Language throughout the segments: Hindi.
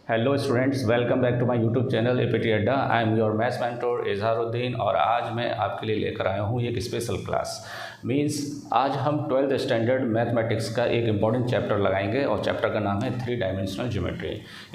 Hello students, welcome back to my YouTube channel APT Adda. I am your maths mentor Izharuddin और आज मैं आपके लिए लेकर आया हूँ एक स्पेशल क्लास। मींस आज हम 12th स्टैंडर्ड मैथमेटिक्स का एक इम्पॉर्टेंट चैप्टर लगाएंगे और चैप्टर का नाम है 3 डायमेंशनल ज्योमेट्री।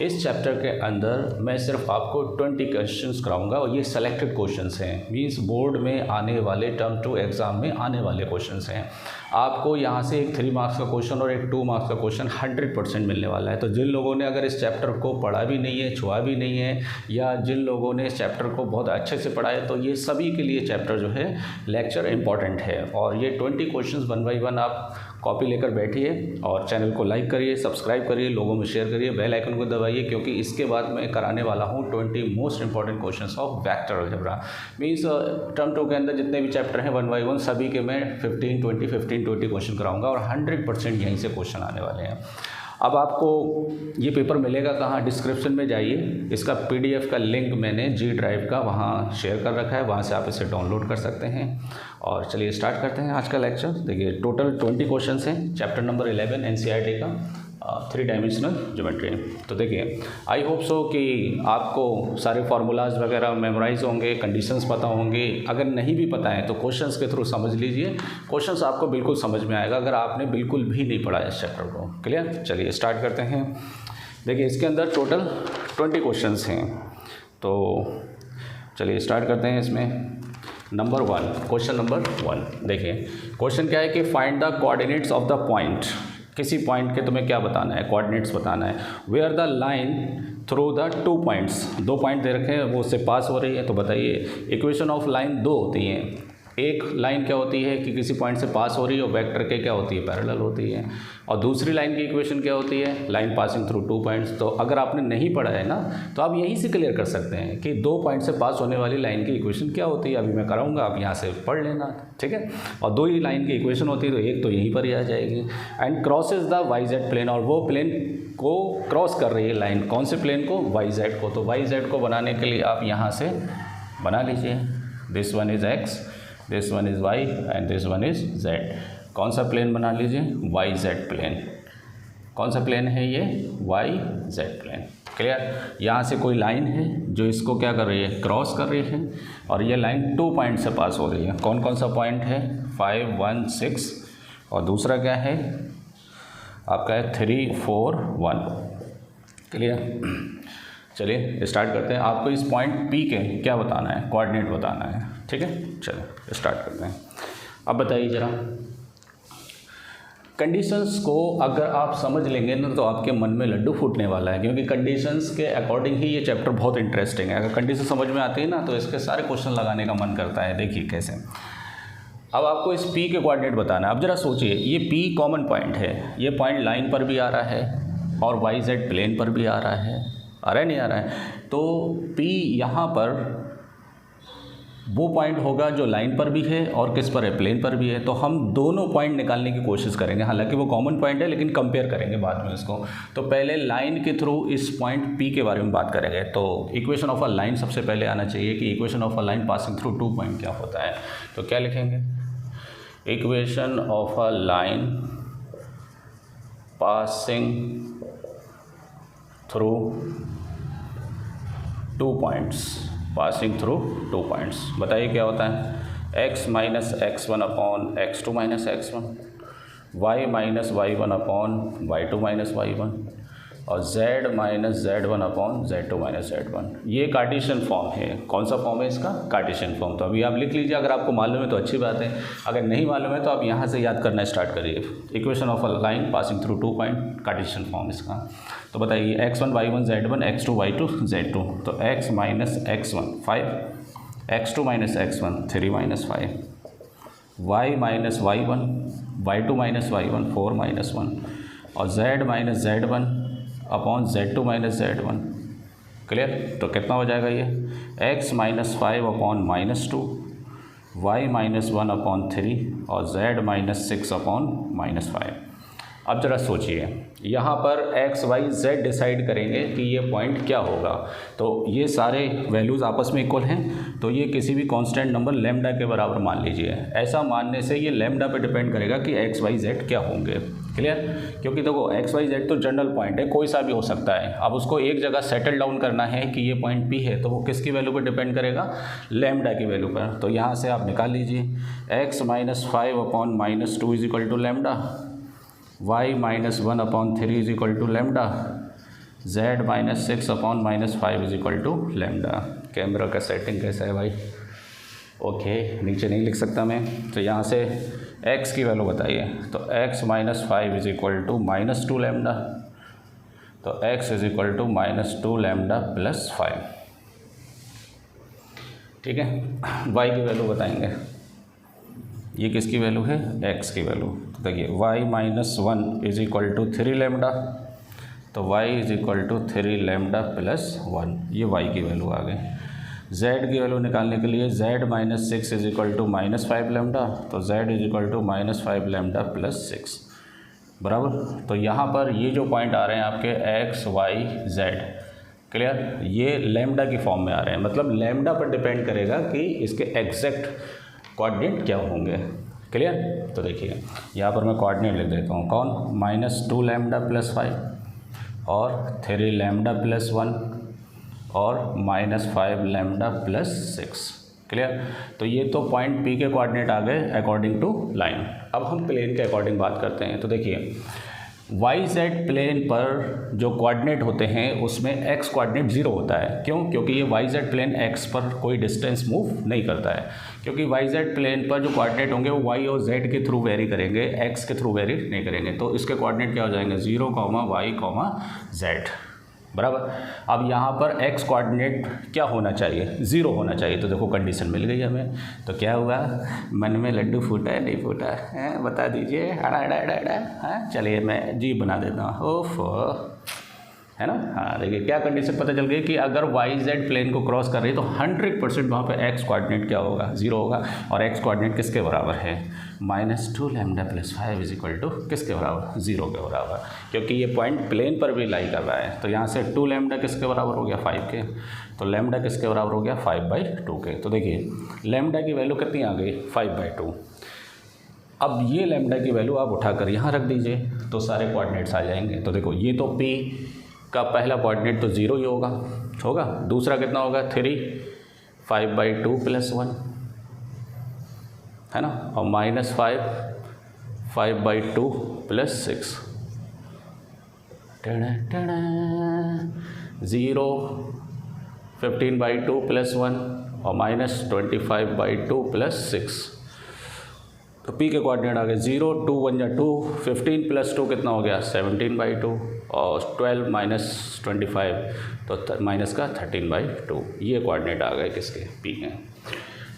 इस चैप्टर के अंदर मैं सिर्फ आपको 20 क्वेश्चंस कराऊंगा और ये सेलेक्टेड क्वेश्चंस हैं। मींस बोर्ड में आने वाले टर्म 2 एग्ज़ाम में आने वाले क्वेश्चंस हैं। आपको यहाँ से एक 3 मार्क्स का क्वेश्चन और एक 2 मार्क्स का क्वेश्चन 100% मिलने वाला है। तो जिन लोगों ने अगर इस चैप्टर को पढ़ा भी नहीं है, छुआ भी नहीं है, या जिन लोगों ने इस चैप्टर को बहुत अच्छे से पढ़ा है, तो ये सभी के लिए चैप्टर जो है लेक्चर इंपॉर्टेंट है। और ये 20 क्वेश्चंस 1 बाई 1 आप कॉपी लेकर बैठिए और चैनल को लाइक करिए, सब्सक्राइब करिए, लोगों में शेयर करिए, बेल आइकन को दबाइए, क्योंकि इसके बाद मैं कराने वाला हूँ 20 most important questions of vector algebra. Means term 2 के अंदर जितने भी चैप्टर हैं 1 बाई 1 सभी के मैं 15-20 क्वेश्चन कराऊंगा और 100% यहीं से क्वेश्चन आने वाले हैं। अब आपको ये पेपर मिलेगा कहाँ? डिस्क्रिप्शन में जाइए, इसका PDF का लिंक मैंने G ड्राइव का वहाँ शेयर कर रखा है, वहाँ से आप इसे डाउनलोड कर सकते हैं। और चलिए स्टार्ट करते हैं आज का लेक्चर। देखिए टोटल 20 क्वेश्चंस हैं, चैप्टर नंबर 11 NCERT का 3 डायमेंशनल ज्योमेट्री। तो देखिए आई होप सो कि आपको सारे फार्मूलाज वगैरह मेमोराइज होंगे, कंडीशंस पता होंगे। अगर नहीं भी पता है तो क्वेश्चंस के थ्रू समझ लीजिए, क्वेश्चंस आपको बिल्कुल समझ में आएगा अगर आपने बिल्कुल भी नहीं पढ़ा इस चैप्टर को। क्लियर? चलिए स्टार्ट करते हैं। देखिए इसके अंदर टोटल 20 क्वेश्चंस हैं, तो चलिए स्टार्ट करते हैं। इसमें नंबर 1, क्वेश्चन नंबर 1 देखिए क्वेश्चन क्या है कि find the coordinates of the point. किसी पॉइंट के तुम्हें क्या बताना है? कोऑर्डिनेट्स बताना है। Where the line through the 2 points, 2 point दे रखे हैं, वो उससे पास हो रही है। तो बताइए इक्वेशन ऑफ लाइन 2 होती हैं। एक लाइन क्या होती है कि किसी पॉइंट से पास हो रही है और वेक्टर के क्या होती है? पैरेलल होती है। और दूसरी लाइन की इक्वेशन क्या होती है? Line passing through 2 points. तो अगर आपने नहीं पढ़ा है ना तो आप यहीं से क्लियर कर सकते हैं कि 2 पॉइंट से पास होने वाली लाइन की इक्वेशन क्या होती है। अभी मैं कराऊंगा, आप यहाँ से पढ़ लेना, ठीक है। और 2 ही लाइन की इक्वेशन होती है, तो एक तो यहीं पर ही आ जाएगी। And crosses the YZ plane, और वो प्लेन को क्रॉस कर रही है लाइन। कौन से प्लेन को? YZ को। तो YZ को बनाने के लिए आप यहाँ से बना लीजिए, this one is X, this one is Y and this one is Z। कौन सा प्लेन बना लीजिए? YZ plane. कौन सा प्लेन है ये? YZ plane. क्लियर? यहाँ से कोई लाइन है जो इसको क्या कर रही है? क्रॉस कर रही है, और ये लाइन 2 पॉइंट से पास हो रही है। कौन कौन सा पॉइंट है? 5, 1, 6, और दूसरा क्या है आपका? है 3, 4, 1। क्लियर? चलिए स्टार्ट करते हैं। आपको इस पॉइंट P के क्या बताना है? कोऑर्डिनेट बताना है, ठीक है। चलिए स्टार्ट करते हैं। अब बताइए ज़रा, कंडीशंस को अगर आप समझ लेंगे ना तो आपके मन में लड्डू फूटने वाला है, क्योंकि कंडीशंस के अकॉर्डिंग ही ये चैप्टर बहुत इंटरेस्टिंग है। अगर कंडीशन समझ में आती है ना तो इसके सारे क्वेश्चन लगाने का मन करता है। देखिए कैसे। अब आपको इस P के कोऑर्डिनेट बताना है। अब ज़रा सोचिए, ये P कॉमन पॉइंट है, ये पॉइंट लाइन पर भी आ रहा है और YZ प्लेन पर भी आ रहा है नहीं आ रहा है? तो P यहाँ पर वो पॉइंट होगा जो लाइन पर भी है और किस पर है? प्लेन पर भी है। तो हम दोनों पॉइंट निकालने की कोशिश करेंगे। हालांकि वो कॉमन पॉइंट है, लेकिन कंपेयर करेंगे बाद में इसको। तो पहले लाइन के थ्रू इस पॉइंट P के बारे में बात करेंगे। तो इक्वेशन ऑफ अ लाइन सबसे पहले आना चाहिए कि equation of a line passing through 2 point क्या होता है। तो क्या लिखेंगे? Equation of a line passing through 2 points. Passing through 2 points, बताइए क्या होता है? x minus x1 upon x2 minus x1, y minus y1 upon y2 minus y1, और z minus z1 upon z2 minus z1। ये कार्टेशियन फॉर्म है। कौन सा फॉर्म है इसका? Cartesian form. तो अभी आप लिख लीजिए, अगर आपको मालूम है तो अच्छी बात है, अगर नहीं मालूम है तो आप यहाँ से याद करना स्टार्ट करिए। Equation of a line passing through 2 point, Cartesian form इसका। तो बताइए x1 y1 z1, x2 y2 z2। तो x minus x1 5, x2 minus x1 3 minus 5, y minus y1 y2 minus y1 4 minus 1, और z minus z1 upon z2 minus z1। Clear? तो कितना हो जाएगा ये? x minus 5 upon minus 2, y minus 1 upon 3, और z माइनस 6 अपॉन माइनस 5। अब ज़रा सोचिए, यहाँ पर x, y, z डिसाइड करेंगे कि ये पॉइंट क्या होगा। तो ये सारे वैल्यूज़ आपस में इक्वल हैं, तो ये किसी भी कांस्टेंट नंबर लैम्डा के बराबर मान लीजिए। ऐसा मानने से ये लैम्डा पे डिपेंड करेगा कि x, y, z क्या होंगे। क्लियर, क्योंकि देखो एक्स वाई जेड तो जनरल पॉइंट है, कोई सा भी हो सकता है। अब उसको एक जगह सेटल डाउन करना है कि ये पॉइंट पी है, तो वो किसकी वैल्यू पर डिपेंड करेगा, लैम्डा की वैल्यू पर। तो यहाँ से आप निकाल लीजिए x - 5 upon -2 is equal to lambda, y - 1 upon 3 is equal to lambda, z - 6 upon -5 is equal to lambda. Camera का सेटिंग कैसा है भाई? ओके, नीचे नहीं लिख सकता मैं, तो यहाँ से x की वैल्यू बताइए। तो x - 5 is equal to -2 lambda, तो x is equal to -2 lambda plus 5। ठीक है, y की वैल्यू बताएंगे, ये किसकी वैल्यू है, x की वैल्यू। तो देखिए y - 1 is equal to 3 lambda, तो y is equal to 3 lambda plus 1, ये y की वैल्यू आ गई। z की वैल्यू निकालने के लिए z - 6 is equal to -5 lambda, तो z is equal to -5 lambda plus 6 बराबर। तो यहाँ पर ये जो पॉइंट आ रहे हैं आपके x, y, z, क्लियर, ये लैम्डा की फॉर्म में आ रहे हैं, मतलब लैम्डा पर डिपेंड करेगा कि इसके एग्जैक्ट कोऑर्डिनेट क्या होंगे। क्लियर, तो देखिए यहाँ पर मैं कोऑर्डिनेट लिख देता हूँ, कौन, -2 लैम्डा प्लस 5 और 3 लैम्डा प्लस 1 और -5 लैम्डा प्लस 6। क्लियर, तो ये तो पॉइंट पी के कोऑर्डिनेट आ गए अकॉर्डिंग टू लाइन। अब हम प्लेन के अकॉर्डिंग बात करते हैं। तो देखिए वाई जेड प्लेन पर जो कोऑर्डिनेट होते हैं उसमें एक्स कोऑर्डिनेट 0 होता है। क्यों? क्योंकि ये वाई जेड प्लेन एक्स पर कोई डिस्टेंस मूव नहीं करता है, क्योंकि वाई जेड प्लेन पर जो कोऑर्डिनेट होंगे वो वाई और जेड के थ्रू वेरी करेंगे, एक्स के थ्रू वेरी नहीं करेंगे। तो इसके कोऑर्डिनेट क्या हो जाएंगे, 0, y, z बराबर। अब यहाँ पर x कोऑर्डिनेट क्या होना चाहिए, 0 होना चाहिए। तो देखो कंडीशन मिल गई हमें, तो क्या हुआ, मन में लड्डू फूटा है नहीं फूटा है, बता दीजिए। चलिए मैं जी बना देता हूँ, ओफ, है ना। हाँ देखिए क्या कंडीशन पता चल गई कि अगर वाई जेड प्लेन को क्रॉस कर रही है तो 100% वहाँ पे एक्स कोऑर्डिनेट क्या होगा, 0 होगा। और एक्स कोऑर्डिनेट किसके बराबर है, -2 lambda plus 5 is equal to किसके बराबर, 0 के बराबर, क्योंकि ये पॉइंट प्लेन पर भी लाई कर रहा है। तो यहाँ से 2 लैम्डा किसके बराबर हो गया, 5 के। तो लैम्डा किसके बराबर हो गया, 5/2 के। तो देखिए लैम्डा की वैल्यू कितनी आ गई, 5/2। अब ये लैम्डा की वैल्यू आप उठाकर यहाँ रख दीजिए तो सारे कोऑर्डिनेट्स आ जाएंगे। तो देखो ये तो P का पहला कोऑर्डिनेट तो 0 ही होगा। दूसरा कितना होगा, 3, 5/2 + 1, है ना, और -5, 5/2 + 6, 0, 15/2 + 1 और -25/2 + 6। तो P के कोऑर्डिनेट आ गए 0, 2 × 1 = 2, 15 + 2 कितना हो गया, 17/2 और 12 - 25 तो माइनस का 13/2। ये कोऑर्डिनेट आ गए किसके, P के।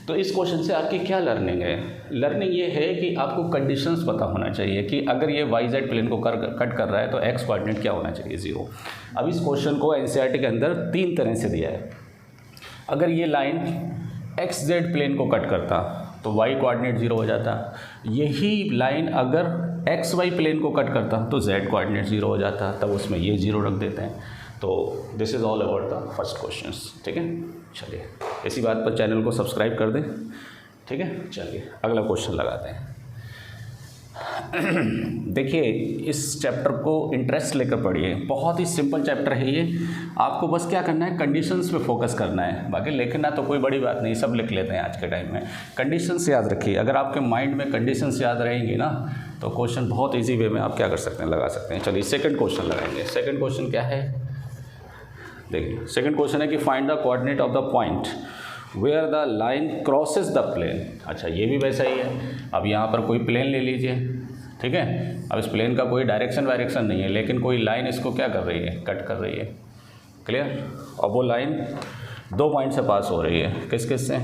तो इस क्वेश्चन से आपकी क्या लर्निंग है, लर्निंग ये है कि आपको कंडीशंस पता होना चाहिए कि अगर ये वाई जेड प्लेन को कट कर रहा है तो एक्स कोऑर्डिनेट क्या होना चाहिए, 0। अब इस क्वेश्चन को NCERT के अंदर 3 तरह से दिया है। अगर ये लाइन एक्स जेड प्लेन को कट करता तो y कोऑर्डिनेट 0 हो जाता। यही लाइन अगर एक्स वाई प्लेन को कट करता तो z कोऑर्डिनेट 0 हो जाता, तब उसमें ये 0 रख देते हैं। तो this is all about the first questions. ठीक है, चलिए इसी बात पर चैनल को सब्सक्राइब कर दें। ठीक है, चलिए अगला क्वेश्चन लगाते हैं। देखिए इस चैप्टर को इंटरेस्ट लेकर पढ़िए, बहुत ही सिंपल चैप्टर है ये। आपको बस क्या करना है, कंडीशंस पे फोकस करना है, बाकी लिखना तो कोई बड़ी बात नहीं, सब लिख लेते हैं आज के टाइम में। कंडीशंस याद रखिए, अगर आपके माइंड में कंडीशंस याद रहेंगी ना तो क्वेश्चन बहुत ईजी वे में आप क्या कर सकते हैं, लगा सकते हैं। चलिए सेकंड क्वेश्चन लगाएंगे। सेकंड क्वेश्चन क्या है, देखिए सेकंड क्वेश्चन है कि find the coordinate of the point where the line crosses the plane. अच्छा ये भी वैसा ही है। अब यहाँ पर कोई प्लेन ले लीजिए, ठीक है। अब इस प्लेन का कोई डायरेक्शन नहीं है, लेकिन कोई लाइन इसको क्या कर रही है, कट कर रही है। क्लियर, और वो लाइन 2 पॉइंट से पास हो रही है, किस किस से,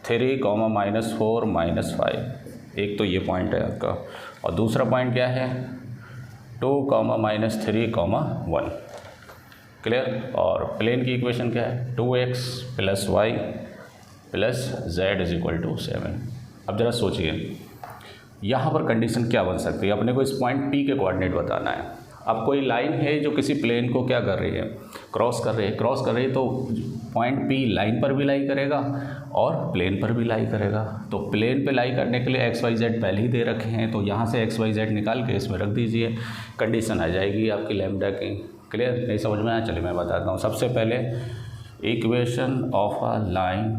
3, -4, -5। एक तो ये पॉइंट है आपका, और दूसरा पॉइंट क्या है, 2, -3, 1। क्लियर, और प्लेन की इक्वेशन क्या है, 2x + y + z = 7। अब ज़रा सोचिए यहाँ पर कंडीशन क्या बन सकती है। अपने को इस पॉइंट P के कोऑर्डिनेट बताना है। अब कोई लाइन है जो किसी प्लेन को क्या कर रही है, क्रॉस कर रही है, तो पॉइंट P लाइन पर भी लाई करेगा और प्लेन पर भी लाई करेगा। तो प्लेन पे लाई करने के लिए एक्स वाई जेड पहले ही दे रखे हैं, तो यहाँ से एक्स वाई जेड निकाल के इसमें रख दीजिए, कंडीशन आ जाएगी आपकी लैम्डा की। क्लियर? नहीं समझ में आया? चलिए मैं बताता हूँ। सबसे पहले equation of a line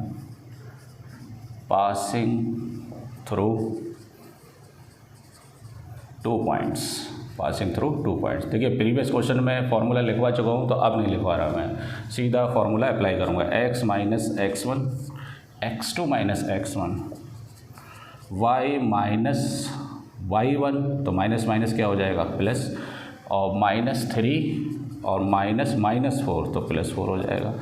passing through two points. देखिए प्रीवियस क्वेश्चन में फॉर्मूला लिखवा चुका हूँ, तो अब नहीं लिखवा रहा मैं, सीधा फॉर्मूला अप्लाई करूँगा। x minus x1, x2 minus x1, y minus y1, तो माइनस माइनस क्या हो जाएगा प्लस, और -3 और -4 तो +4 हो जाएगा।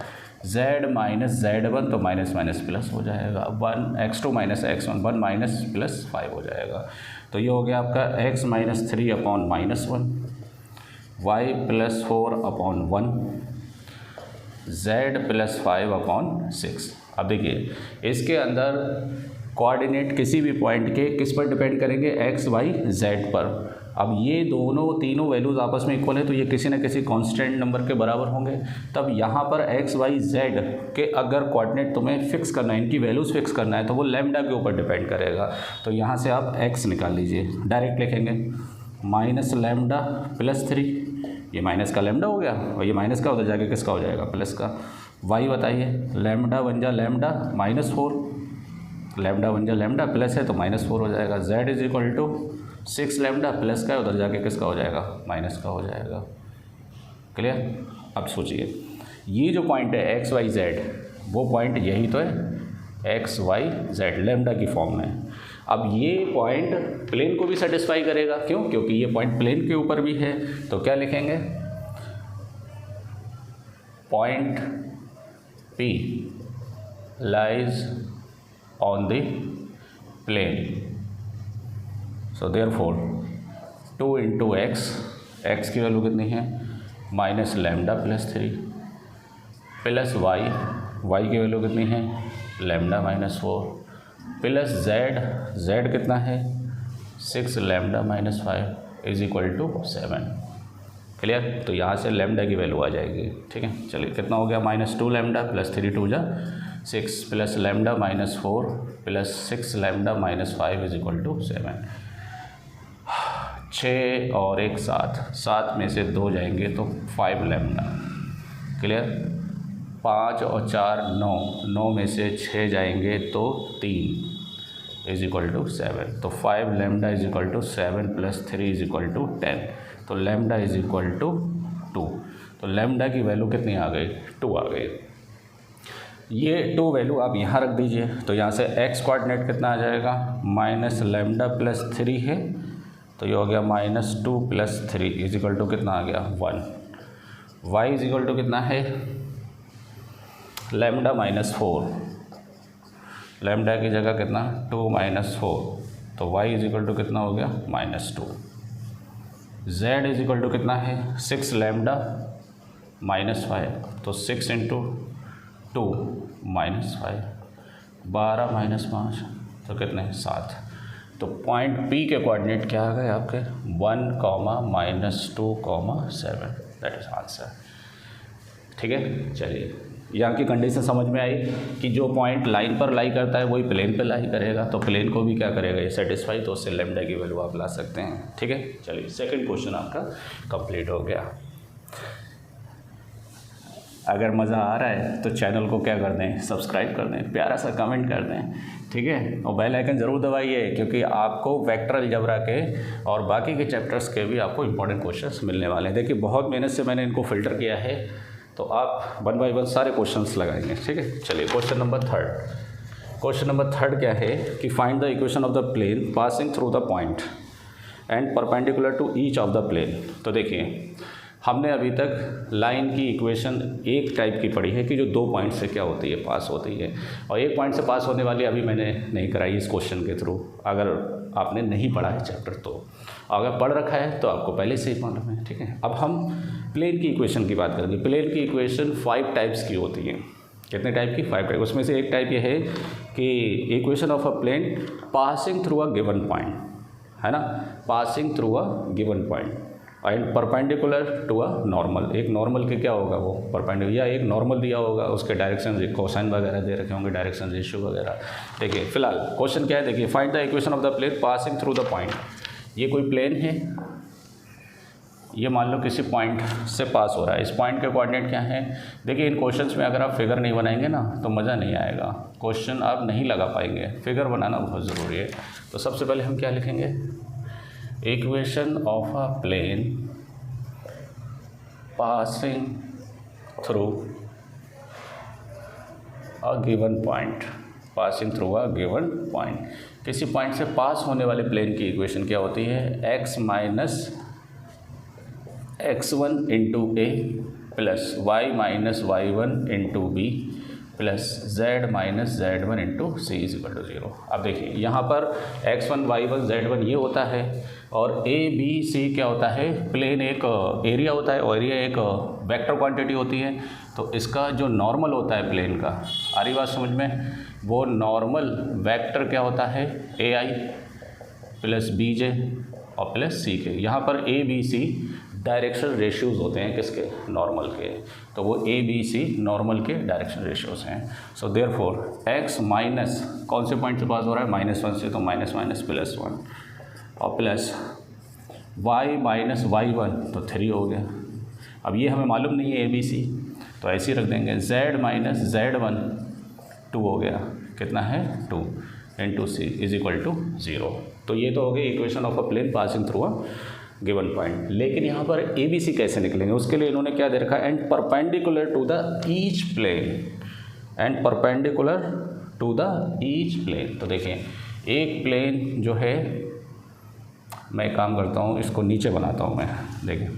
z माइनस z1 तो माइनस माइनस प्लस हो जाएगा। 1 x2 minus x1, 1 minus plus 5 हो जाएगा। तो ये हो गया आपका x minus 3 upon -1, y plus 4 upon 1, z plus 5 upon 6। अब देखिए इसके अंदर कोऑर्डिनेट किसी भी पॉइंट के किस पर डिपेंड करेंगे, x y z पर। अब ये तीनों वैल्यूज़ आपस में इक्वल है, तो ये किसी न किसी कांस्टेंट नंबर के बराबर होंगे। तब यहाँ पर x y z के अगर कोऑर्डिनेट तुम्हें फिक्स करना है, इनकी वैल्यूज़ फिक्स करना है, तो वो लैम्डा के ऊपर डिपेंड करेगा। तो यहाँ से आप x निकाल लीजिए, डायरेक्ट लिखेंगे माइनस लैम्डा प्लस 3, ये माइनस का लैम्डा हो गया और ये माइनस का उधर जाके किसका हो जाएगा, प्लस का। y बताइए, लैम्डा बन जा लैम्डा -4, लैम्डा बन जा लैम्डा प्लस है तो -4 हो जाएगा। z is equal to 6 lambda plus का, उधर जाके किसका हो जाएगा, माइनस का हो जाएगा। क्लियर? अब सोचिए ये जो पॉइंट है एक्स वाई जेड, वो पॉइंट यही तो है एक्स वाई जेड लैम्डा की फॉर्म में। अब ये पॉइंट प्लेन को भी सेटिस्फाई करेगा, क्यों? क्योंकि ये पॉइंट प्लेन के ऊपर भी है। तो क्या लिखेंगे, point P lies on the plane. So therefore 2 into X की वैल्यू कितनी है, minus lambda plus 3 plus Y की वैल्यू कितनी है, लैम्डा -4 प्लस जेड कितना है, 6 lambda -5 is equal to 7। Clear? तो यहाँ से लैम्डा की वैल्यू आ जाएगी। ठीक है, चलिए कितना हो गया, -2 लैम्डा प्लस 3 2 जा 6 plus lambda -4 plus 6 lambda -5 is equal to 7। 6 और 1 7 में से 2 जाएंगे तो 5 लैम्डा। क्लियर? 5 और 4 9 में से 6 जाएंगे तो 3 इज इक्वल टू 7। तो 5 lambda is equal to 7 plus 3 is equal to 10। तो लैम्डा इज इक्वल टू 2। तो लैम्डा की वैल्यू कितनी आ गई, 2 आ गई। ये 2 वैल्यू आप यहाँ रख दीजिए। तो यहाँ से x कोऑर्डिनेट कितना आ जाएगा, माइनस लैम्डा प्लस 3 है, तो ये हो गया -2 प्लस 3 इज इक्वल टू कितना आ गया, 1। y इज इक्वल टू कितना है, लैम्डा -4, लैम्डा की जगह कितना 2 -4, तो y इज इक्वल टू कितना हो गया, -2। z इज इक्वल टू कितना है, 6 लैम्डा -5, तो 6 इंटू 2 -5, 12 -5 तो कितने 7। तो पॉइंट P के कोऑर्डिनेट क्या आ गए आपके, 1, -2, 7। That is answer. ठीक है, चलिए यहाँ की कंडीशन समझ में आई कि जो पॉइंट लाइन पर लाई करता है वही प्लेन पर लाई करेगा, तो प्लेन को भी क्या करेगा ये सेटिस्फाई, तो उससे लैम्डा की वैल्यू आप ला सकते हैं। ठीक है, चलिए सेकंड क्वेश्चन आपका कंप्लीट हो गया। अगर मज़ा आ रहा है तो चैनल को क्या कर दें, सब्सक्राइब कर दें, प्यारा सा कमेंट कर दें। ठीक है, और बेल आइकन ज़रूर दबाइए, क्योंकि आपको वेक्टर अलजेब्रा के और बाकी के चैप्टर्स के भी आपको इंपॉर्टेंट क्वेश्चंस मिलने वाले हैं। देखिए बहुत मेहनत से मैंने इनको फ़िल्टर किया है, तो आप 1 बाय 1 सारे क्वेश्चंस लगाएंगे। ठीक है, चलिए क्वेश्चन नंबर 3 क्या है कि find the equation of the plane passing through the point and perpendicular to each of the plane. तो देखिए हमने अभी तक लाइन की इक्वेशन एक टाइप की पढ़ी है कि जो 2 पॉइंट से क्या होती है, पास होती है, और 1 पॉइंट से पास होने वाली अभी मैंने नहीं कराई इस क्वेश्चन के थ्रू। अगर आपने नहीं पढ़ा है चैप्टर, तो अगर पढ़ रखा है तो आपको पहले से ही मालूम है। ठीक है, अब हम प्लेन की इक्वेशन की बात करेंगे। प्लेन की इक्वेशन 5 टाइप्स की होती है। कितने टाइप की, 5 टाइप। उसमें से एक टाइप ये है कि equation of a plane passing through a given point, है ना, passing through a given point. And perpendicular to a normal, एक नॉर्मल के क्या होगा वो परपेंडिकुलर, या एक नॉर्मल दिया होगा उसके डायरेक्शन कोसाइन वगैरह दे रखे होंगे, डायरेक्शन रेशियो वगैरह। देखिए फिलहाल क्वेश्चन क्या है, देखिए find the equation of the plane passing through the point. ये कोई प्लेन है, ये मान लो किसी पॉइंट से पास हो रहा है, इस पॉइंट के कोऑर्डिनेट क्या है। देखिए इन क्वेश्चंस में अगर आप फिगर नहीं बनाएंगे ना तो मज़ा नहीं आएगा, क्वेश्चन आप नहीं लगा पाएंगे, फिगर बनाना बहुत ज़रूरी है। तो सबसे पहले हम क्या लिखेंगे, equation of a plane passing through a given point, passing through a given point. किसी पॉइंट से पास होने वाले प्लेन की इक्वेशन क्या होती है, x minus x1 into A plus Y minus y1 into B plus z minus z1 into C is equal to 0। अब देखिए यहाँ पर x1 y1 z1 ये होता है और a b c क्या होता है, प्लेन एक एरिया होता है और एरिया एक वेक्टर क्वांटिटी होती है। तो इसका जो नॉर्मल होता है प्लेन का, आ रही बात समझ में, वो नॉर्मल वेक्टर क्या होता है, ए आई प्लस बी जे और प्लस सी के। यहाँ पर A B C direction ratios होते हैं किसके, नॉर्मल के, तो वो ए बी सी नॉर्मल के डायरेक्शन रेशियोज़ हैं। सो देयरफॉर एक्स माइनस कौन से पॉइंट से पास हो रहा है, -1 से, तो माइनस माइनस +1 और प्लस y माइनस y1 तो 3 हो गया। अब ये हमें मालूम नहीं है ए बी सी, तो ऐसे ही रख देंगे, z माइनस z1 2 हो गया, कितना है 2 into C is equal to 0। तो ये तो हो गई equation of a plane passing through a given point. लेकिन यहाँ पर ए बी सी कैसे निकलेंगे, उसके लिए इन्होंने क्या दे रखा है, and perpendicular to the each plane, and perpendicular to the each plane. तो देखिए एक प्लेन जो है, मैं एक काम करता हूँ, इसको नीचे बनाता हूँ मैं, देखिए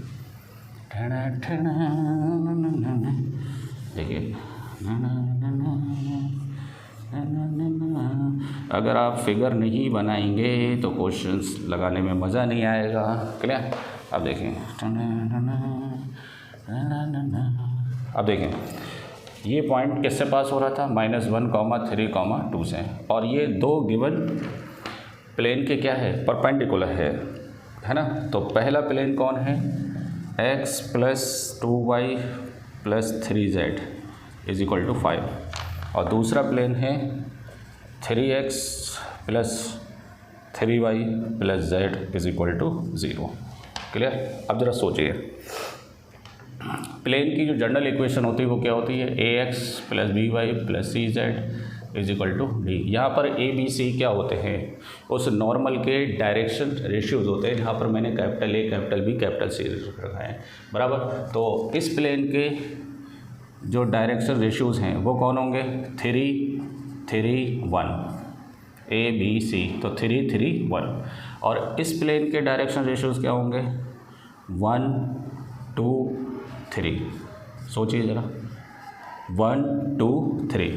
देखिए अगर आप फिगर नहीं बनाएंगे तो क्वेश्चंस लगाने में मज़ा नहीं आएगा, क्लियर। अब देखें, अब देखें ये पॉइंट किससे पास हो रहा था, -1, 3, 2 से, और ये दो गिवन प्लेन के क्या है, परपेंडिकुलर है ना। तो पहला प्लेन कौन है, x plus 2y plus 3z is equal to 5, और दूसरा प्लेन है 3x plus 3y plus z is equal to 0, clear. अब ज़रा सोचिए, प्लेन की जो जनरल इक्वेशन होती है वो क्या होती है, ax plus by plus cz is equal to D. यहाँ पर ए बी सी क्या होते हैं, उस नॉर्मल के डायरेक्शन रेशियोज़ होते हैं, जहाँ पर मैंने capital A, capital B, capital C रखा है, बराबर। तो इस प्लेन के जो डायरेक्शन रेशियोज़ हैं वो कौन होंगे, 3, 3, 1, ए बी सी, तो 3, 3, 1। और इस प्लेन के डायरेक्शन रेशियोज़ क्या होंगे, 1, 2, 3। सोचिए ज़रा, 1, 2, 3।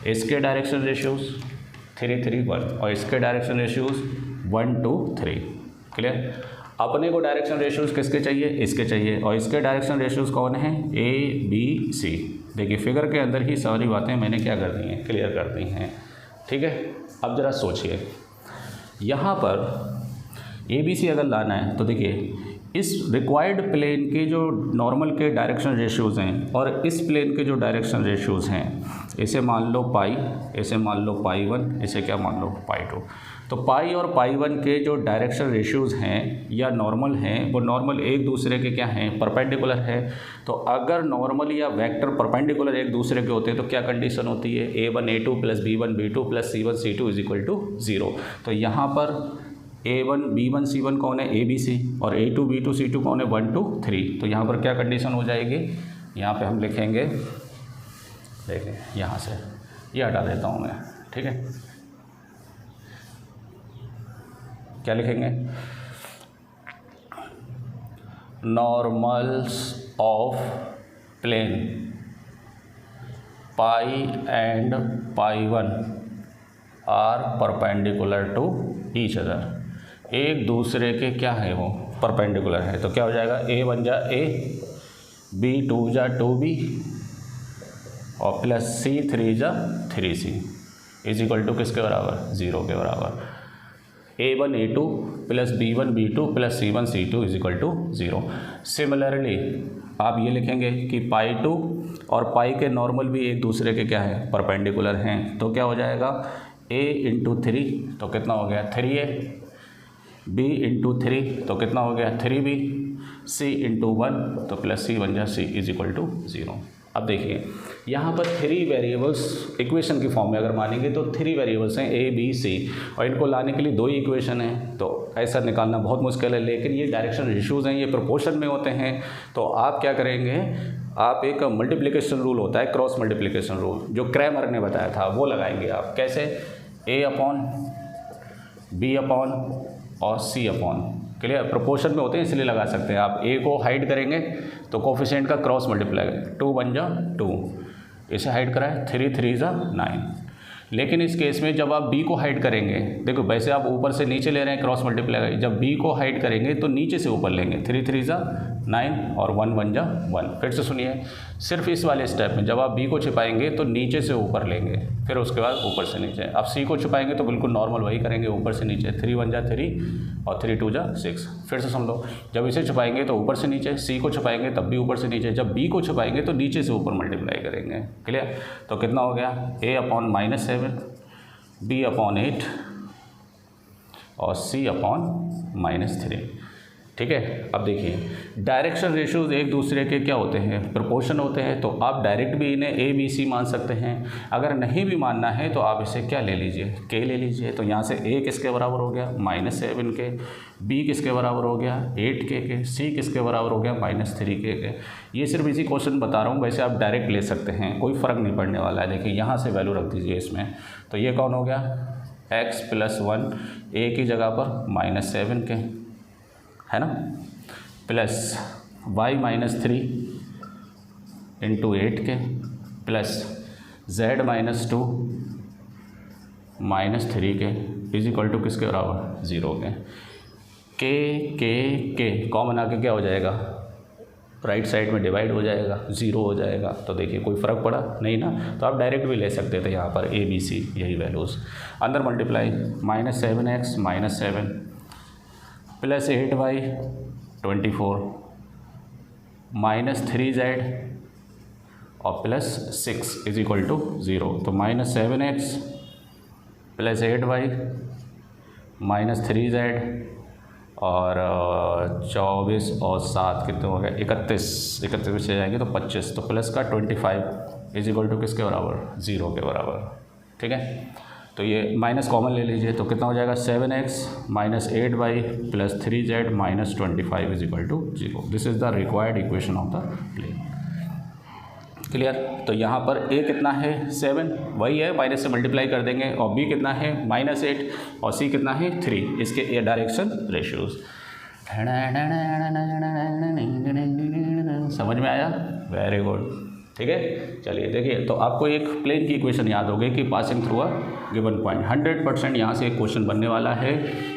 इसके डायरेक्शन रेशियोज़ 3, 3, 1, और इसके डायरेक्शन रेशियोज़ 1, 2, 3, क्लियर। अपने को डायरेक्शन रेशियोज़ किसके चाहिए, इसके चाहिए, और इसके डायरेक्शन रेशियोज़ कौन है, ए बी सी। देखिए फिगर के अंदर ही सारी बातें मैंने क्या कर दी हैं, क्लियर कर दी हैं, ठीक है। अब ज़रा सोचिए, यहाँ पर ए बी सी अगर लाना है तो देखिए इस रिक्वायर्ड प्लेन के जो नॉर्मल के डायरेक्शन रेशियोज़ हैं और इस प्लेन के जो डायरेक्शन रेशियोज़ हैं, इसे मान लो पाई, इसे मान लो π1, इसे क्या मान लो π2। तो पाई और π1 के जो डायरेक्शन रेशियोज़ हैं या नॉर्मल हैं, वो नॉर्मल एक दूसरे के क्या हैं, परपेंडिकुलर है। तो अगर नॉर्मल या वेक्टर परपेंडिकुलर एक दूसरे के होते हैं तो क्या कंडीशन होती है, a1 a2 plus b1 b2 plus c1 c2 is equal to 0। तो यहाँ पर a1 b1 c1 कौन है, a b c, और a2 b2 c2 कौन है, 1 2 3। तो यहाँ पर क्या कंडीशन हो जाएगी, यहाँ पे हम लिखेंगे, देखिए यहाँ से ये हटा देता हूँ मैं, ठीक है। क्या लिखेंगे, normals of plane pi and π1 are perpendicular to each other. एक दूसरे के क्या है, वो परपेंडिकुलर है। तो क्या हो जाएगा, a1 जा a, b2 जा 2b, और प्लस c3 जा 3c इज इक्वल टू किसके बराबर, 0 के बराबर। A1 A2 plus B1 B2 plus C1 C2 is equal to 0। Similarly आप ये लिखेंगे कि पाई 2 और पाई के नॉर्मल भी एक दूसरे के क्या है, परपेंडिकुलर हैं। तो क्या हो जाएगा, A इंटू 3 तो कितना हो गया 3A, B इंटू 3 तो कितना हो गया 3B, C इंटू 1 तो प्लस C बन जाए C इज इक्वल टू 0। अब देखिए यहाँ पर 3 वेरिएबल्स इक्वेशन की फॉर्म में अगर मानेंगे तो 3 वेरिएबल्स हैं A B C, और इनको लाने के लिए 2 ही इक्वेशन हैं, तो ऐसा निकालना बहुत मुश्किल है। लेकिन ये डायरेक्शन रेशियोज़ हैं, ये प्रोपोर्शन में होते हैं। तो आप क्या करेंगे, आप एक मल्टीप्लिकेशन रूल होता है, क्रॉस मल्टीप्लिकेशन रूल, जो क्रैमर ने बताया था, वो लगाएंगे आप। कैसे, A अपॉन B अपॉन और C अपॉन, क्लियर, प्रोपोर्शन में होते हैं इसलिए लगा सकते हैं आप। A को हाइड करेंगे तो कोफिशिएंट का क्रॉस मल्टीप्लाई, 2 1 जा 2, इसे हाइड कराए 3 3 जा 9। लेकिन इस केस में जब आप B को हाइड करेंगे, देखो वैसे आप ऊपर से नीचे ले रहे हैं क्रॉस मल्टीप्लाई, जब B को हाइड करेंगे तो नीचे से ऊपर लेंगे, 3 3 जा 9 और 1 1 जा 1। फिर से सुनिए, सिर्फ इस वाले स्टेप में जब आप B को छिपाएंगे तो नीचे से ऊपर लेंगे, फिर उसके बाद ऊपर से नीचे। अब C को छिपाएंगे तो बिल्कुल नॉर्मल वही करेंगे, ऊपर से नीचे, 3 1 जा 3 और 3 2 जा 6। फिर से सुन लो, जब इसे छिपाएंगे तो ऊपर से नीचे, C को छिपाएंगे तब भी ऊपर से नीचे, जब B को छिपाएंगे तो नीचे से ऊपर मल्टीप्लाई करेंगे, क्लियर। तो कितना हो गया, A अपॉन -7, B अपॉन 8 और C अपॉन -3, ठीक है। अब देखिए डायरेक्शन रेशियोज एक दूसरे के क्या होते हैं, प्रोपोर्शन होते हैं। तो आप डायरेक्ट भी इन्हें A B C मान सकते हैं। अगर नहीं भी मानना है तो आप इसे क्या ले लीजिए, K ले लीजिए। तो यहाँ से A किसके बराबर हो गया, -7 के, B किसके बराबर हो गया 8 के, C किसके बराबर हो गया -3 के। ये सिर्फ इसी क्वेश्चन बता रहा हूँ, वैसे आप डायरेक्ट ले सकते हैं, कोई फ़र्क नहीं पड़ने वाला है। देखिए यहाँ से वैल्यू रख दीजिए इसमें, तो ये कौन हो गया, x + 1 A की जगह पर -7 के, है ना, प्लस y -3 इंटू 8 के, प्लस z -2 -3 के इज इक्वल टू किसके बराबर 0 के। के कॉमन आके क्या हो जाएगा, राइट साइड में डिवाइड हो जाएगा, 0 हो जाएगा। तो देखिए कोई फ़र्क पड़ा नहीं ना, तो आप डायरेक्ट भी ले सकते थे यहाँ पर A B C यही वैल्यूज़। अंदर multiply, -7x -7 plus 8y 24 -3z और प्लस 6 इज इक्वल टू 0। तो -7x प्लस 8y -3z और 24 और 7 कितने हो गए 31 में से जाएंगे तो 25, तो प्लस का 25 इज इक्वल टू किसके बराबर 0 के बराबर, ठीक है। तो ये माइनस कॉमन ले लीजिए, तो कितना हो जाएगा 7x -8y plus 3z -25 is equal to 0। This is the required equation of the plane, clear. तो यहाँ पर A कितना है 7, वही है, माइनस से मल्टीप्लाई कर देंगे, और B कितना है -8 और C कितना है 3, इसके ये डायरेक्शन रेशियोज। समझ में आया, वेरी गुड, ठीक है। चलिए देखिए, तो आपको एक प्लेन की इक्वेशन याद हो गई कि passing through a given point. 100% यहाँ से एक क्वेश्चन बनने वाला है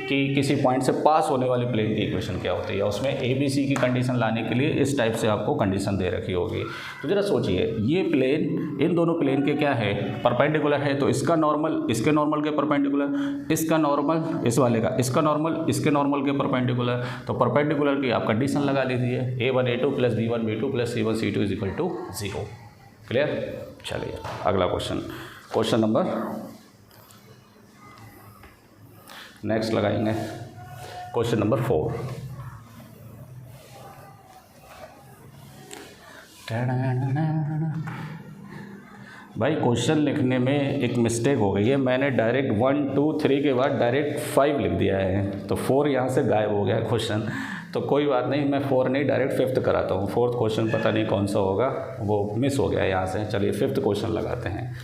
कि किसी पॉइंट से पास होने वाली प्लेन की इक्वेशन क्या होती है। उसमें A B C की कंडीशन लाने के लिए इस टाइप से आपको कंडीशन दे रखी होगी। तो जरा सोचिए, ये प्लेन इन दोनों प्लेन के क्या है, परपेंडिकुलर है। तो इसका नॉर्मल इसके नॉर्मल के परपेंडिकुलर, इसका नॉर्मल इस वाले का, इसका नॉर्मल इसके नॉर्मल के परपेंडिकुलर। तो परपेंडिकुलर की आप कंडीशन लगा लीजिए, A1 A2 plus B1 B2 plus C1 C2 is equal to 0, clear. चलिए अगला क्वेश्चन, क्वेश्चन नंबर नेक्स्ट लगाएंगे, क्वेश्चन नंबर 4। भाई क्वेश्चन लिखने में एक मिस्टेक हो गई है, मैंने डायरेक्ट 1 2 3 के बाद डायरेक्ट 5 लिख दिया है, तो 4 यहाँ से गायब हो गया क्वेश्चन। तो कोई बात नहीं, मैं 4 नहीं डायरेक्ट 5th कराता हूँ। 4th क्वेश्चन पता नहीं कौन सा होगा, वो मिस हो गया यहाँ से। चलिए 5th क्वेश्चन लगाते हैं।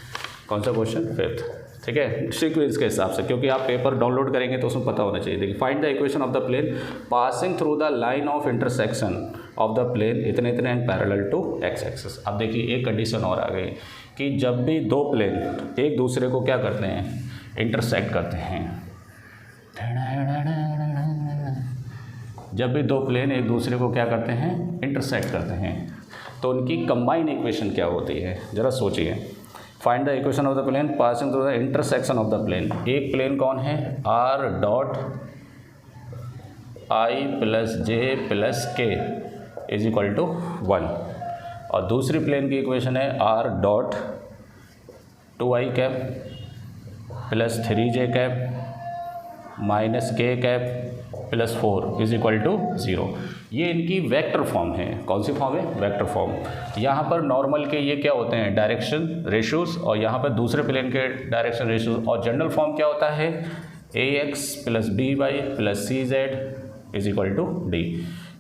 कौन सा क्वेश्चन, 5th, ठीक है, सीक्वेंस के हिसाब से, क्योंकि आप पेपर डाउनलोड करेंगे तो उसमें पता होना चाहिए। देखिए, find the equation of the plane passing through the line of intersection of the plane इतने and parallel to X axis. अब देखिए एक कंडीशन और आ गई कि जब भी दो प्लेन एक दूसरे को क्या करते हैं, इंटरसेक्ट करते हैं, जब भी दो प्लेन एक दूसरे को क्या करते हैं, इंटरसेक्ट करते हैं, तो उनकी कंबाइन इक्वेशन क्या होती है, ज़रा सोचिए। Find the equation of the plane passing through the intersection of the plane. एक प्लेन कौन है, R dot I plus J plus K is equal to 1, और दूसरी प्लेन की इक्वेशन है R dot 2i cap plus 3j cap minus K cap plus 4 is equal to 0। ये इनकी वेक्टर फॉर्म है। कौन सी फॉर्म है, वेक्टर फॉर्म। यहाँ पर नॉर्मल के ये क्या होते हैं, डायरेक्शन रेशियोज, और यहाँ पर दूसरे प्लेन के डायरेक्शन रेशियोज। और जनरल फॉर्म क्या होता है, ax plus by plus cz is equal to D.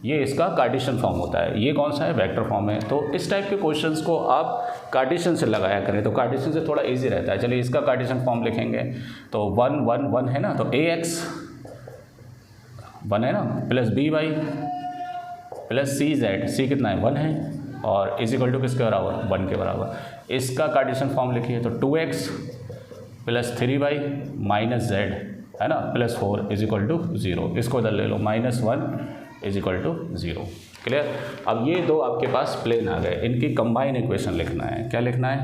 ये इसका कार्टेशियन फॉर्म होता है। ये कौन सा है, वेक्टर फॉर्म है। तो इस टाइप के क्वेश्चंस को आप कार्टेशियन से लगाया करें, तो कार्टेशियन से थोड़ा इजी रहता है। चलिए इसका कार्टेशियन फॉर्म लिखेंगे, तो 1 1 1 है ना, तो ax 1 है ना, plus by plus cz, c कितना है 1 है, और इज इक्वल टू किसके बराबर, 1 के बराबर। इसका कार्टेशियन फॉर्म लिखिए, तो 2x plus 3y minus z है ना प्लस 4 इज इक्वल टू 0। इसको इधर ले लो, -1 इज इक्वल टू 0। क्लियर। अब ये दो आपके पास प्लेन आ गए, इनकी कंबाइन इक्वेशन लिखना है। क्या लिखना है,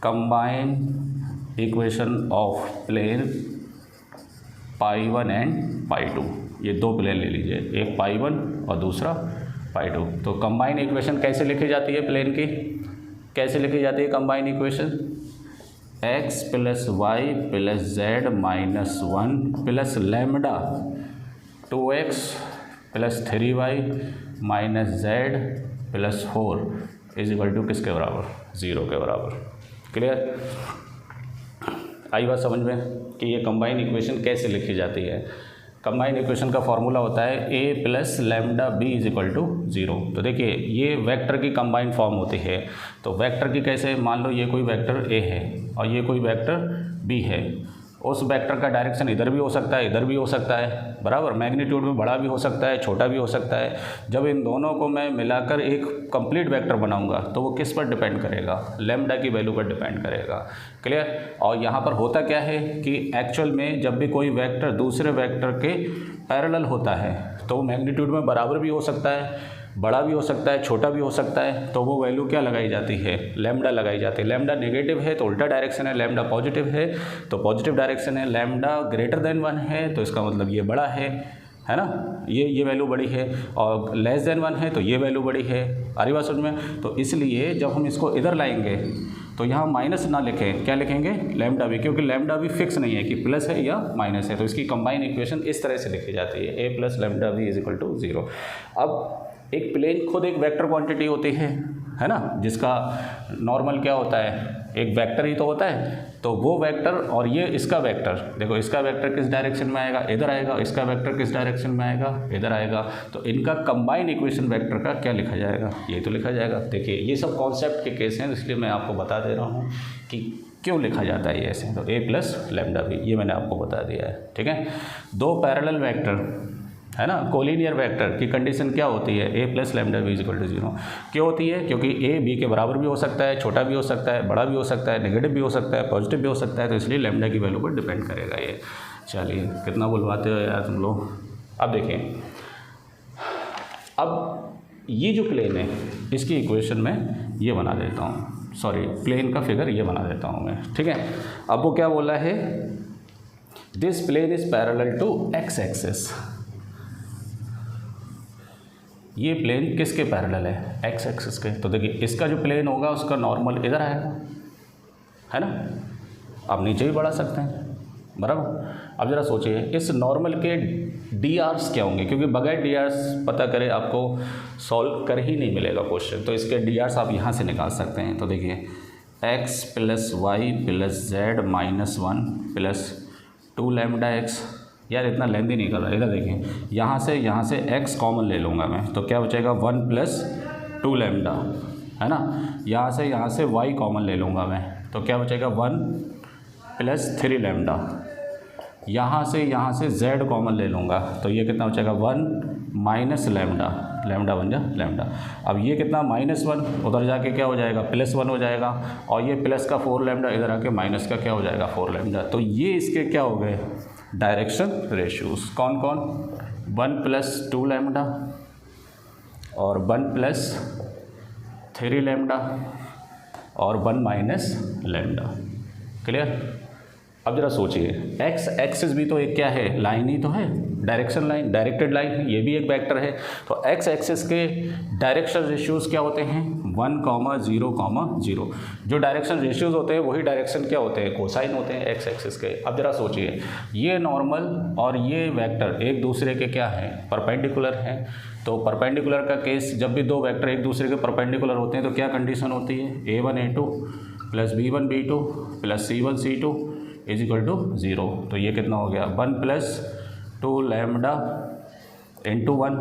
combine equation of plane π1 and π2। ये दो प्लेन ले लीजिए, एक π1 और दूसरा π2। तो कंबाइन इक्वेशन कैसे लिखी जाती है प्लेन की, कैसे लिखी जाती है combine equation, x plus Y plus Z minus 1 plus lambda 2x plus 3y minus Z plus 4 is equal to किसके बराबर, 0 के बराबर। क्लियर। आई बात समझ में कि ये कंबाइन इक्वेशन कैसे लिखी जाती है। कंबाइन इक्वेशन का फॉर्मूला होता है a plus lambda b is equal to 0। तो देखिए ये वेक्टर की कंबाइन फॉर्म होती है। तो वेक्टर की कैसे, मान लो ये कोई वेक्टर a है और ये कोई वेक्टर b है, उस वेक्टर का डायरेक्शन इधर भी हो सकता है, इधर भी हो सकता है, बराबर। मैग्नीट्यूड में बड़ा भी हो सकता है, छोटा भी हो सकता है। जब इन दोनों को मैं मिलाकर एक कंप्लीट वेक्टर बनाऊंगा तो वो किस पर डिपेंड करेगा, लैम्डा की वैल्यू पर डिपेंड करेगा। क्लियर। और यहाँ पर होता क्या है कि एक्चुअल में जब भी कोई वेक्टर दूसरे वेक्टर के पैरेलल होता है तो मैग्नीट्यूड में बराबर भी हो सकता है, बड़ा भी हो सकता है, छोटा भी हो सकता है। तो वो वैल्यू क्या लगाई जाती है, लैम्डा लगाई जाती है। लैम्डा नेगेटिव है तो उल्टा डायरेक्शन है, लैम्डा पॉजिटिव है तो पॉजिटिव डायरेक्शन है, लैम्डा ग्रेटर देन 1 है तो इसका मतलब ये बड़ा है ना, ये वैल्यू बड़ी है, और लेस देन 1 है तो ये वैल्यू बड़ी है। आ रही बात समझ में। तो इसलिए जब हम इसको इधर लाएंगे तो यहाँ माइनस ना लिखें, क्या लिखेंगे, लैम्डा भी, क्योंकि लैम्डा भी फिक्स नहीं है कि प्लस है या माइनस है। तो इसकी कंबाइन इक्वेशन इस तरह से लिखी जाती है, a प्लस लैम्डा भी इज इक्वल टू 0। अब एक प्लेन खुद एक वेक्टर क्वांटिटी होती है ना, जिसका नॉर्मल क्या होता है, एक वेक्टर ही तो होता है। तो वो वेक्टर और ये इसका वेक्टर, देखो इसका वेक्टर किस डायरेक्शन में आएगा, इधर आएगा, इसका वेक्टर किस डायरेक्शन में आएगा, इधर आएगा। तो इनका कंबाइन इक्वेशन वेक्टर का क्या लिखा जाएगा, ये तो लिखा जाएगा। देखिए ये सब कॉन्सेप्ट के केस हैं, इसलिए मैं आपको बता दे रहा हूँ कि क्यों लिखा जाता है ये ऐसे। तो a प्लस लैम्डा भी, ये मैंने आपको बता दिया है। ठीक है। दो पैरेलल वेक्टर है ना, कोलिनियर वेक्टर की कंडीशन क्या होती है, a plus lambda B is equal to 0। क्यों होती है, क्योंकि a b के बराबर भी हो सकता है, छोटा भी हो सकता है, बड़ा भी हो सकता है, नेगेटिव भी हो सकता है, पॉजिटिव भी हो सकता है। तो इसलिए लैम्डा की वैल्यू पर डिपेंड करेगा ये। चलिए कितना बुलवाते हो यार तुम लोग। अब देखिए, अब ये जो प्लेन है इसकी इक्वेशन में ये बना देता हूँ, सॉरी प्लेन का फिगर ये बना देता हूँ मैं। ठीक है। अब वो क्या बोला है, this plane is parallel to x axis. ये प्लेन किसके पैरेलल है, x एक्सिस के। तो देखिए इसका जो प्लेन होगा उसका नॉर्मल इधर आएगा, है ना। आप नीचे भी बढ़ा सकते हैं, बराबर। अब ज़रा सोचिए इस नॉर्मल के DRs क्या होंगे, क्योंकि बगैर DRs पता करें आपको सॉल्व कर ही नहीं मिलेगा क्वेश्चन। तो इसके DRs आप यहाँ से निकाल सकते हैं। तो देखिए x plus Y plus Z minus 1 plus 2 lambda x। यार इतना लेंदी नहीं कर रहा, इधर देखिए यहाँ से x कॉमन ले लूँगा मैं, तो क्या बचेगा 1 प्लस 2 लैम्डा, है ना। यहाँ से y कॉमन ले लूँगा मैं, तो क्या बचेगा 1 प्लस 3 लैम्डा। यहाँ से z कॉमन ले लूँगा, तो ये कितना बचेगा 1 माइनस लैम्डा, लैम्डा बन जा लैम्डा। अब ये कितना -1, उधर जाके क्या हो जाएगा +1 हो जाएगा, और ये प्लस का 4 लैम्डा इधर आके माइनस का क्या हो जाएगा 4 लैम्डा। तो ये इसके क्या हो गए डायरेक्शन रेशियोज। कौन कौन, 1 प्लस 2 लैम्डा और 1 प्लस 3 लैम्डा और 1 माइनस लैम्डा। क्लियर। अब जरा सोचिए, एक्स एक्सिस भी तो एक क्या है, लाइन ही तो है, डायरेक्शन लाइन, डायरेक्टेड लाइन, ये भी एक वेक्टर है। तो एक्स एक्सिस के डायरेक्शन रेशियोज़ क्या होते हैं, 1, 0, 0। जो डायरेक्शन रेशियोज़ होते हैं वही डायरेक्शन क्या होते हैं, कोसाइन होते हैं एक्स एक्सिस के। अब जरा सोचिए, ये नॉर्मल और ये वेक्टर एक दूसरे के क्या हैं, परपेंडिकुलर हैं। तो परपेंडिकुलर का केस, जब भी दो वेक्टर एक दूसरे के परपेंडिकुलर होते हैं तो क्या कंडीशन होती है, A1 A2 plus B1 B2 plus C1 C2 is equal to 0। तो ये कितना हो गया, 1 plus 2 lambda into 1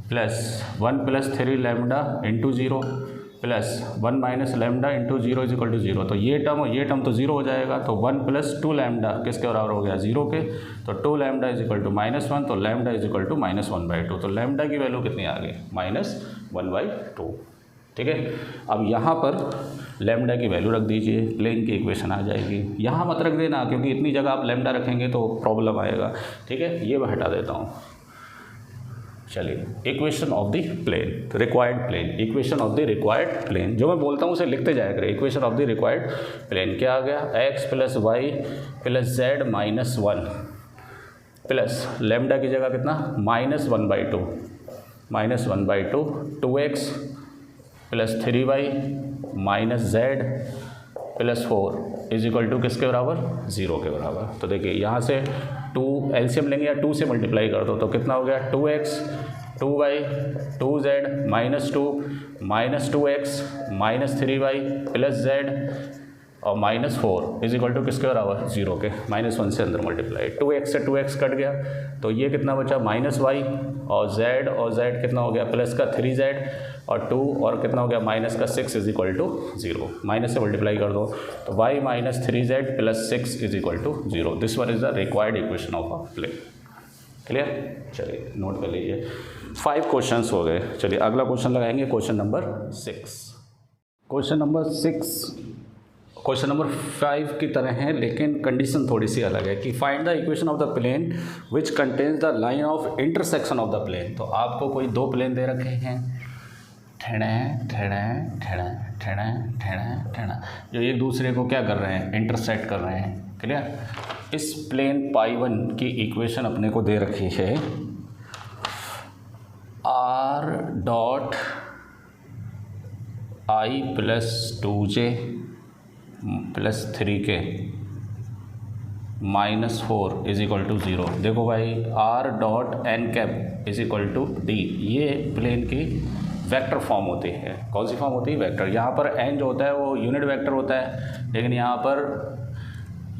plus 1 plus 3 lambda into 0 plus 1 minus lambda into 0 is equal to 0। तो ये टर्म तो 0 हो जाएगा। तो 1 प्लस 2 लैम्डा किसके बराबर हो गया, 0 के। तो 2 लैम्डा इज इक्वल टू -1, तो लैम्डा इज इक्वल टू -1/2। तो लैम्डा की वैल्यू कितनी आ गई, -1/2। ठीक है। अब यहाँ पर लैम्डा की वैल्यू रख दीजिए, प्लेन की इक्वेशन आ जाएगी। यहाँ मत रख देना क्योंकि इतनी जगह आप लैम्डा रखेंगे तो प्रॉब्लम आएगा। ठीक है, ये मैं हटा देता हूँ। चलिए, equation of the plane, required plane, equation of the required plane, जो मैं बोलता हूँ उसे लिखते जाया करें। Equation of the required plane क्या आ गया, x plus Y plus Z minus 1 plus lambda की जगह कितना, -1/2, -1/2 2x plus 3y minus Z plus 4 is equal to किसके बराबर, 0 के बराबर। तो देखिए यहाँ से 2 एलसीएम लेंगे या 2 से मल्टीप्लाई कर दो तो कितना हो गया, 2x 2y 2z -2 2x -3y plus z और -4 इज इक्वल टू किसके बराबर, 0 के। -1 से अंदर मल्टीप्लाई, 2x से 2x कट गया तो ये कितना बचा, -y और z कितना हो गया, प्लस का 3z और 2 और कितना हो गया, माइनस का 6 इज इक्वल टू 0। माइनस से मल्टीप्लाई कर दो तो y minus 3z plus 6 is equal to 0। This one is the required equation of a plane. Clear. चलिए नोट कर लीजिए, 5 क्वेश्चंस हो गए। चलिए अगला क्वेश्चन लगाएंगे, क्वेश्चन नंबर 6। क्वेश्चन नंबर 5 की तरह है लेकिन कंडीशन थोड़ी सी अलग है कि find the equation of the plane which contains the line of intersection of the plane. तो आपको कोई 2 प्लेन दे रखे हैं, जो एक दूसरे को क्या कर रहे हैं, इंटरसेक्ट कर रहे हैं। क्लियर। इस प्लेन पाई1 की इक्वेशन अपने को दे रखी है r dot i plus 2j plus 3k -4 is equal to 0। देखो भाई, r dot N cap is equal to D, ये प्लेन की वेक्टर फॉर्म होती है। कौन सी फॉर्म होती है, वेक्टर। यहाँ पर n जो होता है वो यूनिट वेक्टर होता है, लेकिन यहाँ पर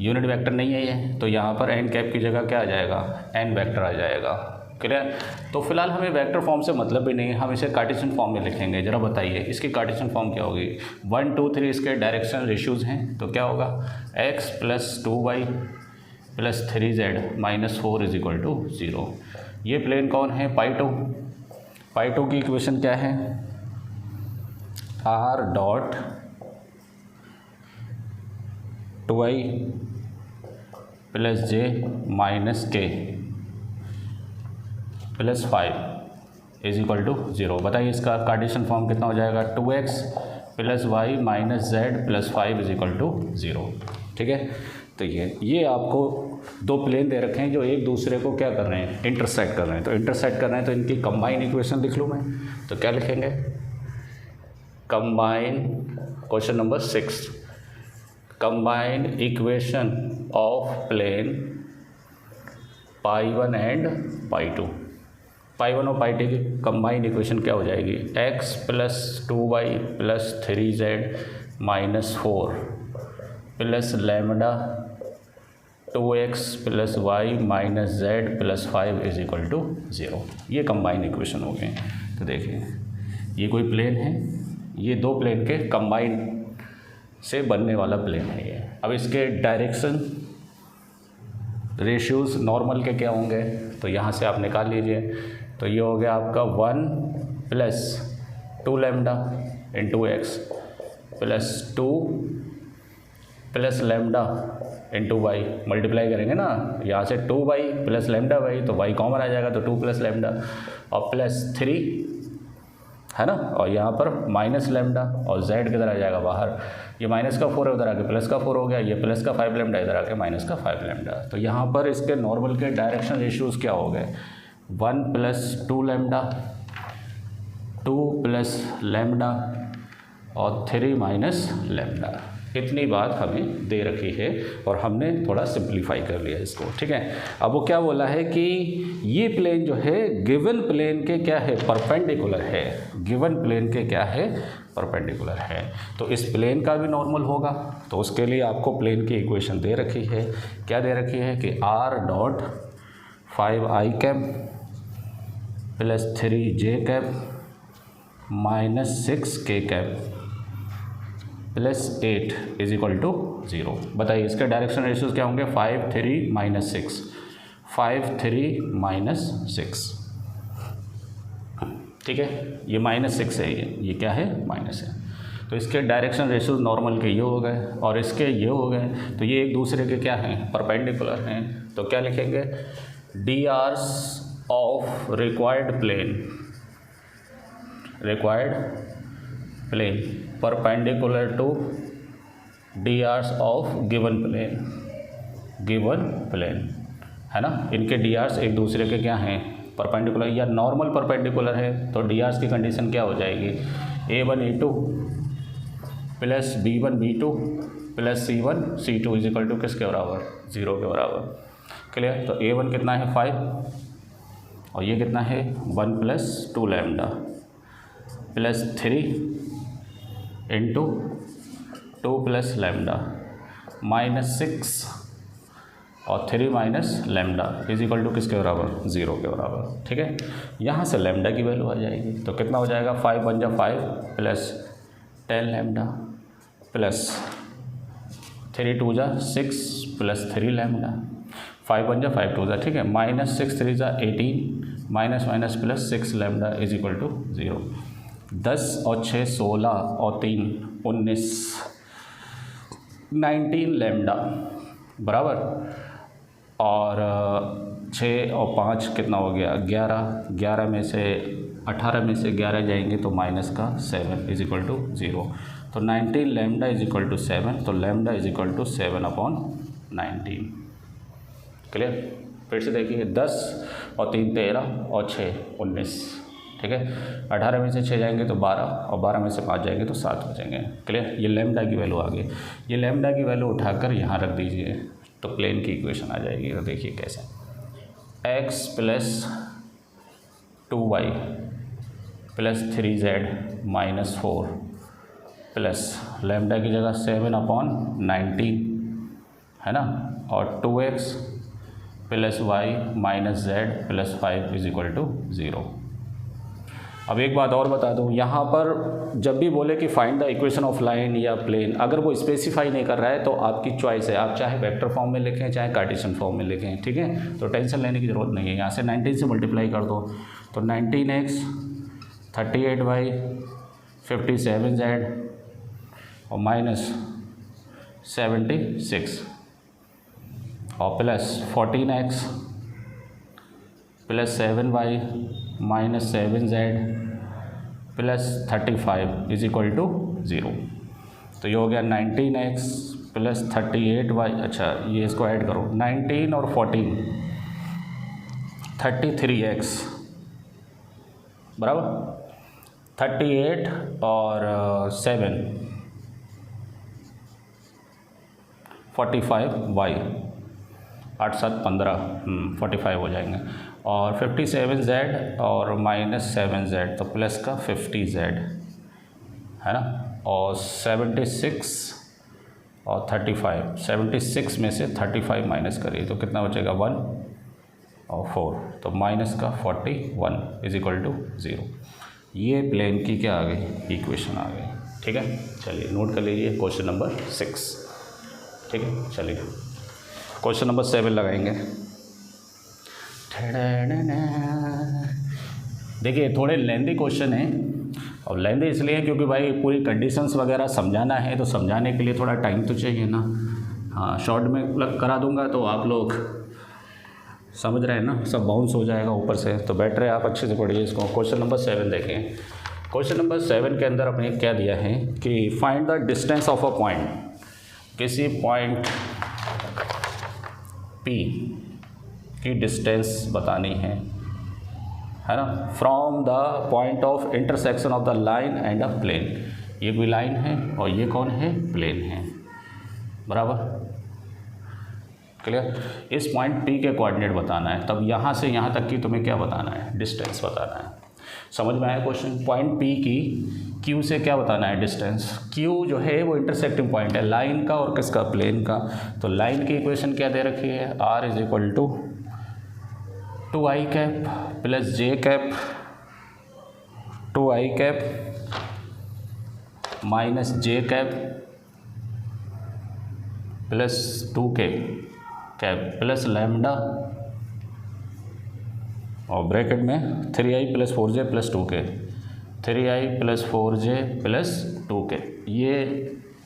यूनिट वेक्टर नहीं है ये, तो यहाँ पर n कैप की जगह क्या आ जाएगा, n वेक्टर आ जाएगा। क्लियर। तो फिलहाल हमें वेक्टर फॉर्म से मतलब भी नहीं है, हम इसे कार्टेशियन फॉर्म में लिखेंगे। जरा बताइए इसकी कार्टेशियन फॉर्म क्या होगी। 1 2 3 इसके डायरेक्शन रेशियोज़ हैं, तो क्या होगा, x plus 2y plus 3z -4 is equal to 0। ये प्लेन कौन है, पाई2 की इक्वेशन क्या है, r dot 2y plus j minus k plus 5 is equal to 0। बताइए इसका कार्टेशियन फॉर्म कितना हो जाएगा, 2x plus Y minus Z plus 5 is equal to 0। ठीक है। तो ये आपको 2 प्लेन दे रखे हैं जो एक दूसरे को क्या कर रहे हैं, इंटरसेक्ट कर रहे हैं। तो इंटरसेक्ट कर रहे हैं तो इनकी कंबाइन इक्वेशन लिख लूँ मैं, तो क्या लिखेंगे, combine, question number 6, combine equation of plane pi one and pi two. Pi one और पाई2 की कंबाइन इक्वेशन क्या हो जाएगी, x plus 2y plus 3z minus 4 plus lambda 2x plus Y minus Z plus 5 is equal to 0। ये कंबाइन इक्वेशन हो गए। तो देखिए ये कोई प्लेन है, ये 2 प्लेन के कंबाइन से बनने वाला प्लेन है ये। अब इसके डायरेक्शन रेशियोज़ नॉर्मल के क्या होंगे, तो यहाँ से आप निकाल लीजिए। तो ये हो गया आपका 1 plus 2 lambda into X plus 2 plus lambda into Y, multiply करेंगे ना, यहाँ से 2y प्लस लैम्डा वाई, तो y कॉमन आ जाएगा तो 2 प्लस लैम्डा और प्लस 3 है ना, और यहाँ पर माइनस लेमडा और z किधर आ जाएगा बाहर, ये माइनस का 4 है उधर आके प्लस का 4 हो गया, ये प्लस का 5 लेमडा इधर आके माइनस का 5 लेमडा। तो यहाँ पर इसके नॉर्मल के डायरेक्शन रेशियोज़ क्या हो गए, 1 + 2 लेमडा, 2 + लेमडा और 3 - लेमडा। इतनी बात हमें दे रखी है और हमने थोड़ा सिंप्लीफाई कर लिया इसको, ठीक है। अब वो क्या बोला है कि ये प्लेन जो है गिवन प्लेन के क्या है, परपेंडिकुलर है, गिवन प्लेन के क्या है, परपेंडिकुलर है। तो इस प्लेन का भी नॉर्मल होगा, तो उसके लिए आपको प्लेन की इक्वेशन दे रखी है, क्या दे रखी है कि r.5i + 3j - 6k + 8 = 0। बताइए इसके डायरेक्शन रेशियोज क्या होंगे, 5 3 - 6, 5 3 - 6, ठीक है। ये -6 है, ये क्या है, माइनस है। तो इसके डायरेक्शन रेशियोज नॉर्मल के ये हो गए और इसके ये हो गए, तो ये एक दूसरे के क्या हैं, परपेंडिकुलर हैं। तो क्या लिखेंगे, drs of required plane perpendicular to drs of given plane, है ना। इनके drs एक दूसरे के क्या हैं, परपेंडिकुलर या नॉर्मल परपेंडिकुलर है। तो drs की कंडीशन क्या हो जाएगी, a1 a2 + b1 b2 + c1 c2 = किसके बराबर, 0 के बराबर। क्लियर। तो a1 कितना है, 5 और ये कितना है, 1 + 2 लेमडा + 3 × 2 + लेमडा -6 और 3 - लेमडा = किसके बराबर, 0 के बराबर, ठीक है। यहाँ से लेमडा की वैल्यू आ जाएगी, तो कितना हो जाएगा, 5 × 5 + 10 लेमडा + 3 × 2 = 6 + 3 लेमडा, 5 × 5 2 ठीक है, -6 3 = 18 माइनस प्लस 6 लेमडा = 0। 10 और 6 16 और 3 19 19 लेमडा बराबर, और 6 और 5 कितना हो गया 11, 11 में से 18 में से 11 जाएंगे तो माइनस का 7 = 0। तो 19 लेमडा = 7, तो लेमडा = 7/19। क्लियर। फिर से देखिए 10 और 3 13 और 6 19, ठीक है। 18 में से 6 जाएंगे तो 12 और 12 में से 5 जाएंगे तो 7 हो जाएंगे। क्लियर। ये लेमडा की वैल्यू आ गई। ये लेमडा की वैल्यू उठाकर यहाँ रख दीजिए तो प्लेन की इक्वेशन आ जाएगी। तो देखिए कैसे, x + 2y + 3z - 4 plus lambda की जगह 7/19 है ना, और 2x + y - z + 5 = 0। अब एक बात और बता दूं, यहाँ पर जब भी बोले कि find the equation of line या प्लेन, अगर वो स्पेसिफाई नहीं कर रहा है तो आपकी चॉइस है, आप चाहे वेक्टर फॉर्म में लिखें चाहे कार्टेशियन फॉर्म में लिखें, ठीक है। तो टेंशन लेने की ज़रूरत नहीं है। यहाँ से 19 से मल्टीप्लाई कर दो तो 19x 38y 57z और -76 और प्लस 14x + 7y - 7z + 35 = 0। तो ये हो गया 19x + 38y, अच्छा ये इसको ऐड करो, 19 और 14 33x बराबर, 38 और 7 45y, 8 7 15 45 हो जाएंगे, और 57z और -7z तो प्लस का 50z है ना, और 76 और 35, 76 में से 35 माइनस करिए तो कितना बचेगा 1 और 4, तो माइनस का 41 = 0। ये प्लेन की क्या आ गई, इक्वेशन आ गई, ठीक है। चलिए नोट कर लीजिए क्वेश्चन नंबर 6, ठीक है। चलिए क्वेश्चन नंबर 7 लगाएंगे। देखिए थोड़े लेंदी क्वेश्चन है, और लेंदी इसलिए क्योंकि भाई पूरी कंडीशंस वगैरह समझाना है, तो समझाने के लिए थोड़ा टाइम तो चाहिए ना। हाँ शॉर्ट में करा दूंगा तो आप लोग समझ रहे हैं ना, सब बाउंस हो जाएगा ऊपर से, तो बेटर है आप अच्छे से पढ़िए इसको। क्वेश्चन नंबर 7 देखें, क्वेश्चन नंबर 7 के अंदर अपने क्या दिया है कि find the distance of a point, किसी पॉइंट P की डिस्टेंस बतानी है ना, from the point of intersection of the line and a plane. ये कोई लाइन है और ये कौन है, प्लेन है, बराबर, क्लियर। इस पॉइंट P के कोऑर्डिनेट बताना है, तब यहाँ से यहाँ तक की तुम्हें क्या बताना है, डिस्टेंस बताना है। समझ में आया क्वेश्चन। पॉइंट P की Q से क्या बताना है, डिस्टेंस। Q जो है वो इंटरसेक्टिंग पॉइंट है लाइन का और किसका, प्लेन का। तो लाइन की इक्वेशन क्या दे रखी है, R is equal to 2i cap plus j cap 2i cap minus j cap plus 2k cap plus lambda और ब्रैकेट में 3i plus 4j plus 2k, 3i plus 4j plus 2k, ये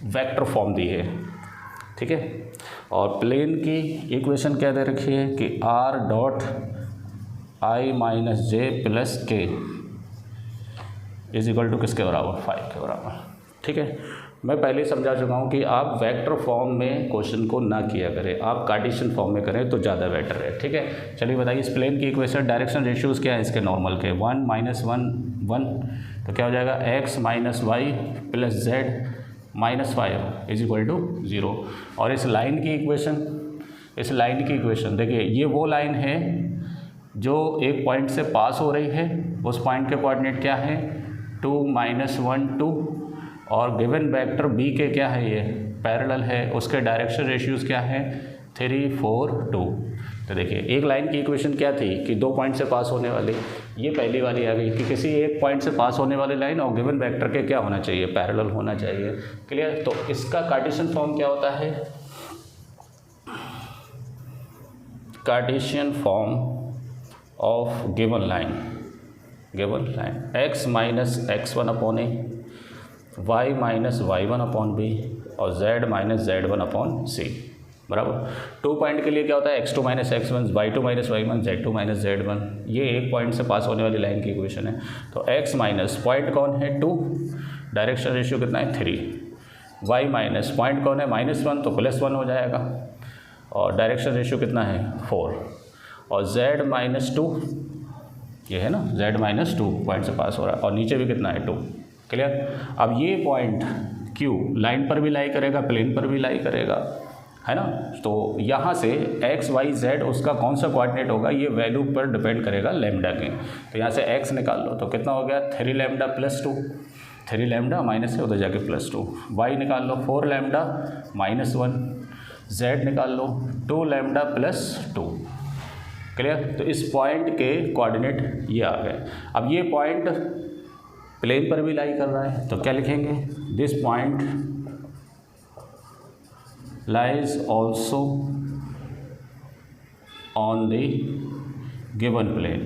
वेक्टर फॉर्म दी है, ठीक है। और प्लेन की इक्वेशन क्या दे रखी है कि r dot i minus j plus k is equal to किसके बराबर, 5 के बराबर, ठीक है। मैं पहले ही समझा चुका हूँ कि आप वेक्टर फॉर्म में क्वेश्चन को ना किया करें, आप कार्टेशियन फॉर्म में करें तो ज़्यादा बेटर है, ठीक है। चलिए बताइए, इस प्लेन की इक्वेशन डायरेक्शन रेशियोज़ क्या है इसके, नॉर्मल के 1 माइनस 1 1, तो क्या हो जाएगा x minus y plus Z minus 5 is equal to 0। और इस लाइन की इक्वेशन देखिए, ये वो लाइन है जो एक पॉइंट से पास हो रही है, उस पॉइंट के कोऑर्डिनेट क्या है 2 माइनस 1 2, और गिवन वेक्टर b के क्या है, ये पैरेलल है, उसके डायरेक्शन रेशियोज़ क्या है 3 4 2। तो देखिए एक लाइन की इक्वेशन क्या थी कि दो पॉइंट से पास होने वाली, ये पहली वाली आ गई कि किसी एक पॉइंट से पास होने वाली लाइन और गिवन वेक्टर के क्या होना चाहिए, पैरेलल होना चाहिए, क्लियर। तो इसका कार्टेशियन फॉर्म क्या होता है, Cartesian form of given line x minus x1 upon A, y minus y1 upon b और z minus z1 upon c, बराबर। 2 पॉइंट के लिए क्या होता है x2 minus x1, y2 minus y1, z2 minus z1, ये एक पॉइंट से पास होने वाली लाइन की इक्वेशन है। तो x माइनस पॉइंट कौन है 2, डायरेक्शन रेशियो कितना है 3, y माइनस पॉइंट कौन है -1, तो +1 हो जाएगा, और डायरेक्शन रेशियो कितना है 4, और z माइनस 2, ये है ना z माइनस 2 पॉइंट से पास हो रहा है, और नीचे भी कितना है 2, क्लियर। अब ये पॉइंट Q लाइन पर भी लाई करेगा, प्लेन पर भी लाई करेगा, है ना। तो यहाँ से x y z उसका कौन सा कोऑर्डिनेट होगा, ये वैल्यू पर डिपेंड करेगा लैम्डा के। तो यहाँ से x निकाल लो तो कितना हो गया 3 लैम्डा प्लस 2, 3 लैम्डा माइनस से उधर जाके प्लस 2, y निकाल लो 4 लैम्डा माइनस 1, z निकाल लो 2 लैम्डा प्लस 2, क्लियर। तो इस पॉइंट के कोऑर्डिनेट ये आ गए। अब ये पॉइंट प्लेन पर भी लाई कर रहा है, तो क्या लिखेंगे, this point lies also on the given plane,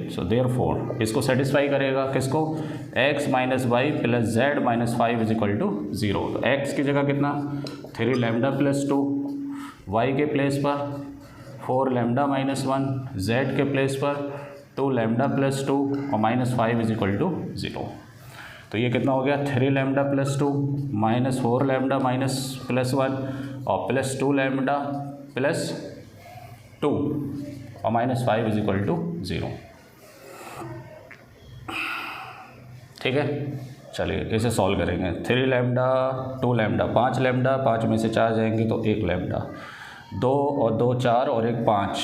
so therefore इसको सेटिस्फाई करेगा, किसको, x minus y plus Z minus 5 is equal to 0। तो x की जगह कितना 3 लैम्डा प्लस 2, y के प्लेस पर 4 लैम्डा माइनस 1, z के प्लेस पर 2 लैम्डा प्लस 2 और माइनस 5 इज इक्वल टू 0। तो ये कितना हो गया 3 lambda plus 2 minus 4 lambda minus plus 1 और प्लस 2 लैम्डा प्लस 2 और माइनस 5 इज इक्वल टू 0, ठीक है। चलिए इसे सॉल्व करेंगे। 3 लैम्डा 2 लैम्डा 5 लैम्डा, 5 में से 4 जाएंगे तो 1 लैम्डा, 2 और 2 4 और 1 5,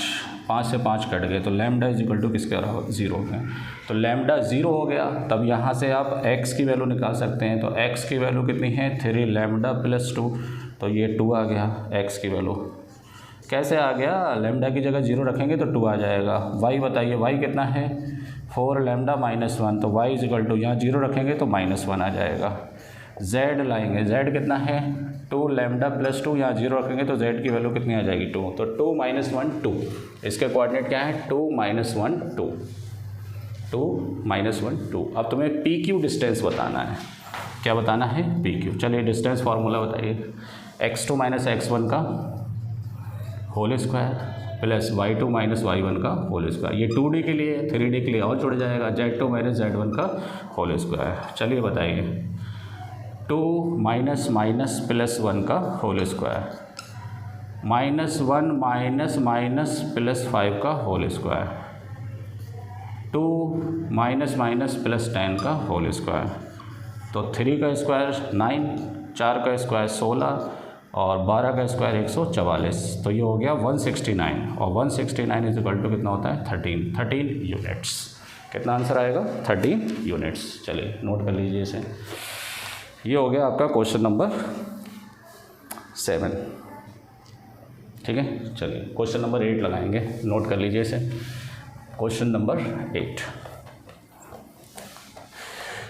5 से 5 कट गए, तो लैम्डा इज इक्वल टू किसके बराबर 0 है। तो लैम्डा 0 हो गया, तब यहाँ से आप x की वैल्यू निकाल सकते हैं। तो x की वैल्यू कितनी है 3 लैम्डा प्लस 2, तो ये 2 आ गया x की वैल्यू। कैसे आ गया, लैम्डा की जगह 0 रखेंगे तो 2 आ जाएगा। y बताइए, y कितना है 4 लैम्डा माइनस 1, तो y इज इक्वल टू यहाँ 0 रखेंगे तो -1 आ जाएगा। z लाएंगे, z कितना है 2 लैम्डा प्लस 2, यहाँ 0 रखेंगे तो z की वैल्यू कितनी आ जाएगी 2, तो 2 -1 2, इसके कोऑर्डिनेट क्या है 2 -1 2, 2 -1 2। अब तुम्हें PQ डिस्टेंस बताना है, क्या बताना है PQ। चलिए डिस्टेंस फार्मूला बताइए, x2 - x1 का whole square plus y2 minus y1 का होल स्क्वायर। ये 2D के लिए, 3D के लिए और जुड़ जाएगा, z2 माइनस z1 का होल स्क्वायर। चलिए बताइए, 2 माइनस माइनस प्लस 1 का whole square, -1 minus minus plus 5 का whole square, 2 minus minus plus 10 का होल स्क्वायर। तो 3 का स्क्वायर 9, 4 का स्क्वायर 16 और 12 का स्क्वायर 144। तो ये हो गया 169, और 169 इज इक्वल टू कितना होता है 13 यूनिट्स। कितना आंसर आएगा 13 यूनिट्स। चलिए नोट कर लीजिए इसे। ये हो गया आपका क्वेश्चन नंबर 7। ठीक है, चलिए क्वेश्चन नंबर 8 लगाएंगे, नोट कर लीजिए इसे। क्वेश्चन नंबर 8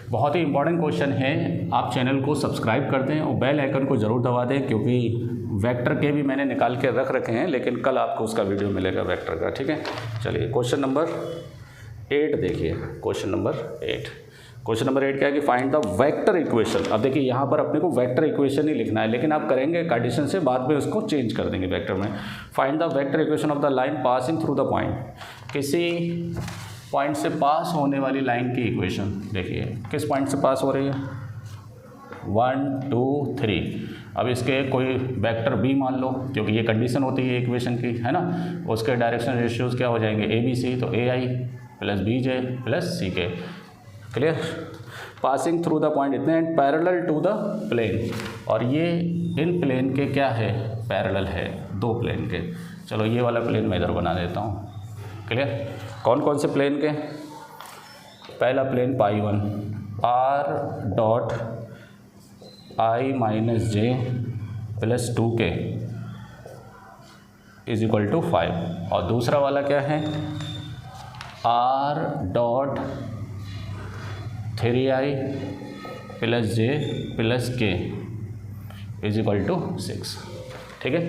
बहुत ही इंपॉर्टेंट क्वेश्चन है। आप चैनल को सब्सक्राइब कर दें और बेल आइकन को ज़रूर दबा दें, क्योंकि वेक्टर के भी मैंने निकाल के रख रखे हैं, लेकिन कल आपको उसका वीडियो मिलेगा वेक्टर का। ठीक है, चलिए क्वेश्चन नंबर 8 देखिए। क्वेश्चन नंबर 8 क्या है कि फाइंड द वेक्टर इक्वेशन। अब देखिए यहाँ पर अपने को वेक्टर इक्वेशन ही लिखना है, लेकिन आप करेंगे कार्टेशियन से, बाद में उसको चेंज कर देंगे वेक्टर में। Find the vector equation of the line passing through the point. किसी पॉइंट से पास होने वाली लाइन की इक्वेशन। देखिए किस पॉइंट से पास हो रही है, 1 2 3। अब इसके कोई वेक्टर b मान लो, क्योंकि ये कंडीशन होती है इक्वेशन की, है ना। उसके डायरेक्शन रेशियोज क्या हो जाएंगे, ABC, तो AI plus BJ plus CK। Clear. Passing through the point इतने and parallel to the plane, और ये इन प्लेन के क्या है, पैरेलल है, 2 प्लेन के। चलो ये वाला प्लेन मैं इधर बना देता हूँ। क्लियर। कौन कौन से प्लेन के, पहला plane π1 r dot i minus j plus 2k is equal to 5, और दूसरा वाला क्या है, r dot 3i plus j plus k is equal to 6। ठीक है।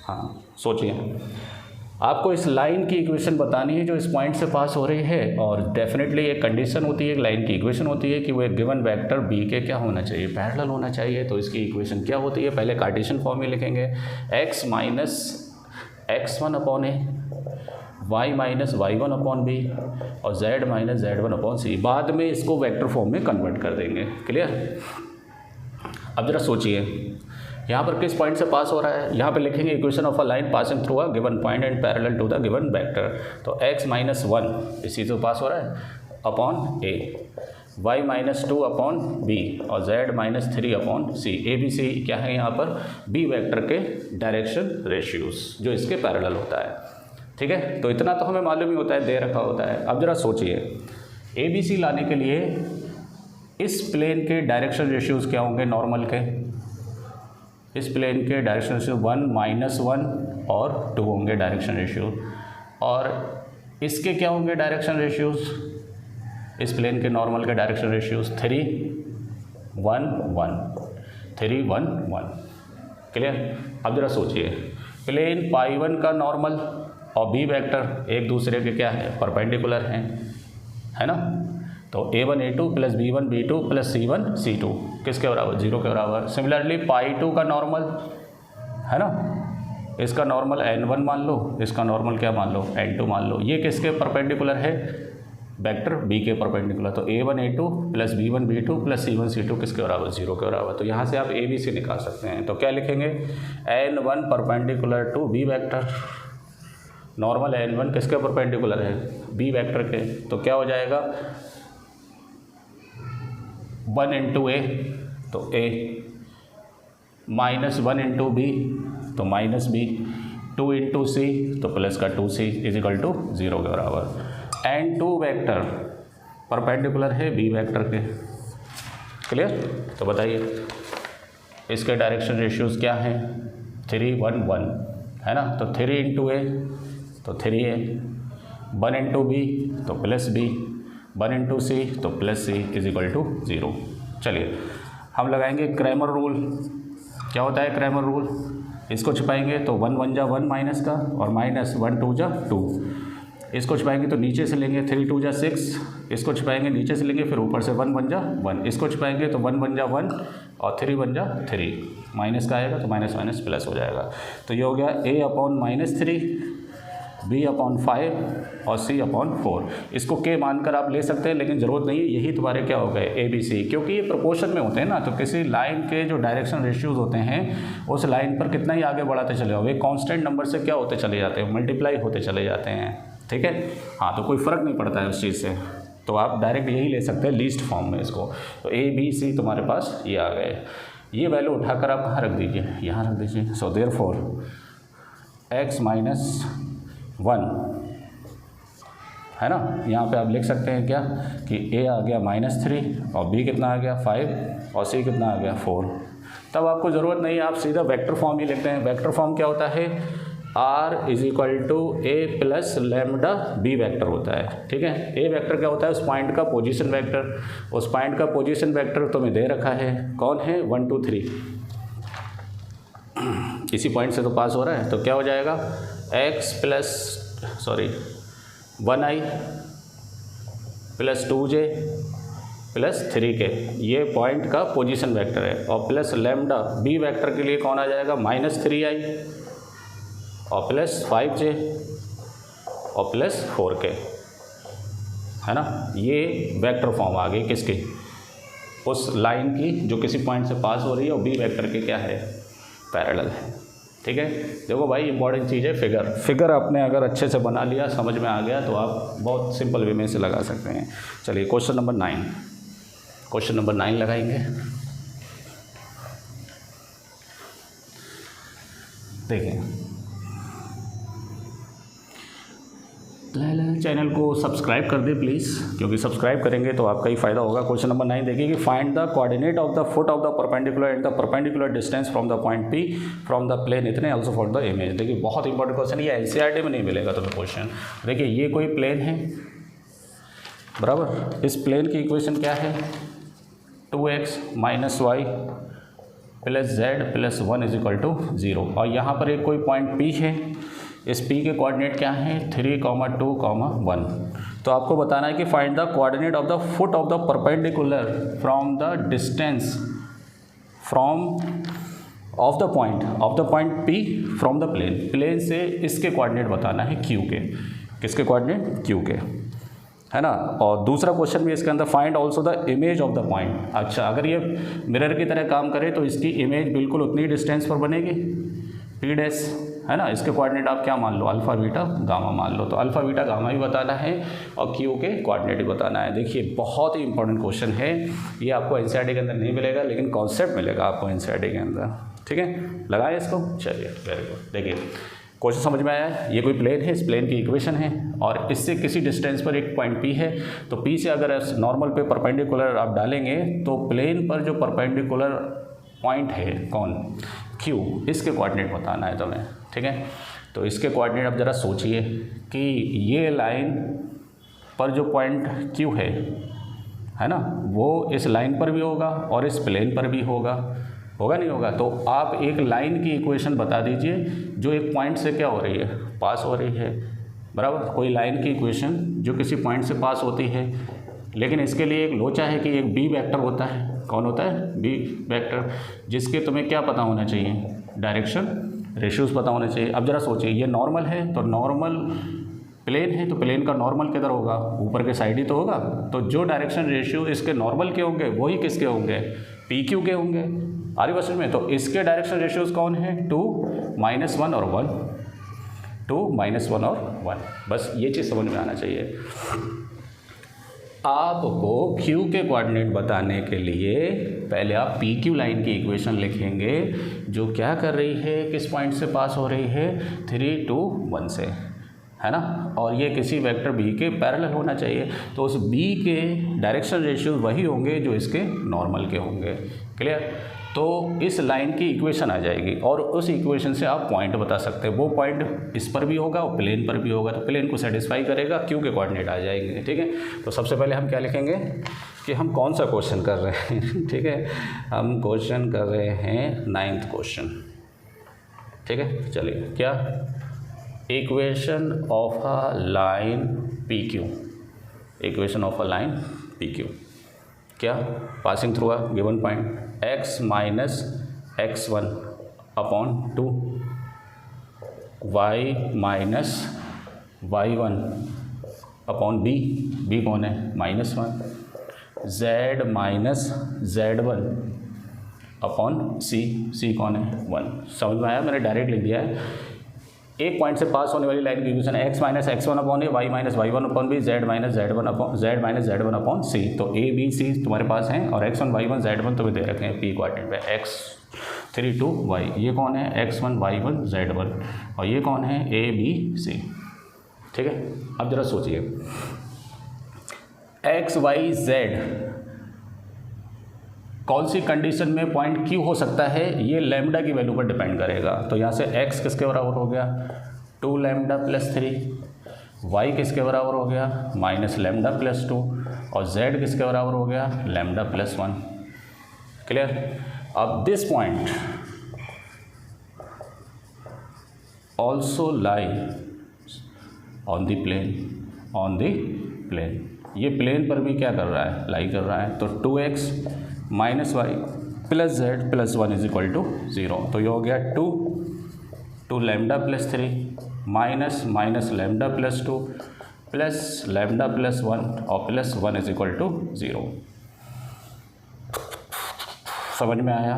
हाँ सोचिए, आपको इस लाइन की इक्वेशन बतानी है जो इस पॉइंट से पास हो रही है, और डेफिनेटली एक कंडीशन होती है, एक लाइन की इक्वेशन होती है कि वो एक गिवन वेक्टर b के क्या होना चाहिए, पैरेलल होना चाहिए। तो इसकी इक्वेशन क्या होती है, पहले कार्टेशियन फॉर्म में लिखेंगे, x minus x1 upon a, y minus y1 upon b, और z minus z1 upon c। बाद में इसको वेक्टर फॉर्म में कन्वर्ट कर देंगे। क्लियर। अब जरा सोचिए, यहाँ पर किस पॉइंट से पास हो रहा है, यहाँ पे लिखेंगे equation of a line passing through a given point and parallel to the given vector. तो x माइनस 1 इसी से पास हो रहा है upon a, y minus 2 upon b, और z minus 3 upon c। ABC क्या है यहाँ पर, b वेक्टर के डायरेक्शन रेशियोज जो इसके पैरेलल होता है। ठीक है, तो इतना तो हमें मालूम ही होता है, दे रखा होता है। अब जरा सोचिए, ABC लाने के लिए इस प्लेन के डायरेक्शन रेशियोज क्या होंगे, नॉर्मल के, इस प्लेन के डायरेक्शन रेशियो 1 माइनस 1 और 2 होंगे डायरेक्शन रेशियो, और इसके क्या होंगे डायरेक्शन रेशियोज, इस प्लेन के नॉर्मल के डायरेक्शन रेशियोज 3 1 1 3 1 1। क्लियर। अब जरा सोचिए, प्लेन π1 का नॉर्मल और b वेक्टर एक दूसरे के क्या है, परपेंडिकुलर हैं, है ना। तो a1 a2 plus b1 b2 plus c1 c2 किसके बराबर, 0 के बराबर। सिमिलरली π2 का नॉर्मल, है ना, इसका नॉर्मल n1 मान लो, इसका नॉर्मल क्या मान लो, n2 मान लो। ये किसके परपेंडिकुलर है, वेक्टर b के परपेंडिकुलर। तो a1 a2 plus b1 b2 plus c1 c2 किसके बराबर, 0 के बराबर। तो यहाँ से आप ABC निकाल सकते हैं। तो क्या लिखेंगे, n1 perpendicular to b vector, normal n1 किसके परपेंडिकुलर है, b वेक्टर के। तो क्या हो जाएगा, 1 इंटू a तो a, माइनस 1 इंटू b तो माइनस b, 2 इंटू c तो प्लस का 2c इज इक्वल टू 0 के बराबर। एंड 2 वेक्टर परपेंडिकुलर है b वेक्टर के। क्लियर। तो बताइए इसके डायरेक्शन रेशियोज क्या हैं, 3 1 1, है ना। तो 3 इंटू a तो 3a, 1 इंटू b तो प्लस b, 1 इंटू सी तो plus c is equal to 0। चलिए हम लगाएंगे क्रैमर रूल। क्या होता है क्रैमर रूल, इसको छिपाएंगे तो 1 1 जा 1 माइनस का, और माइनस 1 2 जा 2। इसको छिपाएंगे तो नीचे से लेंगे 3 2 जा 6, इसको छिपाएंगे नीचे से लेंगे, फिर ऊपर से 1 1 जा 1, इसको छिपाएंगे तो 1 1 जा 1 और 3 1 जा 3, माइनस का आएगा तो माइनस माइनस प्लस हो जाएगा। तो ये हो गया a upon minus 3 b upon 5 और c अपॉन 4। इसको k मानकर आप ले सकते हैं, लेकिन ज़रूरत नहीं है, यही तुम्हारे क्या हो गए a b c, क्योंकि ये प्रोपोर्शन में होते हैं ना। तो किसी लाइन के जो डायरेक्शन रेशियोज होते हैं उस लाइन पर कितना ही आगे बढ़ाते चले जाओगे, कांस्टेंट नंबर से क्या होते चले जाते हैं, मल्टीप्लाई होते चले जाते हैं, ठीक है। हाँ, तो कोई फ़र्क नहीं पड़ता है उस चीज़ से, तो आप डायरेक्ट यही ले सकते हैं लीस्ट फॉर्म में इसको। तो a b c तुम्हारे पास ये आ गए, ये वैल्यू उठाकर आप कहाँ रख दीजिए, यहाँ रख दीजिए। सो देयरफॉर x माइनस 1 है ना, यहाँ पे आप लिख सकते हैं क्या कि a आ गया -3 और b कितना आ गया 5 और c कितना आ गया 4। तब आपको ज़रूरत नहीं है, आप सीधा वेक्टर फॉर्म ही लिखते हैं। वेक्टर फॉर्म क्या होता है, r is equal to a plus lambda b vector होता है, ठीक है। a वेक्टर क्या होता है, उस पॉइंट का पोजीशन वेक्टर। उस पॉइंट का पोजीशन वेक्टर तुम्हें दे रखा है, कौन है, 1 2 3, इसी पॉइंट से तो पास हो रहा है। तो क्या हो जाएगा, x plus 1i plus 2j plus 3k, ये पॉइंट का पोजीशन वेक्टर है। और प्लस लैम्डा b वेक्टर के लिए कौन आ जाएगा, -3i और प्लस 5j और प्लस 4k, है ना। ये वेक्टर फॉर्म आ गई किसकी, उस लाइन की जो किसी पॉइंट से पास हो रही है और बी वेक्टर के क्या है, पैरेलल है, ठीक है। देखो भाई, इंपॉर्टेंट चीज़ है फिगर आपने अगर अच्छे से बना लिया, समझ में आ गया, तो आप बहुत सिंपल वे में से लगा सकते हैं। चलिए क्वेश्चन नंबर 9 लगाएंगे। देखें, चैनल को सब्सक्राइब कर दें प्लीज़, क्योंकि सब्सक्राइब करेंगे तो आपका ही फ़ायदा होगा। क्वेश्चन नंबर 9 देखिए कि find the coordinate of the foot of the perpendicular and the perpendicular distance from the point P from the plane इतने आल्सो फॉर द इमेज। देखिए बहुत इंपॉर्टेंट क्वेश्चन, ये एनसीईआरटी में नहीं मिलेगा तुम्हें क्वेश्चन। देखिए ये कोई प्लेन है, बराबर, इस प्लेन की इक्वेशन क्या है, 2x minus y plus z plus 1 is equal to 0। और यहाँ पर एक कोई पॉइंट P है, इस P के कोऑर्डिनेट क्या हैं, 3, 2, 1। तो आपको बताना है कि find the coordinate of the foot of the perpendicular from the distance from of the point P from the plane से इसके कोऑर्डिनेट बताना है Q के। किसके कोऑर्डिनेट, Q के, है ना। और दूसरा क्वेश्चन भी इसके अंदर, find also the image of the point. अच्छा, अगर ये मिरर की तरह काम करे तो इसकी इमेज बिल्कुल उतनी डिस्टेंस पर बनेगी, P डैश, है ना। इसके कोऑर्डिनेट आप क्या मान लो, अल्फ़ा बीटा गामा मान लो। तो अल्फ़ा बीटा गामा ही बताना है और Q के कोऑर्डिनेट ही बताना है। देखिए बहुत ही इंपॉर्टेंट क्वेश्चन है ये, आपको एनसीईआरटी के अंदर नहीं मिलेगा, लेकिन कॉन्सेप्ट मिलेगा आपको एनसीईआरटी के अंदर, ठीक है। लगाए इसको, चलिए वेरी गुड। देखिए क्वेश्चन समझ में आया है, ये कोई प्लेन है, इस प्लेन की इक्वेशन है और इससे किसी डिस्टेंस पर एक पॉइंट P है। तो P से अगर नॉर्मल पे परपेंडिकुलर आप डालेंगे तो प्लेन पर जो परपेंडिकुलर पॉइंट है कौन, Q, इसके कोऑर्डिनेट बताना है तुम्हें, ठीक है। तो इसके कोऑर्डिनेट आप ज़रा सोचिए कि ये लाइन पर जो पॉइंट Q है ना, वो इस लाइन पर भी होगा और इस प्लेन पर भी होगा नहीं होगा। तो आप एक लाइन की इक्वेशन बता दीजिए जो एक पॉइंट से क्या हो रही है, पास हो रही है, बराबर। कोई लाइन की इक्वेशन जो किसी पॉइंट से पास होती है, लेकिन इसके लिए एक लोचा है कि एक बी वेक्टर होता है। कौन होता है, बी वेक्टर, जिसके तुम्हें क्या पता होना चाहिए, डायरेक्शन रेशियोज पता होना चाहिए। अब ज़रा सोचिए, ये नॉर्मल है तो नॉर्मल प्लेन है, तो प्लेन का नॉर्मल किधर होगा, ऊपर के साइड ही तो होगा। तो जो डायरेक्शन रेशियो इसके नॉर्मल के होंगे वही किसके होंगे, PQ के होंगे। आरी क्वेश्चन में तो इसके डायरेक्शन रेशियोज कौन है, 2, -1 और 1, 2, -1 और 1। बस ये चीज़ समझ में आना चाहिए। आपको Q के कोऑर्डिनेट बताने के लिए पहले आप PQ लाइन की इक्वेशन लिखेंगे जो क्या कर रही है, किस पॉइंट से पास हो रही है, 3, 2, 1 से, है ना। और ये किसी वेक्टर B के पैरेलल होना चाहिए। तो उस B के डायरेक्शन रेशियो वही होंगे जो इसके नॉर्मल के होंगे, क्लियर। तो इस लाइन की इक्वेशन आ जाएगी और उस इक्वेशन से आप पॉइंट बता सकते हैं। वो पॉइंट इस पर भी होगा और प्लेन पर भी होगा, तो प्लेन को सेटिस्फाई करेगा, Q के कोऑर्डिनेट आ जाएंगे, ठीक है। तो सबसे पहले हम क्या लिखेंगे कि हम कौन सा क्वेश्चन कर रहे हैं, ठीक है। हम क्वेश्चन कर रहे हैं 9th क्वेश्चन, ठीक है। चलिए, क्या, equation of a line PQ, equation of a line PQ क्या, passing through a given point x minus x1 upon 2 y minus y1 upon b, b कौन है -1, z minus z1 upon c, c कौन है 1। समझ में आया? मैंने डायरेक्ट लिख दिया है। एक पॉइंट से पास होने वाली लाइन की equation x minus x1 upon ए, y minus y1 upon B, z minus z1 upon C. तो a b c तुम्हारे पास हैं और x1 y1 z1 तुम्हें दे रखे हैं p कोऑर्डिनेट पे, x3 2 y। ये कौन है? x1 y1 z1 और ये कौन है? a b c। ठीक है, अब जरा सोचिए x y z कौन सी कंडीशन में पॉइंट Q हो सकता है, ये लैम्डा की वैल्यू पर डिपेंड करेगा। तो यहाँ से x किसके बराबर हो गया? 2 लैम्डा प्लस 3, y किसके बराबर हो गया? माइनस लैम्डा प्लस 2 और z किसके बराबर हो गया? Lambda plus 1। क्लियर? अब this point also lie on the plane, ये प्लेन पर भी क्या कर रहा है? लाई कर रहा है। तो 2x minus y plus z plus 1 is equal to 0। तो ये हो गया 2 lambda plus 3 minus lambda plus 2 plus lambda plus 1 और प्लस 1 इज इक्वल टू 0। समझ में आया?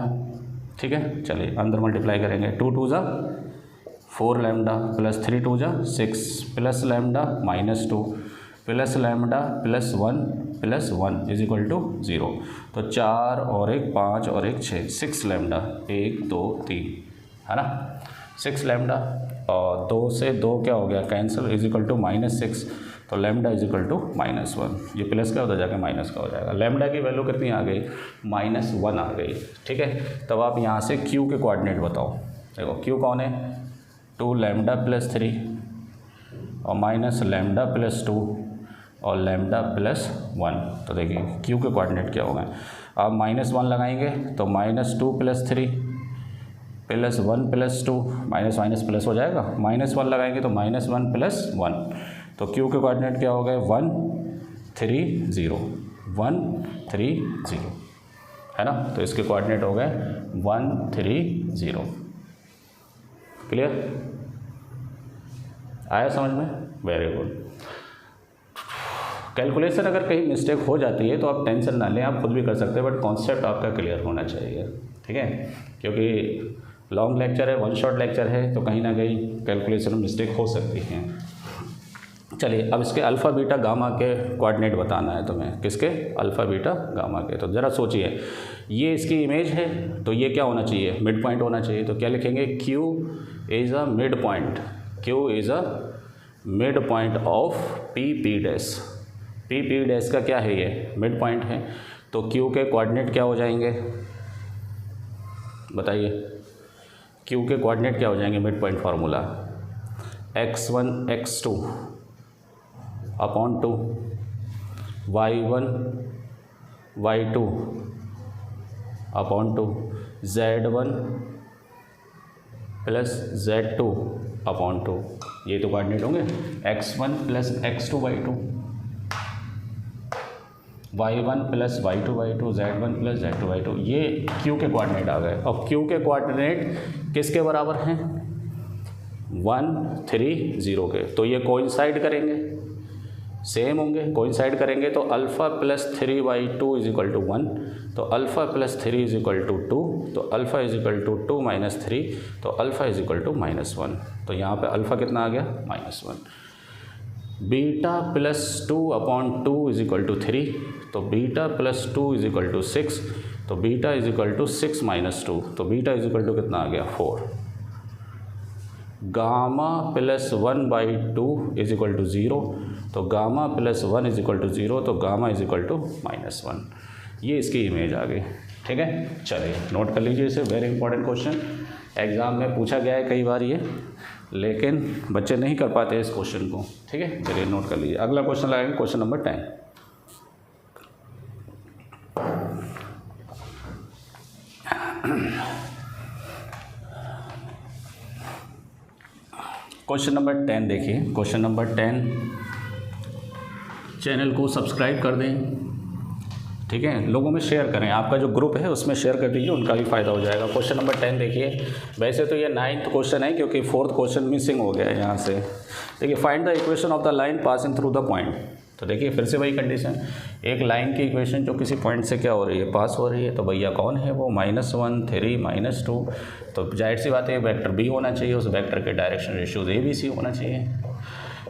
ठीक है, चलिए अंदर मल्टीप्लाई करेंगे। 2 2 ज़ा 4 लैम्डा प्लस 3 2 ज़ा 6 plus lambda minus 2 plus lambda plus 1 is equal to 0। तो 4 और 1 5 और 1 6, 6 लैम्डा 1 2 3 है ना, 6 लैम्डा और 2 से 2 क्या हो गया? Cancel, is equal to -6। तो लैम्डा इज इक्वल टू -1। ये प्लस का उधर जाके माइनस का हो जाएगा। लैम्डा की वैल्यू कितनी आ गई? -1 आ गई। ठीक है, तब आप यहाँ से Q के कोऑर्डिनेट बताओ। देखो Q कौन है? 2 लैम्डा प्लस 3 और माइनस लैम्डा प्लस 2 और लैम्डा प्लस 1। तो देखिए Q के कोऑर्डिनेट क्या होगा? आप -1 लगाएंगे तो -2 plus 3 plus 1 plus 2 minus minus plus हो जाएगा। -1 लगाएंगे तो -1 प्लस 1। तो Q के कोऑर्डिनेट क्या हो गए? 1 3 0 1 3 0 है ना। तो इसके कोऑर्डिनेट हो गए 1 3 0। क्लियर? आया समझ में? Very good. कैलकुलेशन अगर कहीं मिस्टेक हो जाती है तो आप टेंशन ना लें, आप खुद भी कर सकते हैं, बट कॉन्सेप्ट आपका क्लियर होना चाहिए। ठीक है, क्योंकि लॉन्ग लेक्चर है, 1 शॉट लेक्चर है, तो कहीं ना कहीं कैलकुलेशन में मिस्टेक हो सकती है। चलिए अब इसके अल्फ़ा बीटा गामा के कोऑर्डिनेट बताना है तुम्हें। किसके? अल्फ़ा बीटा गामा के। तो ज़रा सोचिए, ये इसकी इमेज है तो ये क्या होना चाहिए? मिड पॉइंट होना चाहिए। तो क्या लिखेंगे? Q is a mid point, Q is a mid point of P dash. P dash का क्या है? ये मिड पॉइंट है। तो Q के कोऑर्डिनेट क्या हो जाएंगे? बताइए, Q के कोऑर्डिनेट क्या हो जाएंगे? Mid point formula x1 x2 upon 2 y1 y2 upon 2 z1 plus z2 upon 2। ये तो कोऑर्डिनेट होंगे। x1 plus x2 y2, y1 plus y2 y2, z1 plus z2 y2, ये Q के कोऑर्डिनेट आ गए। और Q के कोऑर्डिनेट किसके बराबर हैं? 1 3 0 के। तो ये कोइंसाइड करेंगे, सेम होंगे, कोइंसाइड करेंगे। तो alpha plus 3/2 is equal to 1। तो alpha plus 3 is equal to 2। तो alpha is equal to 2 minus 3। तो अल्फ़ा इज इक्वल टू -1। तो यहाँ पे अल्फ़ा कितना आ गया? -1। Beta plus 2 upon 2 is equal to 3। तो beta plus 2 is equal to 6। तो beta is equal to 6 minus 2। तो बीटा इज इक्वल टू कितना आ गया? 4। Gamma plus 1/2 is equal to 0। तो gamma plus 1 is equal to 0। तो गामा इज इक्वल टू -1। ये इसकी इमेज आ गई। ठीक है, चलिए नोट कर लीजिए इसे। वेरी इंपॉर्टेंट क्वेश्चन, एग्ज़ाम में पूछा गया है कई बार ये, लेकिन बच्चे नहीं कर पाते इस क्वेश्चन को। ठीक है, चलिए नोट कर लीजिए। अगला क्वेश्चन लगाएंगे, क्वेश्चन नंबर 10। क्वेश्चन नंबर 10 देखिए। क्वेश्चन नंबर 10, चैनल को सब्सक्राइब कर दें। ठीक है, लोगों में शेयर करें, आपका जो ग्रुप है उसमें शेयर कर दीजिए, उनका भी फ़ायदा हो जाएगा। क्वेश्चन नंबर 10 देखिए, वैसे तो ये 9th क्वेश्चन है क्योंकि 4th क्वेश्चन मिसिंग हो गया है यहाँ से। देखिए, find the equation of the line passing through the point. तो देखिए फिर से वही कंडीशन, एक लाइन की इक्वेशन जो किसी पॉइंट से क्या हो रही है, पास हो रही है, तो भैया कौन है वो, -1 3 -2, तो जाहिर सी बात है वेक्टर बी होना चाहिए, उस वेक्टर के डायरेक्शन रेशियोज ABC होना चाहिए।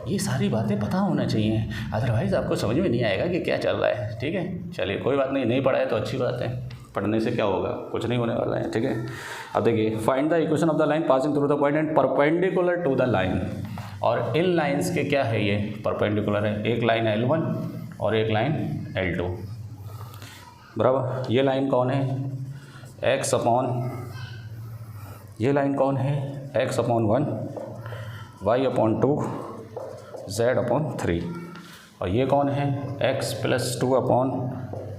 ये सारी बातें पता होना चाहिए, अदरवाइज़ आपको समझ में नहीं आएगा कि क्या चल रहा है। ठीक है, चलिए कोई बात नहीं, नहीं पढ़ा है तो अच्छी बात है, पढ़ने से क्या होगा, कुछ नहीं होने वाला है। ठीक है, अब देखिए, find the equation of the line passing through the point and perpendicular to the line. और इन लाइंस के क्या है, ये परपेंडिकुलर है, एक लाइन L1 और एक लाइन L2, बराबर। ये लाइन कौन है, ये लाइन कौन है, x/1 y/2 z/3, और ये कौन है, x + 2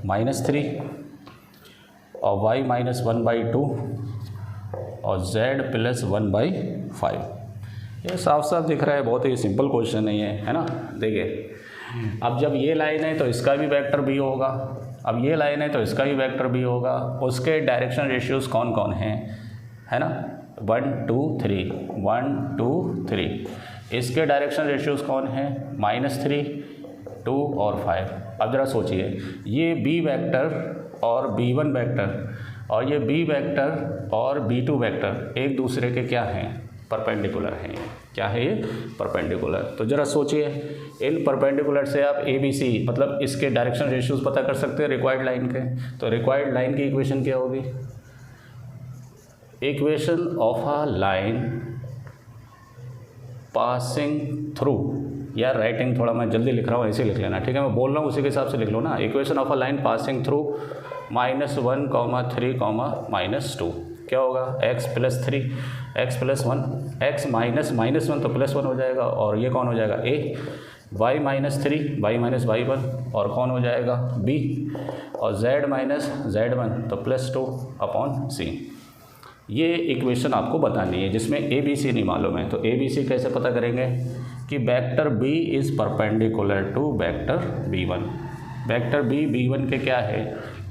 -3 और y -1/2 और z + 1/5। ये साफ साफ दिख रहा है, बहुत ही सिंपल क्वेश्चन है ये, है ना। देखिए, अब जब ये लाइन है तो इसका भी वेक्टर b होगा, अब ये लाइन है तो इसका भी वेक्टर b होगा, उसके डायरेक्शन रेशियोज़ कौन कौन हैं, है ना, 1 2 3 1 2 3। इसके डायरेक्शन रेशियोज़ कौन हैं, -3 2 और 5। अब ज़रा सोचिए, ये b वेक्टर और b1 वेक्टर और ये b वेक्टर और b2 वेक्टर एक दूसरे के क्या हैं, परपेंडिकुलर हैं। क्या है ये, परपेंडिकुलर। तो ज़रा सोचिए, इन परपेंडिकुलर से आप ABC मतलब इसके डायरेक्शन रेशियोज़ पता कर सकते हैं रिक्वायर्ड लाइन के। तो रिक्वायर्ड लाइन की इक्वेशन क्या होगी, equation of a line passing through, यार राइटिंग थोड़ा मैं जल्दी लिख रहा हूँ, ऐसे लिख लेना, ठीक है, मैं बोल रहा हूँ उसी के हिसाब से लिख लो ना। Equation of a line passing through -1, 3, -2 क्या होगा, x + 3 x + 1 x -1 तो +1 हो जाएगा, और ये कौन हो जाएगा a, y -3 y -y1 और कौन हो जाएगा b, और z -z1 तो +2/c। ये इक्वेशन आपको बतानी है जिसमें ABC नहीं मालूम है। तो ABC कैसे पता करेंगे कि vector b is perpendicular to vector b1। Vector b1 के क्या है,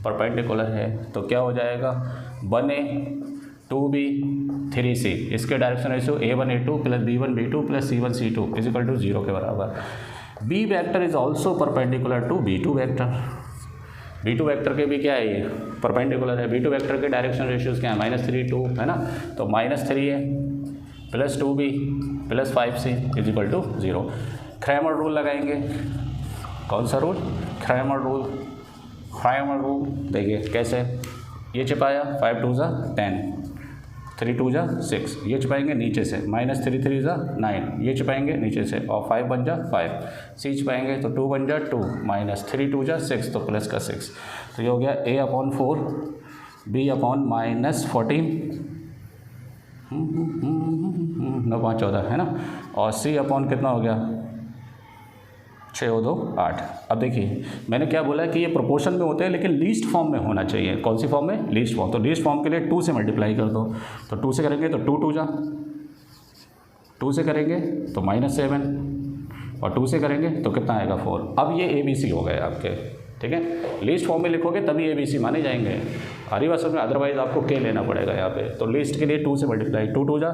परपेंडिकुलर है, तो क्या हो जाएगा 1a 2b 3c, इसके direction ratio a1 a2 + b1 b2 + c1 c2 = 0 के बराबर। b vector is also perpendicular to b2 vector. b2 vector के भी क्या है, ये परपेंडिकुलर है। b2 वेक्टर के डायरेक्शन रेशियोज क्या है, -3 2, है ना, तो -3 है + 2b + 5c = 0। क्रैमर रूल लगाएंगे, कौन सा रूल, क्रैमर रूल। देखिए कैसे, ये छिपाया 5 2 10 3 2 6, ये छिपाएंगे नीचे से, -3 3 9, ये छिपाएंगे नीचे से, और 5 1 5, c छिपाएंगे तो 2 1 2 -3 2 6 तो प्लस का 6, तो ये हो गया a/4 b/-14 9 5 14, है ना, और c/ कितना हो गया 6 और 2 8। अब देखिए मैंने क्या बोला कि ये प्रोपोर्शन में होते हैं लेकिन लीस्ट फॉर्म में होना चाहिए। कौन सी फॉर्म में, लीस्ट फॉर्म। तो लीस्ट फॉर्म के लिए 2 से मल्टीप्लाई कर दो, तो 2 से करेंगे तो 2 2 से करेंगे तो -7, और 2 से करेंगे तो कितना आएगा 4। अब ये ABC हो गए आपके, ठीक है। लीस्ट फॉर्म में लिखोगे तभी ABC माने जाएंगे, हरी भाषा में, अदरवाइज आपको के लेना पड़ेगा यहाँ पे। तो लीस्ट के लिए 2 से मल्टीप्लाई, 2 2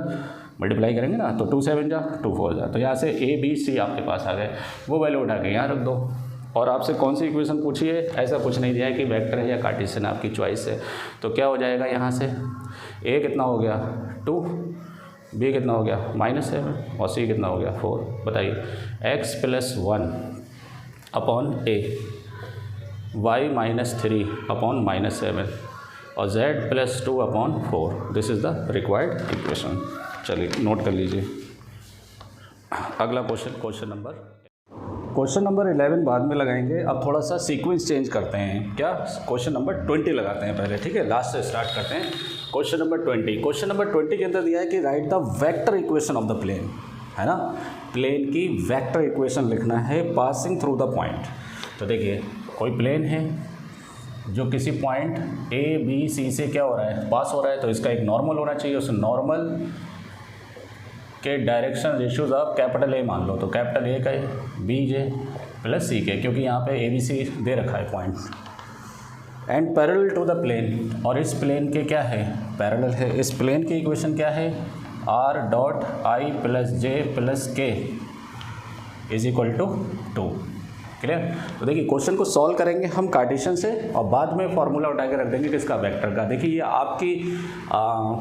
मल्टीप्लाई करेंगे ना, तो 2 7 2 4 तो यहाँ से ABC आपके पास आ गए, वो वैल्यू उठा के यहाँ रख दो। और आपसे कौन सी इक्वेशन पूछी है, ऐसा कुछ नहीं दिया है कि वेक्टर है या कार्टेशियन, आपकी चॉइस है। तो क्या हो जाएगा यहाँ से, A कितना हो गया 2, B कितना हो गया -7 और C कितना हो गया 4। बताइए, x + 1/a y -3/-7 और z + 2/4। This is the required equation. चलिए नोट कर लीजिए। अगला क्वेश्चन नंबर 11 बाद में लगाएंगे। अब थोड़ा सा सीक्वेंस चेंज करते हैं, क्या, क्वेश्चन नंबर 20 लगाते हैं पहले, ठीक है, लास्ट से स्टार्ट करते हैं। क्वेश्चन नंबर 20, क्वेश्चन नंबर 20 के अंदर दिया है कि write the vector equation of the plane, है ना, प्लेन की वेक्टर इक्वेशन लिखना है पासिंग थ्रू द पॉइंट। तो देखिए कोई प्लेन है जो किसी पॉइंट ABC से क्या हो रहा है, पास हो रहा है, तो इसका एक नॉर्मल होना चाहिए। उस नॉर्मल के डायरेक्शन रेशियोज आप कैपिटल A मान लो, तो कैपिटल A का BJ + C के, क्योंकि यहाँ पे ABC दे रखा है point, and parallel to the plane, और इस प्लेन के क्या है, पैरेलल है। इस प्लेन की इक्वेशन क्या है, r dot I plus J plus K is equal to 2। Clear. तो देखिए क्वेश्चन को सॉल्व करेंगे हम कार्टेशियन से और बाद में फॉर्मूला उठा के रख देंगे किसका, वेक्टर का। देखिए ये आपकी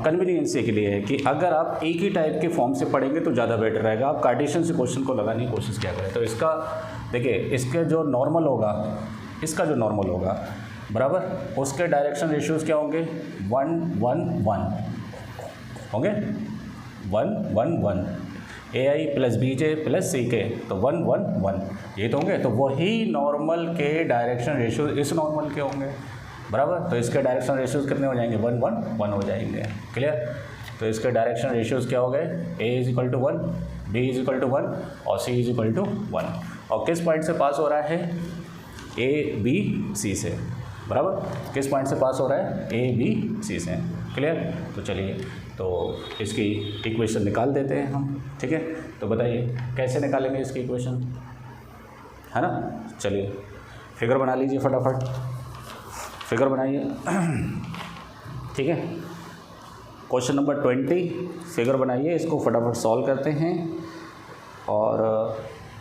कन्वीनियंसी के लिए है कि अगर आप एक ही टाइप के फॉर्म से पढ़ेंगे तो ज़्यादा बेटर रहेगा। आप कार्टेशियन से क्वेश्चन को लगाने की कोशिश क्या करें। तो इसका देखिए, इसके जो नॉर्मल होगा, इसका जो नॉर्मल होगा बराबर, उसके डायरेक्शन रेशियोज़ क्या होंगे, 1 1 1 होंगे, 1 1 1 ए आई प्लस बी जे प्लस सी के, तो 1 1 1 ये तो होंगे। तो वही नॉर्मल के डायरेक्शन रेशियो इस नॉर्मल के होंगे बराबर। तो इसके डायरेक्शन रेशियोज़ कितने हो जाएंगे, 1 1 1 हो जाएंगे। क्लियर। तो इसके डायरेक्शन रेशियोज़ क्या हो गए, a is equal to 1, b is equal to 1 और सी इज इक्वल टू 1। और किस पॉइंट से पास हो रहा है, ए बी सी से बराबर। किस पॉइंट से पास हो रहा है, ए बी सी से। क्लियर। तो चलिए तो इसकी इक्वेशन निकाल देते हैं हम, ठीक है। तो बताइए कैसे निकालेंगे इसकी इक्वेशन, है ना। चलिए फिगर बना लीजिए फटाफट, फिगर बनाइए, ठीक है। क्वेश्चन नंबर 20 फिगर बनाइए, इसको फटाफट सॉल्व करते हैं। और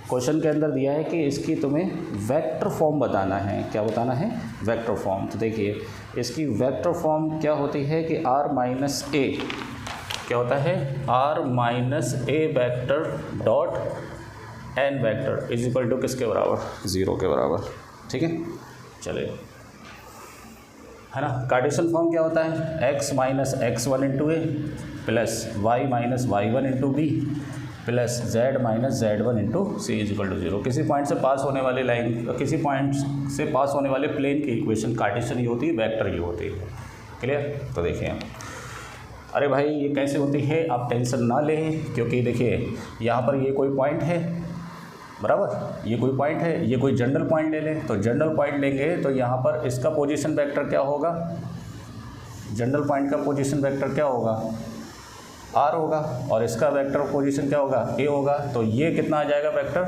क्वेश्चन के अंदर दिया है कि इसकी तुम्हें वेक्टर फॉर्म बताना है। क्या बताना है, वेक्टर फॉर्म। तो देखिए इसकी वेक्टर फॉर्म क्या होती है कि r माइनस ए, क्या होता है, r minus a vector dot n vector is equal to किसके बराबर, 0 के बराबर, ठीक है। चलिए, है ना। कार्टेशियन फॉर्म क्या होता है, x minus x1 into A plus Y minus y1 into B plus z minus z1 into C is equal to 0। किसी पॉइंट से पास होने वाली लाइन, किसी पॉइंट से पास होने वाले प्लेन की इक्वेशन कार्टेशियन ही होती है, वेक्टर ही होती है। क्लियर। तो देखिए, अरे भाई ये कैसे होती है, आप टेंशन ना लें, क्योंकि देखिए यहाँ पर ये कोई पॉइंट है बराबर, ये कोई पॉइंट है, ये कोई जनरल पॉइंट ले लें। तो जनरल पॉइंट लेंगे तो यहाँ पर इसका पोजीशन वेक्टर क्या होगा, जनरल पॉइंट का पोजीशन वेक्टर क्या होगा, r होगा, और इसका वेक्टर पोजीशन क्या होगा, a होगा। तो ये कितना आ जाएगा वेक्टर,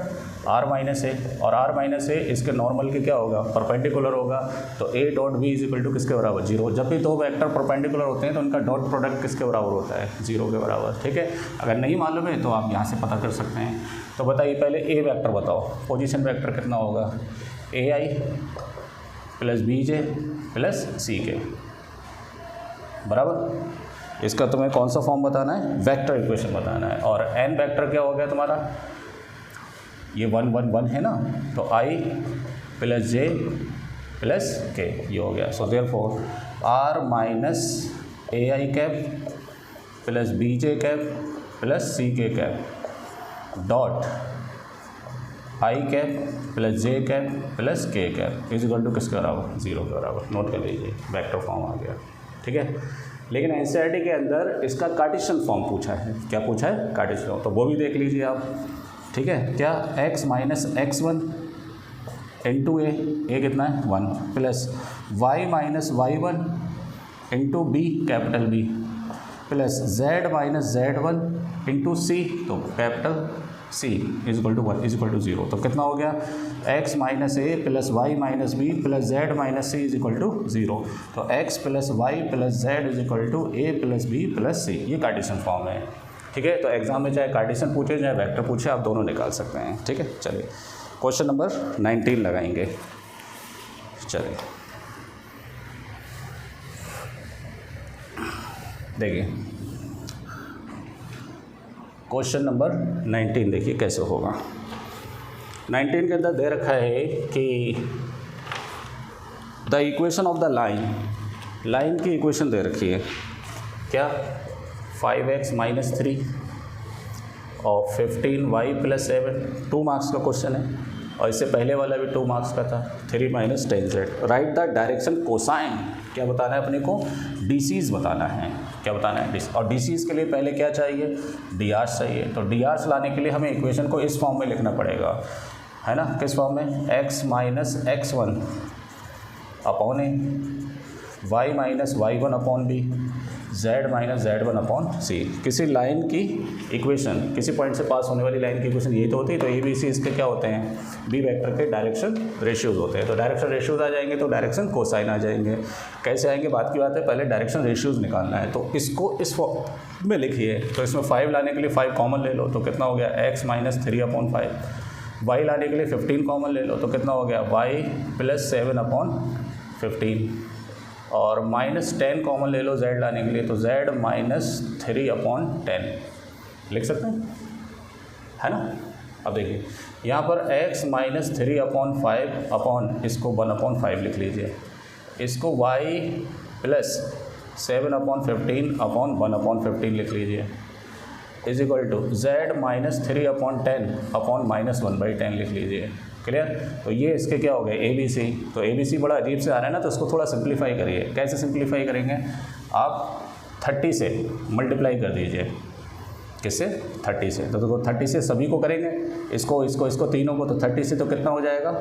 r माइनस ए, और r माइनस ए इसके नॉर्मल के क्या होगा, परपेंडिकुलर होगा। तो a dot b is equal to किसके बराबर, 0। जब भी दो वेक्टर परपेंडिकुलर होते हैं तो उनका डॉट प्रोडक्ट किसके बराबर होता है, 0 के बराबर, ठीक है। अगर नहीं मालूम है तो आप यहाँ से पता कर सकते हैं। तो बताइए पहले a वेक्टर बताओ, पोजीशन वेक्टर कितना होगा, ए आई प्लस बी जे प्लस सी के बराबर। इसका तुम्हें कौन सा फॉर्म बताना है, वेक्टर इक्वेशन बताना है। और n वेक्टर क्या हो गया तुम्हारा, ये 1 1 1 है ना, तो i प्लस जे प्लस के ये हो गया। So therefore r minus a i cap plus b j cap plus c k cap dot i cap plus j cap plus k cap is equal to किसके बराबर, 0 के बराबर। नोट कर लीजिए, वेक्टर फॉर्म आ गया, ठीक है। लेकिन एनसीईआरटी के अंदर इसका कार्टेशियन फॉर्म पूछा है। क्या पूछा है, कार्टेशियन फॉर्म, तो वो भी देख लीजिए आप, ठीक है। क्या, x माइनस x1 इंटू ए कितना है 1 plus y minus y1 into b capital B plus z minus z1 into c, तो capital C is equal to 1 is equal to 0। तो कितना हो गया, x minus a plus Y minus b plus z minus c is equal to 0। तो x plus Y plus z is equal to a plus b plus c, ये कार्टेशियन फॉर्म है, ठीक है। तो एग्जाम में चाहे कार्टेशियन पूछे चाहे वेक्टर पूछे, आप दोनों निकाल सकते हैं, ठीक है। चलिए क्वेश्चन नंबर 19 लगाएंगे। चलिए देखिए क्वेश्चन नंबर 19 देखिए कैसे होगा। 19 के अंदर दे रखा है कि the equation of the line, line की इक्वेशन दे रखी है, क्या 5x माइनस 3 और 15y प्लस 7, 2 मार्क्स का क्वेश्चन है। और इससे पहले वाला भी 2 मार्क्स का था, 3 minus 10z। Right the direction cosine, क्या बताना है अपने को, डीसीज बताना है। क्या बताना है, और डीसीज के लिए पहले क्या चाहिए, डी आर्स चाहिए। तो डी आर्स लाने के लिए हमें इक्वेशन को इस फॉर्म में लिखना पड़ेगा, है ना। किस फॉर्म में, x माइनस x1 अपॉन ए, y minus y1 upon B z minus z1 upon c. किसी लाइन की इक्वेशन, किसी पॉइंट से पास होने वाली लाइन की इक्वेशन यही तो होती है। तो ए बी सी इसके क्या होते हैं, बी वेक्टर के डायरेक्शन रेशियोज होते हैं। तो डायरेक्शन रेशियोज आ जाएंगे तो डायरेक्शन कोसाइन आ जाएंगे। कैसे आएंगे बात की बात है, पहले डायरेक्शन रेशियोज निकालना है। तो इसको इस फॉर्म में लिखिए। तो इसमें 5 लाने के लिए 5 कॉमन ले लो तो कितना हो गया, x माइनस 3 अपॉन 5। y लाने के लिए 15 कॉमन ले लो तो कितना हो गया, y प्लस 7 अपॉन 15। और माइनस 10 कॉमन ले लो z लाने के लिए तो z माइनस 3 अपॉन 10 लिख सकते हैं, है ना। अब देखिए यहाँ पर x माइनस 3 अपॉन 5 अपॉन इसको 1 अपॉन 5 लिख लीजिए। इसको y plus 7 upon 15 upon 1 upon 15 लिख लीजिए is equal to z minus 3 upon 10 upon minus 1/10 लिख लीजिए। क्लियर। तो ये इसके क्या हो गए, ए बी सी। तो ए बी सी बड़ा अजीब से आ रहा है ना, तो इसको थोड़ा सिंप्लीफाई करिए। कैसे सिंप्लीफाई करेंगे, आप 30 से मल्टीप्लाई कर दीजिए। किससे, 30 से। तो देखो 30 से सभी को करेंगे, इसको तीनों को। तो 30 से तो कितना हो जाएगा,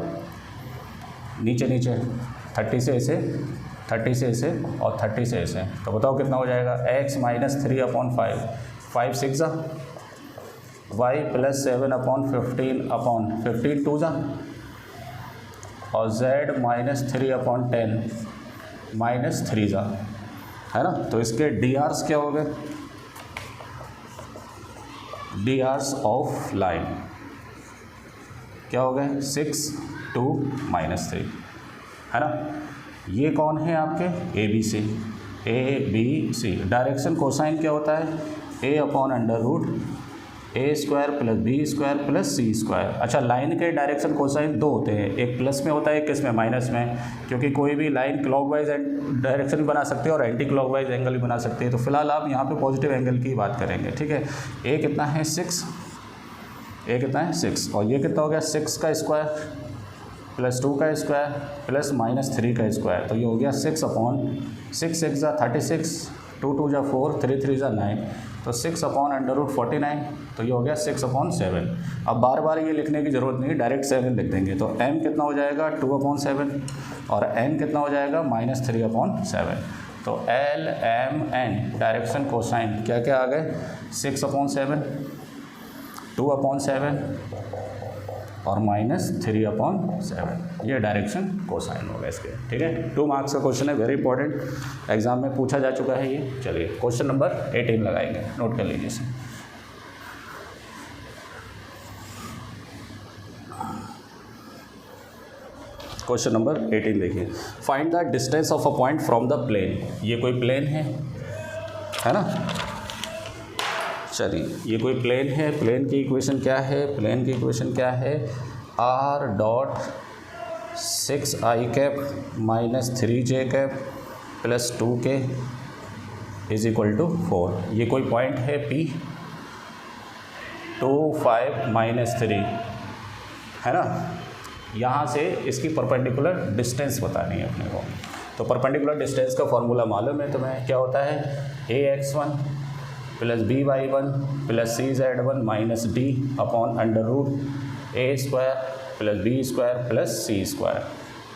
नीचे नीचे 30 से इसे, 30 से इसे और 30 से इसे। तो बताओ कितना हो जाएगा, x minus 3 upon 5, 5 6 y plus 7 upon 15 upon 15 2 और z माइनस 3 अपॉन 10 माइनस 3 है ना। तो इसके डी आर्स क्या हो गए, डी आर्स ऑफ लाइन क्या हो गए, 6 2 माइनस 3, है ना। ये कौन है आपके, a B c. A B C direction cosine क्या होता है, a अपॉन under root a square plus b square plus c square. अच्छा, लाइन के डायरेक्शन कोसाइन दो होते हैं, एक प्लस में होता है, एक किस में, माइनस में। क्योंकि कोई भी लाइन क्लॉकवाइज डायरेक्शन भी बना सकते हैं और एंटी क्लॉकवाइज एंगल भी बना सकते हैं। तो फिलहाल आप यहाँ पे पॉजिटिव एंगल की बात करेंगे, ठीक है। ए कितना है 6, ए कितना है 6 और ये कितना हो गया 6 का स्क्वायर प्लस 2 का स्क्वायर प्लस माइनस 3 का स्क्वायर। तो ये हो गया 6 अपॉन 6 6 36, 2 2 4, 3 3 9। तो 6 अपॉन अंडर रूट 49। तो ये हो गया 6 अपॉन 7। अब बार बार ये लिखने की ज़रूरत नहीं, डायरेक्ट 7 लिख देंगे। तो m कितना हो जाएगा 2 अपॉन 7 और n कितना हो जाएगा माइनस 3 अपॉन 7। तो L M N direction cosine क्या क्या आ गए, 6 अपॉन 7, 2 अपॉन 7 और माइनस 3 अपॉन 7। ये डायरेक्शन कोसाइन होगा इसके, ठीक है। 2 मार्क्स का क्वेश्चन है, वेरी इंपॉर्टेंट, एग्जाम में पूछा जा चुका है ये। चलिए क्वेश्चन नंबर 18 लगाएंगे, नोट कर लीजिए इसे। क्वेश्चन नंबर 18 देखिए, find the distance of a point from the plane. ये कोई प्लेन है ना। चलिए ये कोई प्लेन है, प्लेन की इक्वेशन क्या है, प्लेन की इक्वेशन क्या है, r dot 6i cap minus 3j cap plus 2k is equal to 4। ये कोई पॉइंट है P 2 5 माइनस 3, है ना। यहाँ से इसकी परपेंडिकुलर डिस्टेंस बतानी है अपने को। तो परपेंडिकुलर डिस्टेंस का फॉर्मूला मालूम है तुम्हें, क्या होता है, ax1 plus by1 plus cz1 minus d upon under root a square plus b square plus c square,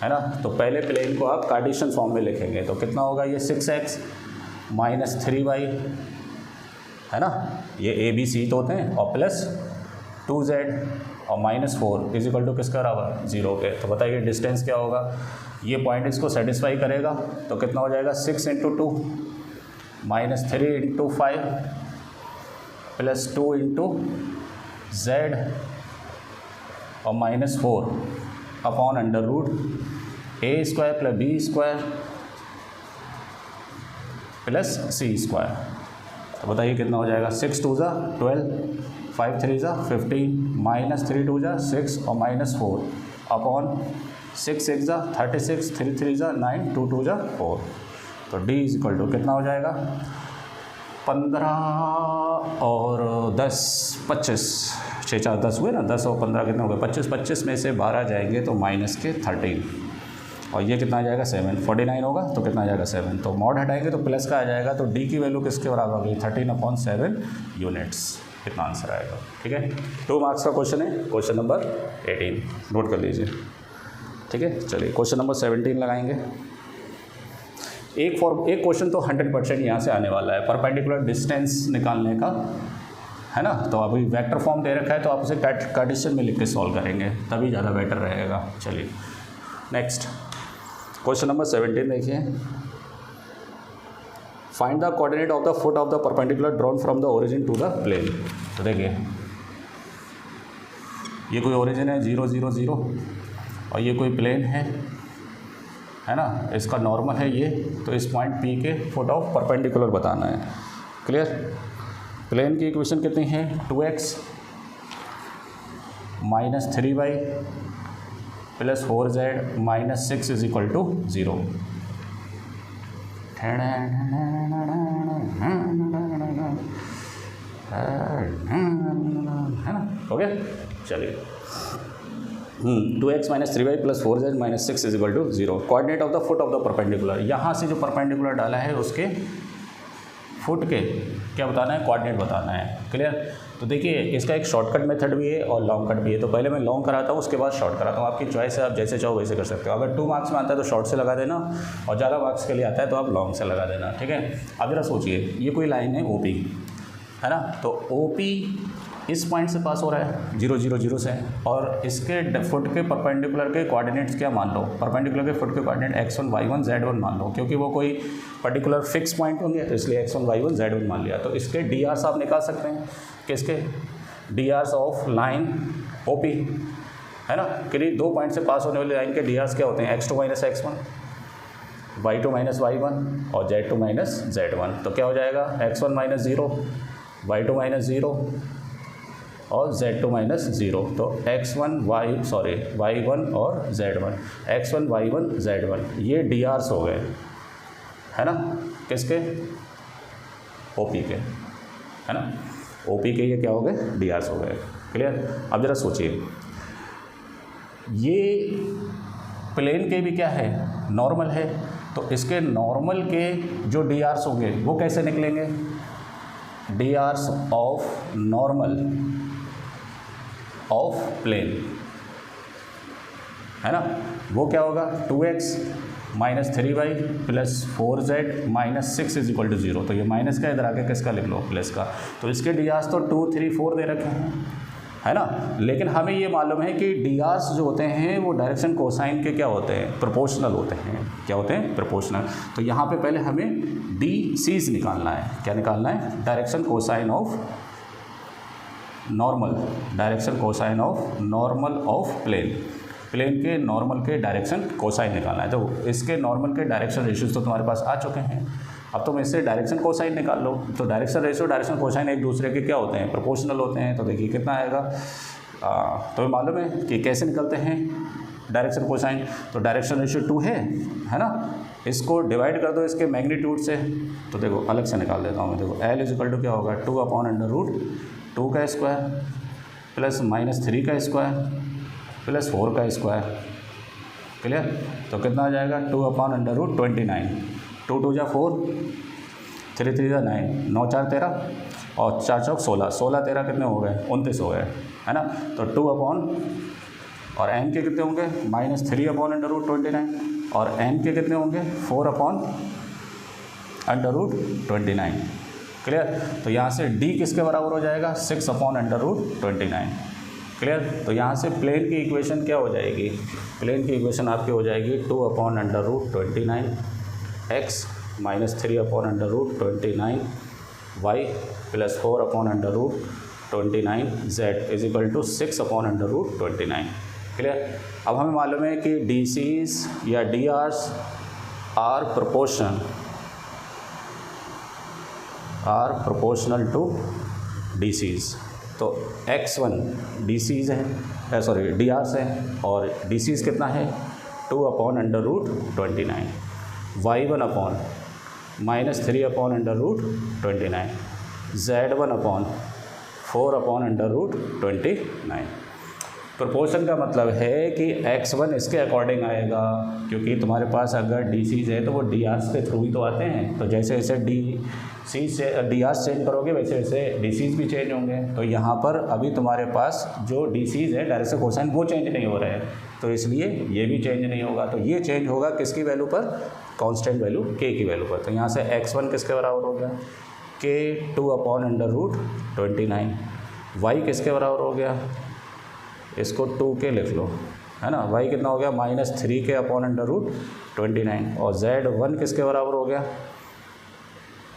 है ना। तो पहले प्लेन को आप कार्टेशियन फॉर्म में लिखेंगे। तो कितना होगा ये 6x माइनस 3y, है ना, ये ए बी सी तो होते हैं, और प्लस 2z और माइनस 4 इज इक्वल टू किसका बराबर, 0 के। तो बताइए डिस्टेंस क्या होगा, ये पॉइंट इसको सेटिस्फाई करेगा। तो कितना हो जाएगा 6 × 2 माइनस 3 × 5 प्लस 2 × z और minus 4 upon under root a square plus b square plus c square. तो बताइए कितना हो जाएगा, 6 2 12, 5 3 15, माइनस 3 2 6 और माइनस 4 अपॉन 6 6 36, 3 3 9, 2 2 4। तो d इज इक्वल टू कितना हो जाएगा, 15 और 10 25, 6 4 10 हुए ना, 10 और 15 कितने हो गए 25, 25 में से 12 जाएंगे तो माइनस के 13 और ये कितना आ जाएगा 7, 49 होगा तो कितना आ जाएगा 7। तो मॉड हटाएंगे तो प्लस का आ जाएगा। तो d की वैल्यू किसके बराबर होगी, 13/7 यूनिट्स। कितना आंसर आएगा, ठीक है। 2 मार्क्स का क्वेश्चन है, क्वेश्चन नंबर 18 नोट कर लीजिए, ठीक है। चलिए क्वेश्चन नंबर 17 लगाएंगे। एक क्वेश्चन तो 100% यहाँ से आने वाला है, परपेंडिकुलर डिस्टेंस निकालने का, है ना। तो अभी वेक्टर फॉर्म दे रखा है तो आप उसे कार्टेशियन में लिख के सॉल्व करेंगे, तभी ज़्यादा बेटर रहेगा। चलिए नेक्स्ट क्वेश्चन नंबर 17 देखिए। Find the coordinate of the foot of the perpendicular drawn from the origin to the plane. तो देखिए ये कोई ओरिजिन है 0 0 0 और ये कोई प्लेन है ना, इसका नॉर्मल है ये, तो इस पॉइंट P के फुट ऑफ परपेंडिकुलर बताना है। क्लियर। प्लेन की इक्वेशन कितनी है, 2x minus 3y plus 4z minus 6 is equal to 0। है ना, हो गया। चलिए 2x minus 3y plus 4z minus 6 is equal to 0। Coordinate of the foot of the perpendicular, यहाँ से जो परपेंडिकुलर डाला है उसके फुट के क्या बताना है, कोऑर्डिनेट बताना है। क्लियर। तो देखिए इसका एक शॉर्टकट मेथड भी है और लॉन्ग कट भी है, तो पहले मैं लॉन्ग कराता हूँ उसके बाद शॉर्ट कराता हूँ, आपकी चॉइस है, आप जैसे चाहो वैसे कर सकते हो। अगर 2 मार्क्स में आता है तो शॉर्ट से लगा देना और ज़्यादा मार्क्स के लिए आता है तो आप लॉन्ग से लगा देना, ठीक है। अब जरा सोचिए, ये कोई लाइन है OP, है ना, तो OP इस पॉइंट से पास हो रहा है 0 0 0 से, और इसके फुट के परपेंडिकुलर के कोऑर्डिनेट्स क्या मान लो, परपेंडिकुलर के फुट के कोऑर्डिनेट x1 y1 z1 मान लो, क्योंकि वो कोई पर्टिकुलर फिक्स पॉइंट होंगे तो इसलिए x1 y1 z1 मान लिया। तो इसके drs आप निकाल सकते हैं, किसके, drs ऑफ लाइन OP, है ना, कि 2 पॉइंट से पास होने वाली लाइन के drs क्या होते हैं, x2 minus x1, y2 minus y1 और z2 माइनस z1। तो क्या हो जाएगा, x1 माइनस 0, y2 माइनस 0 और z2 माइनस 0। तो y1 और z1, x1 y1 z1 ये drs हो गए, है ना, किसके, OP के, है ना, OP के ये क्या हो गए, drs हो गए। क्लियर। अब जरा सोचिए, ये प्लेन के भी क्या है, नॉर्मल है, तो इसके नॉर्मल के जो drs होंगे वो कैसे निकलेंगे, drs of normal of plane, है ना, वो क्या होगा, 2x minus 3y plus 4z minus 6 is equal to 0। तो ये माइनस का इधर आके किसका लिख लो, प्लस का। तो इसके drs तो 2 3 4 दे रखे हैं, है ना, लेकिन हमें ये मालूम है कि drs जो होते हैं वो डायरेक्शन कोसाइन के क्या होते हैं, प्रोपोर्शनल होते हैं। क्या होते हैं, प्रोपोर्शनल। तो यहाँ पे पहले हमें DCs निकालना है। क्या निकालना है, direction cosine of normal, direction cosine of normal of plane, plane के नॉर्मल के डायरेक्शन कोसाइन निकालना है। तो इसके नॉर्मल के डायरेक्शन रेशियोज तो तुम्हारे पास आ चुके हैं, अब तुम इससे डायरेक्शन कोसाइन निकाल लो। तो डायरेक्शन रेशियो डायरेक्शन कोसाइन एक दूसरे के क्या होते हैं, प्रोपोर्शनल होते हैं। तो देखिए कितना आएगा, तो मालूम है कि कैसे निकलते हैं डायरेक्शन कोसाइन। तो डायरेक्शन रेशियो 2 है ना, इसको डिवाइड कर दो इसके मैग्नीट्यूड से। तो देखो अलग से निकाल देता हूँ मैं, देखो L इज इक्वल टू क्या होगा, 2/√2 का स्क्वायर प्लस -3 का स्क्वायर प्लस 4 का स्क्वायर। क्लियर। तो कितना आ जाएगा, 2/√29, 2 2 जा 4, 3 3 जा 9, 9 4 13 और 4 चौक 16, 16 13 कितने हो गए, 29 हो गए, है ना। तो 2 और n के कितने होंगे, -3/√29 और n के कितने होंगे, 4/√29। क्लियर। तो यहाँ से d किसके बराबर हो जाएगा, 6/√29। क्लियर। तो यहाँ से प्लेन की इक्वेशन क्या हो जाएगी, प्लेन की इक्वेशन आपकी हो जाएगी 2/√29 x minus 3/√29 y plus 4/√29 z is equal to 6/√29। Clear. अब हमें मालूम है कि DCs या DRs are proportional to DCs। तो x1 DCs है, सॉरी DRs है, और DCs कितना है, 2/√29, y1 -3/√29, z1 4/√29। प्रोपोर्शन का मतलब है कि x1 इसके अकॉर्डिंग आएगा, क्योंकि तुम्हारे पास अगर DCs है तो वो DRs के थ्रू ही तो आते हैं। तो जैसे जैसे DRs चेंज करोगे वैसे वैसे DCs भी चेंज होंगे। तो यहाँ पर अभी तुम्हारे पास जो DCs है डायरेक्शन कोसाइन वो चेंज नहीं हो रहे हैं, तो इसलिए ये भी चेंज नहीं होगा। तो ये चेंज होगा किसकी वैल्यू पर, कांस्टेंट वैल्यू k की वैल्यू पर। तो यहाँ से x1 किसके बराबर हो गया, k 2/√29। y किसके बराबर हो गया, इसको 2k लिख लो, है ना। y कितना हो गया, -3k/√29। और z1 किसके बराबर हो गया,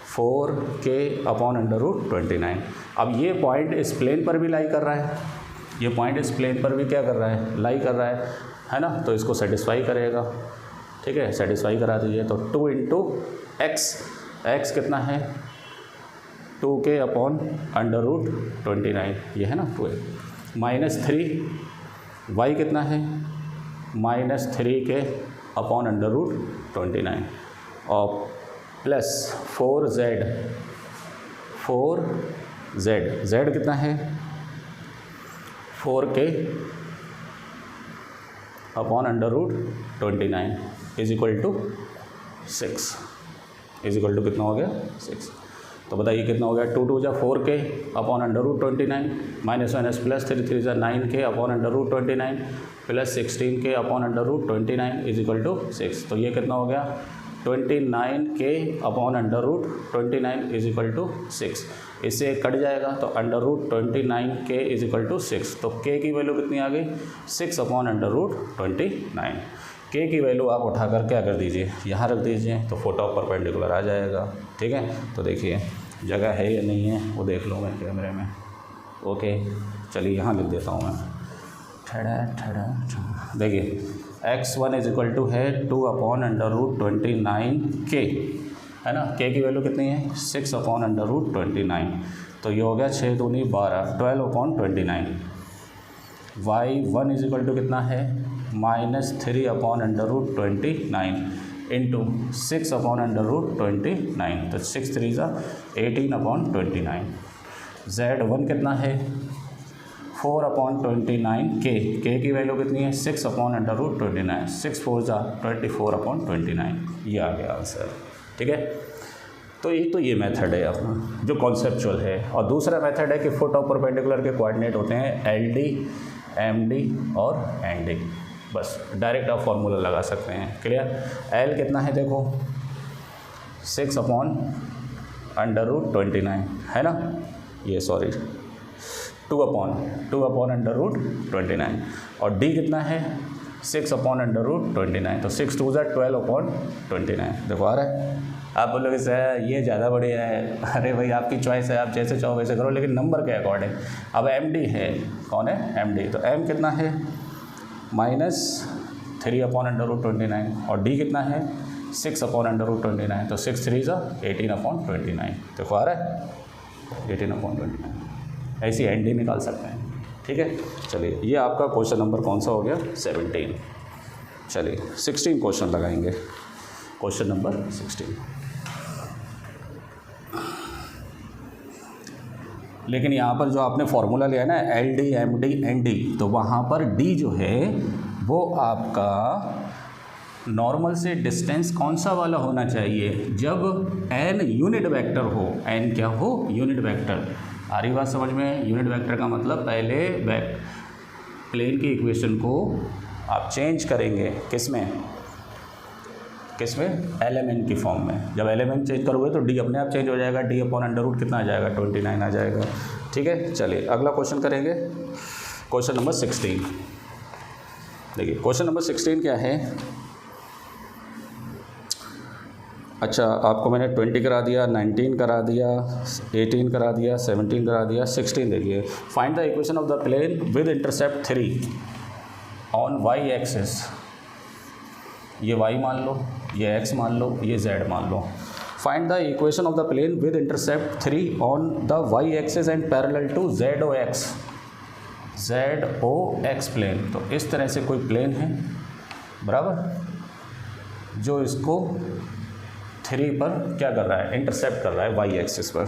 4k/√29। अब ये पॉइंट इस प्लेन पर भी लाई कर रहा है, ये पॉइंट इस प्लेन पर भी क्या कर रहा है, लाई कर रहा है ना। तो इसको सेटिस्फाई करेगा, ठीक है, सेटिस्फाई करा दीजिए। तो 2 × x कितना है, 2k/√29, ये है ना 2 -3 y कितना है, -3k/√29 और प्लस 4z कितना है, 4k/√29 is equal to 6, is equal to कितना हो गया, 6। तो बताइए कितना हो गया, 2 2 = 4k/√29 -1 plus 3 3 = 9k/√29 plus 16k/√29 is equal to 6। तो ये कितना हो गया, 29k/√29 इज इक्वल टू 6। इससे कट जाएगा तो √29k इज इक्वल टू 6। तो k की वैल्यू कितनी आ गई, 6/√29। k की वैल्यू आप उठाकर क्या कर दीजिए, यहाँ रख दीजिए, तो फोटो परपेंडिकुलर आ जाएगा, ठीक है। तो देखिए जगह है या नहीं है वो देख लो मैं कैमरे में, ओके। चलिए यहाँ लिख देता हूँ मैं, देखिए x1 इज इक्वल टू है 2/√29k, है ना। k की वैल्यू कितनी है, 6/√29। तो ये हो गया 6 दूनी 12, 12/29। y1 इज इक्वल टू कितना है, -3/√29 इंटू 6/√29। तो 6 3 = 18/29। z1 कितना है, 4/29k, k की वैल्यू कितनी है, 6/√29, 6 4 = 24/29। ये आ गया आंसर, ठीक है। तो ये मेथड है अपना जो कॉन्सेप्चुअल है। और दूसरा मेथड है कि फुट और परपेंडिकुलर के कोऑर्डिनेट होते हैं LD, MD और ND। बस डायरेक्ट आप फॉर्मूला लगा सकते हैं, क्लियर। L कितना है देखो, 6/√29 है ना, ये सॉरी 2/√29। और D कितना है, 6/√29। तो 6 2 = 12/29। देखो आ रहा है। आप बोलोगे सर ये ज़्यादा बढ़िया है, अरे भाई आपकी चॉइस है, आप जैसे चाहो वैसे करो, लेकिन नंबर के अकॉर्डिंग। अब MD है, कौन है, MD। तो M कितना है, -3/√29 और D कितना है, 6/√29। तो 6 3 = 18/29। देखो आ रहा है 18/29। ऐसी ND निकाल सकते हैं, ठीक है। चलिए ये आपका क्वेश्चन नंबर कौन सा हो गया, 17। चलिए 16 क्वेश्चन लगाएंगे, क्वेश्चन नंबर 16। लेकिन यहाँ पर जो आपने फॉर्मूला लिया है ना LD, MD, ND, तो वहाँ पर D जो है वो आपका नॉर्मल से डिस्टेंस कौन सा वाला होना चाहिए, जब n यूनिट वेक्टर हो, n क्या हो, यूनिट वेक्टर। आ रही बात समझ में। यूनिट वेक्टर का मतलब पहले प्लेन की इक्वेशन को आप चेंज करेंगे, किसमें LMN की फॉर्म में। जब LMN चेंज करोगे तो D अपने आप चेंज हो जाएगा, D/√, कितना आ जाएगा, 29 आ जाएगा, ठीक है। चलिए अगला क्वेश्चन करेंगे, क्वेश्चन नंबर 16। देखिए क्वेश्चन नंबर 16 क्या है। अच्छा आपको मैंने 20 करा दिया, 19 करा दिया, 18 करा दिया, 17 करा दिया, 16 देखिए। Find the equation of the plane with intercept 3 on y axis. ये y मान लो, ये x मान लो, ये z मान लो। Find the equation of the plane with intercept 3 on the y axis and parallel to ZOX plane. तो इस तरह से कोई प्लेन है, बराबर, जो इसको 3 पर क्या कर रहा है, इंटरसेप्ट कर रहा है y एक्सिस पर,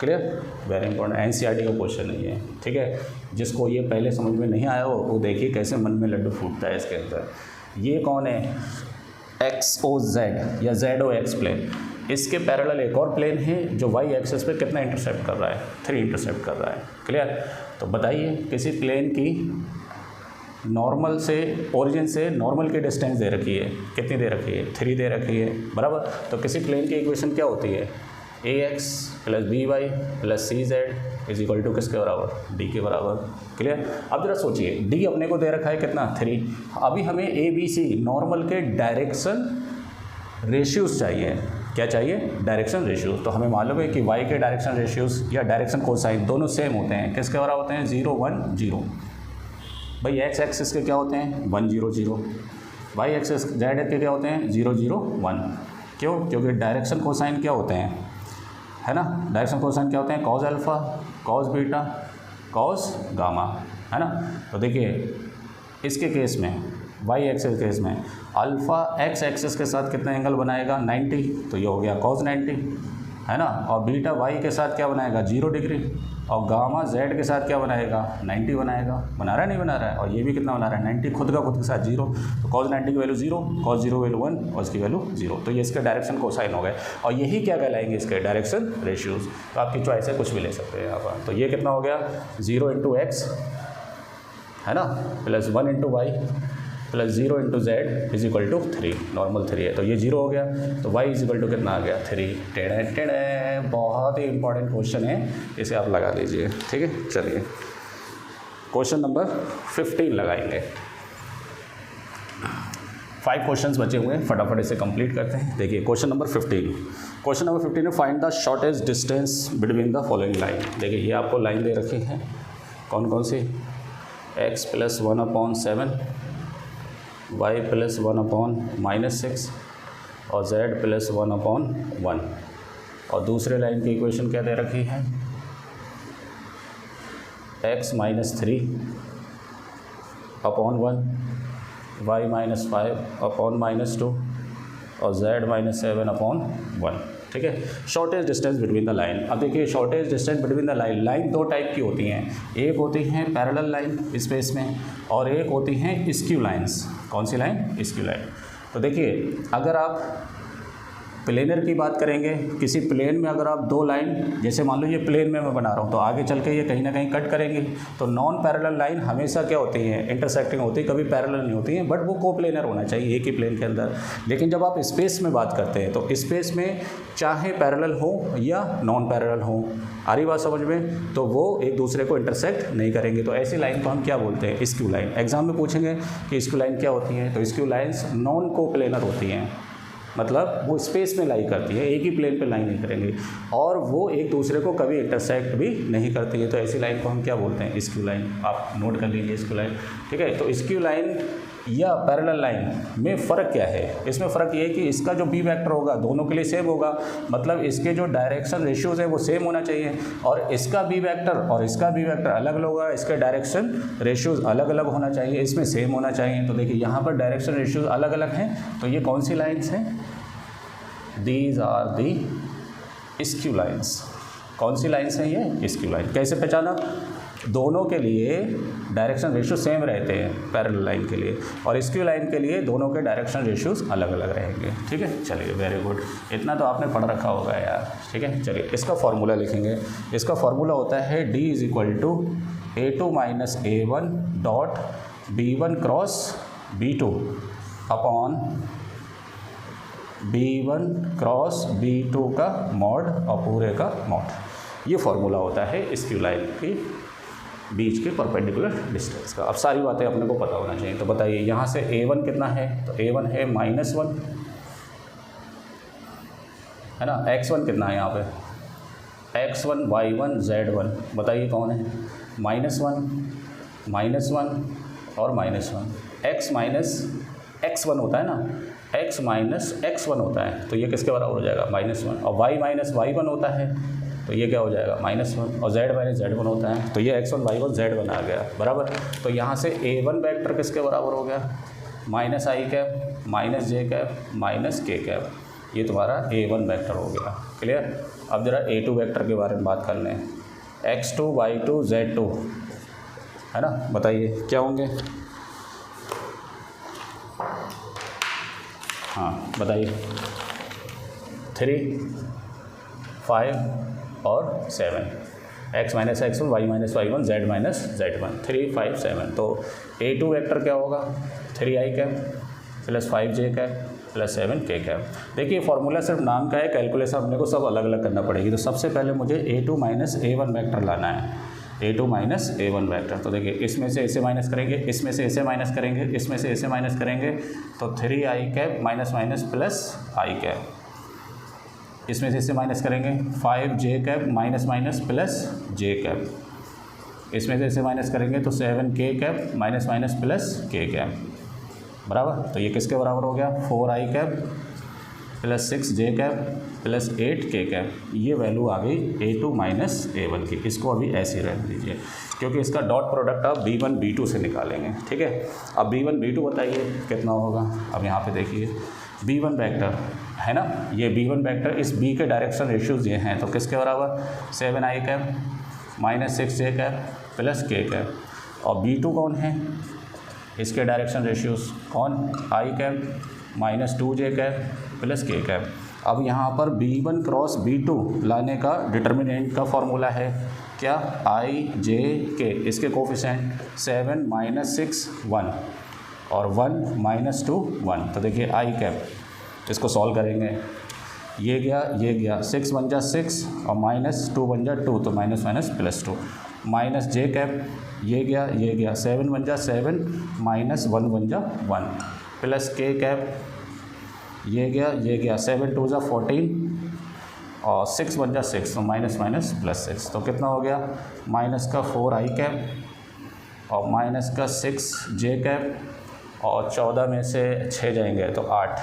क्लियर। वेरी इंपॉर्टेंट, NCERT का क्वेश्चन नहीं है, ठीक है। जिसको ये पहले समझ में नहीं आया हो वो देखिए कैसे मन में लड्डू फूटता है इसके अंदर। ये कौन है, XOZ या ZOX प्लेन। इसके पैरेलल एक और प्लेन है जो y एक्सिस पे कितना इंटरसेप्ट कर रहा है, 3 इंटरसेप्ट कर रहा है, क्लियर। तो बताइए किसी प्लेन की नॉर्मल से ओरिजिन से नॉर्मल की डिस्टेंस दे रखी है, कितनी दे रखी है, 3 दे रखी है, बराबर। तो किसी प्लेन की इक्वेशन क्या होती है, ax + by + cz is equal to किसके बराबर, d के बराबर। क्लियर। अब जरा सोचिए, d अपने को दे रखा है कितना, 3। अभी हमें a b c नॉर्मल के डायरेक्शन रेशियोज़ चाहिए। क्या चाहिए, डायरेक्शन रेशियोज़। तो हमें मालूम है कि y के डायरेक्शन रेशियोज़ या डायरेक्शन कोसाइन दोनों सेम होते हैं, किसके बराबर होते हैं, 0 1 0। भाई x एक्सिस के क्या होते हैं, 1 0 0। y एक्सिस z के क्या होते हैं, 0 0 1। क्यों, क्योंकि डायरेक्शन कोसाइन क्या होते हैं, है ना, डायरेक्शन कोसाइन क्या होते हैं, cos alpha, cos beta, cos gamma, है ना। तो देखिए इसके केस में, y एक्सिस केस में अल्फ़ा x एक्सिस के साथ कितना एंगल बनाएगा, 90, तो ये हो गया cos 90, है ना। और बीटा y के साथ क्या बनाएगा, 0 डिग्री, और गामा z के साथ क्या बनाएगा, 90 बनाएगा। बना रहा है, नहीं बना रहा है। और ये भी कितना बना रहा है, 90, खुद के साथ 0। तो cos 90 की वैल्यू 0, cos 0 वैल्यू 1 और इसकी वैल्यू 0। तो ये इसके डायरेक्शन कोसाइन हो गए, और यही क्या कहलाएंगे, इसके डायरेक्शन रेशियोज़। तो आपकी चॉइस है, कुछ भी ले सकते हैं यहाँ पर। तो ये कितना हो गया, 0 × x, है ना, +1 × y +0 × z is equal to 3, normal 3 है, तो ये 0 हो गया। तो y इज इक्वल टू कितना आ गया, 3। टेढ़े टेढ़े, बहुत ही इंपॉर्टेंट क्वेश्चन है, इसे आप लगा लीजिए, ठीक है। चलिए क्वेश्चन नंबर 15 लगाएंगे। 5 क्वेश्चंस बचे हुए हैं, फटाफट इसे कंप्लीट करते हैं। देखिए क्वेश्चन नंबर 15। क्वेश्चन नंबर 15 में find the shortest distance between the following line. देखिए ये आपको लाइन दे रखी है, कौन कौन सी, x + 1/7, y + 1/-6 और z + 1/1। और दूसरे लाइन की इक्वेशन क्या दे रखी है, x - 3/1, y - 5/-2 और z - 7/1। ठीक है। Shortage distance between the line. अब देखिए shortage distance between the line, line 2 type की होती हैं, एक होती हैं पैरेलल लाइन स्पेस में, और एक होती हैं स्क्यू लाइंस। कौन सी लाइन, स्क्यू लाइन। तो देखिए अगर आप प्लेनर की बात करेंगे, किसी प्लेन में अगर आप 2 लाइन, जैसे मान लो ये प्लेन में मैं बना रहा हूँ, तो आगे चल के ये कहीं ना कहीं कट करेंगी, तो नॉन पैरेलल लाइन हमेशा क्या होती हैं, इंटरसेक्टिंग होती है, कभी पैरेलल नहीं होती हैं, बट वो कोप्लेनर होना चाहिए एक ही प्लेन के अंदर। लेकिन जब आप स्पेस में बात करते हैं तो स्पेस में चाहे पैरेलल हो या नॉन पैरेलल हो, आ रही बात समझ में, तो वो एक दूसरे को इंटरसेक्ट नहीं करेंगे। तो ऐसी लाइन को हम क्या बोलते हैं, स्क्यू लाइन। एग्जाम में पूछेंगे कि स्क्यू लाइन क्या होती है, तो स्क्यू लाइन्स नॉन कोप्लेनर होती हैं, मतलब वो स्पेस में लाई करती है, एक ही प्लेन पे लाई नहीं करेंगी, और वो एक दूसरे को कभी इंटरसेक्ट भी नहीं करती है। तो ऐसी लाइन को हम क्या बोलते हैं, स्क्यू लाइन। आप नोट कर लीजिए स्क्यू लाइन, ठीक है। तो स्क्यू लाइन या पैरेलल लाइन में फ़र्क क्या है, इसमें फ़र्क ये है कि इसका जो बी वेक्टर होगा दोनों के लिए सेम होगा, मतलब इसके जो डायरेक्शन रेशियोज़ है वो सेम होना चाहिए, और इसका बी वेक्टर और इसका बी वेक्टर अलग अलग होगा, इसके डायरेक्शन रेशियोज़ अलग अलग होना चाहिए, इसमें सेम होना चाहिए। तो देखिए यहाँ पर डायरेक्शन रेशियोज़ अलग अलग हैं, तो ये कौन सी लाइन्स हैं, these are the skew lines. कौन सी लाइन्स हैं ये, स्क्यू लाइन। कैसे पहचाना, दोनों के लिए डायरेक्शन रेशियो सेम रहते हैं पैरेलल लाइन के लिए, और स्क्यू लाइन के लिए दोनों के डायरेक्शन रेशियोज़ अलग अलग रहेंगे। ठीक है, चलिए वेरी गुड, इतना तो आपने पढ़ रखा होगा यार। ठीक है, चलिए इसका फॉर्मूला लिखेंगे। इसका फॉर्मूला होता है D = A2 - A1 dot B1 cross B2 upon B1 cross B2 का मॉड और पूरे का मॉड। ये फॉर्मूला होता है स्क्यू लाइन की बीच के परपेंडिकुलर डिस्टेंस का। अब सारी बातें अपने को पता होना चाहिए। तो बताइए यहाँ से A1 कितना है, तो A1 है -1, है ना। X1 कितना है यहाँ पे, X1 Y1 Z1, बताइए कौन है, -1 और -1। X माइनस X1 होता है ना, X माइनस X1 होता है, तो ये किसके बराबर हो जाएगा, -1। और Y माइनस Y1 होता है, तो ये क्या हो जाएगा, -1। और Z माइनस Z1 होता है, तो ये X1 Y1 Z1 आ गया, बराबर। तो यहाँ से A1 वेक्टर किसके बराबर हो गया, -i cap -j cap -k cap, ये तुम्हारा A1 वेक्टर हो गया। क्लियर। अब जरा A2 वेक्टर के बारे में बात कर लें, X2 Y2 Z2, है ना। बताइए क्या होंगे, हाँ बताइए, 3 5 और 7। x minus x1, y minus y1, z minus z1, 3 5 7। तो A2 वेक्टर क्या होगा 3i cap plus 5j cap plus 7k cap. देखिए फॉर्मूला सिर्फ नाम का है, कैलकुलेशन अपने को सब अलग अलग करना पड़ेगी। तो सबसे पहले मुझे A2 माइनस A1 वेक्टर लाना है, A2 माइनस A1 वेक्टर। तो देखिए इसमें से इसे माइनस करेंगे, इसमें से इसे माइनस करेंगे, इसमें से इसे माइनस करेंगे, तो 3i cap minus minus plus i cap. इसमें से इसे माइनस करेंगे 5j cap minus minus plus j cap. इसमें से इसे माइनस करेंगे तो 7k cap minus minus plus k cap, बराबर। तो ये किसके बराबर हो गया 4i cap plus 6j cap plus 8k cap. ये वैल्यू आ गई A2 माइनस A1 की। इसको अभी ऐसे ही रख दीजिए क्योंकि इसका डॉट प्रोडक्ट आप B1 B2 से निकालेंगे, ठीक है। अब B1 B2 बताइए कितना होगा। अब यहाँ पे देखिए B1 वेक्टर है ना, ये B1 वेक्टर इस B के डायरेक्शन रेशियोज़ ये हैं, तो किसके बराबर 7i cap minus 6j cap plus k cap. और B2 कौन है, इसके डायरेक्शन रेशियोज़ कौन i cap minus 2j cap plus k cap. अब यहाँ पर B1 क्रॉस B2 लाने का डिटर्मिनेंट का फॉर्मूला है क्या i j k, इसके कोफिशिएंट 7 माइनस 6 1 और 1 माइनस 2 1। तो देखिए i कैप, इसको सॉल्व करेंगे, ये गया 6 बन जा 6 और माइनस 2 बन जा 2, तो minus minus plus 2। Minus j cap, ये गया 7 बन जा 7 माइनस 1 बन जा 1 प्लस k कैप, ये गया 7 2 जा 14 और 6 बन जा 6, तो माइनस माइनस प्लस 6। तो कितना हो गया माइनस का 4i कैप और माइनस का 6j कैप और 14 में से 6 जाएंगे तो 8,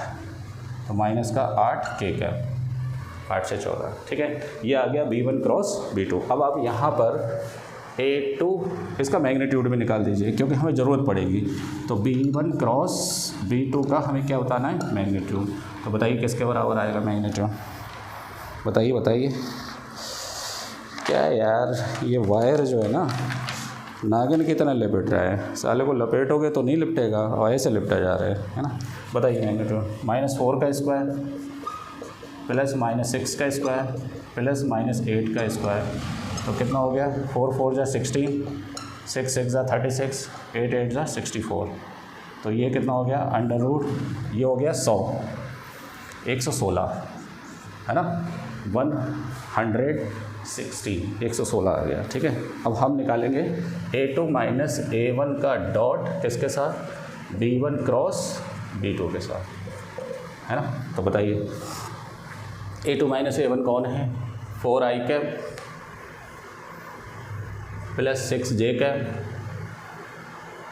तो माइनस का 8k कैप, 8 से 14, ठीक है। ये आ गया B1 क्रॉस B2। अब आप यहाँ पर A2 इसका मैग्नीट्यूड भी निकाल दीजिए क्योंकि हमें ज़रूरत पड़ेगी। तो B1 क्रॉस B2 का हमें क्या बताना है मैग्नीट्यूड। तो बताइए किसके बराबर आएगा मैग्नीट्यूड, बताइए क्या यार, ये वायर जो है ना नागिन की तरह लपेट रहा है, साले को लपेटोगे तो नहीं लिपटेगा और ऐसे लिपटा जा रहा है ना। बताइए मैग्नीट्यूड -4 का स्क्वायर प्लस -6 का स्क्वायर प्लस -8 का स्क्वायर, तो कितना हो गया 4 4 जा 16, 6 6 जा 36, 8 8 जा 64। तो ये कितना हो गया अंडर रूट, ये हो गया 100, 116 है ना, 116 116 आ गया, ठीक है। अब हम निकालेंगे A2 माइनस A1 का डॉट किसके साथ B1 क्रॉस B2 के साथ, है ना। तो बताइए A2 माइनस A1 कौन है 4i cap plus 6j cap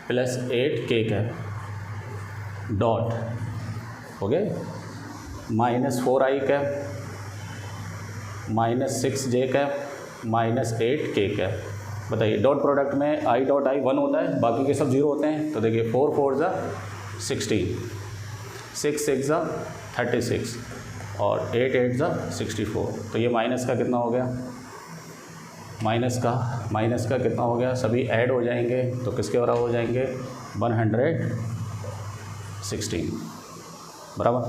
plus 8k cap dot हो गए -4i cap minus 6j cap minus 8k cap. बताइए डॉट प्रोडक्ट में i डॉट i 1 होता है, बाकी के सब 0 होते हैं। तो देखिए 4 4 जा 16, 6 6 जा 36 और 8 8 जा 64। तो ये माइनस का कितना हो गया, माइनस का कितना हो गया, सभी ऐड हो जाएंगे तो किसके बराबर हो जाएंगे 116, बराबर।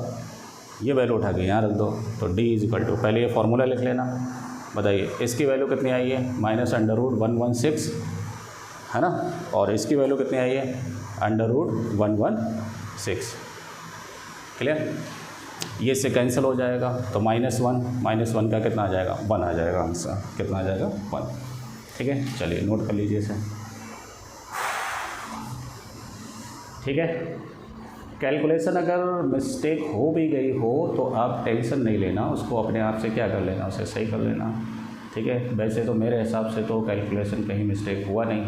ये वैल्यू उठा के यहाँ रख दो, तो D = पहले ये फार्मूला लिख लेना। बताइए इसकी वैल्यू कितनी आई है -√116 है ना, और इसकी वैल्यू कितनी आई है √116, क्लियर। ये से कैंसिल हो जाएगा तो -1 का कितना आ जाएगा 1 आ जाएगा आंसर, कितना आ जाएगा 1, ठीक है। चलिए नोट कर लीजिए इसे, ठीक है। कैलकुलेशन अगर मिस्टेक हो भी गई हो तो आप टेंशन नहीं लेना, उसको अपने आप से क्या कर लेना, उसे सही कर लेना, ठीक है। वैसे तो मेरे हिसाब से तो कैलकुलेशन कहीं मिस्टेक हुआ नहीं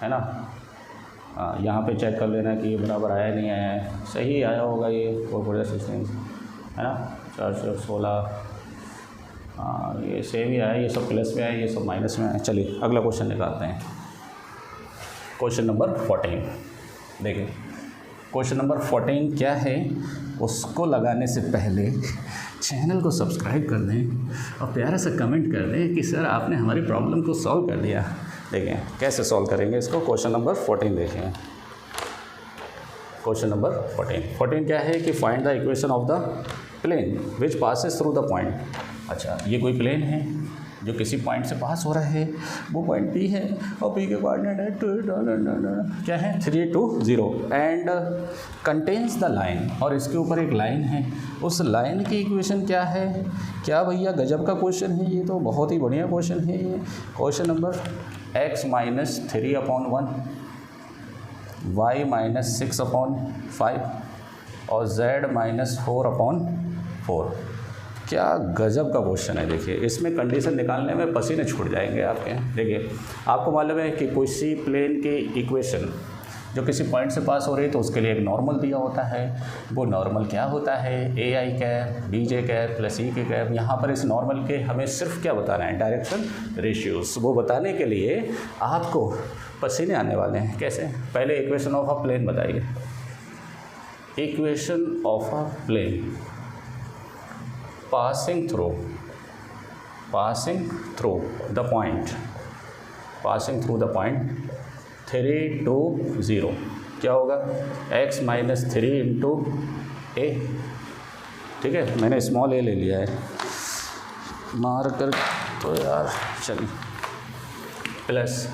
है ना। यहाँ पे चेक कर लेना कि ये बराबर आया नहीं आया है, सही आया होगा ये 4 है ना, 416, ये सेम ही आया, ये सब प्लस में आया, ये सब माइनस में आया। चलिए अगला क्वेश्चन निकालते हैं, क्वेश्चन नंबर 14। देखिए क्वेश्चन नंबर 14 क्या है, उसको लगाने से पहले चैनल को सब्सक्राइब कर दें और प्यारा सा कमेंट कर दें कि सर आपने हमारी प्रॉब्लम को सॉल्व कर दिया। देखें कैसे सॉल्व करेंगे इसको। क्वेश्चन नंबर 14 देखें, क्वेश्चन नंबर 14 क्या है कि find the equation of the plane which passes through the point. अच्छा ये कोई प्लेन है, जो किसी पॉइंट से पास हो रहा है वो पॉइंट P है और P के कोऑर्डिनेट है क्या है 3 2 0 एंड कंटेन्स द लाइन, और इसके ऊपर एक लाइन है। उस लाइन की इक्वेशन क्या है? क्या भैया गजब का क्वेश्चन है ये, तो बहुत ही बढ़िया क्वेश्चन है ये। Question number x minus 3/1 y minus 6/5 और z माइनस 4/4। क्या गजब का क्वेश्चन है। देखिए इसमें कंडीशन निकालने में पसीने छूट जाएंगे आपके। देखिए आपको मालूम है कि किसी प्लेन की इक्वेशन जो किसी पॉइंट से पास हो रही है तो उसके लिए एक नॉर्मल दिया होता है। वो नॉर्मल क्या होता है? AI cap BJ cap plus E के कैप। यहाँ पर इस नॉर्मल के हमें सिर्फ क्या बताना है? Direction ratios. वो बताने के लिए आपको पसीने आने वाले हैं। कैसे? पहले इक्वेशन ऑफ अ प्लेन बताइए। Equation of a plane passing through the point 3 to 0 क्या होगा? x माइनस 3 इंटू ए। ठीक है, मैंने स्मॉल ए ले लिया है मार कर तो यार चलिए, plus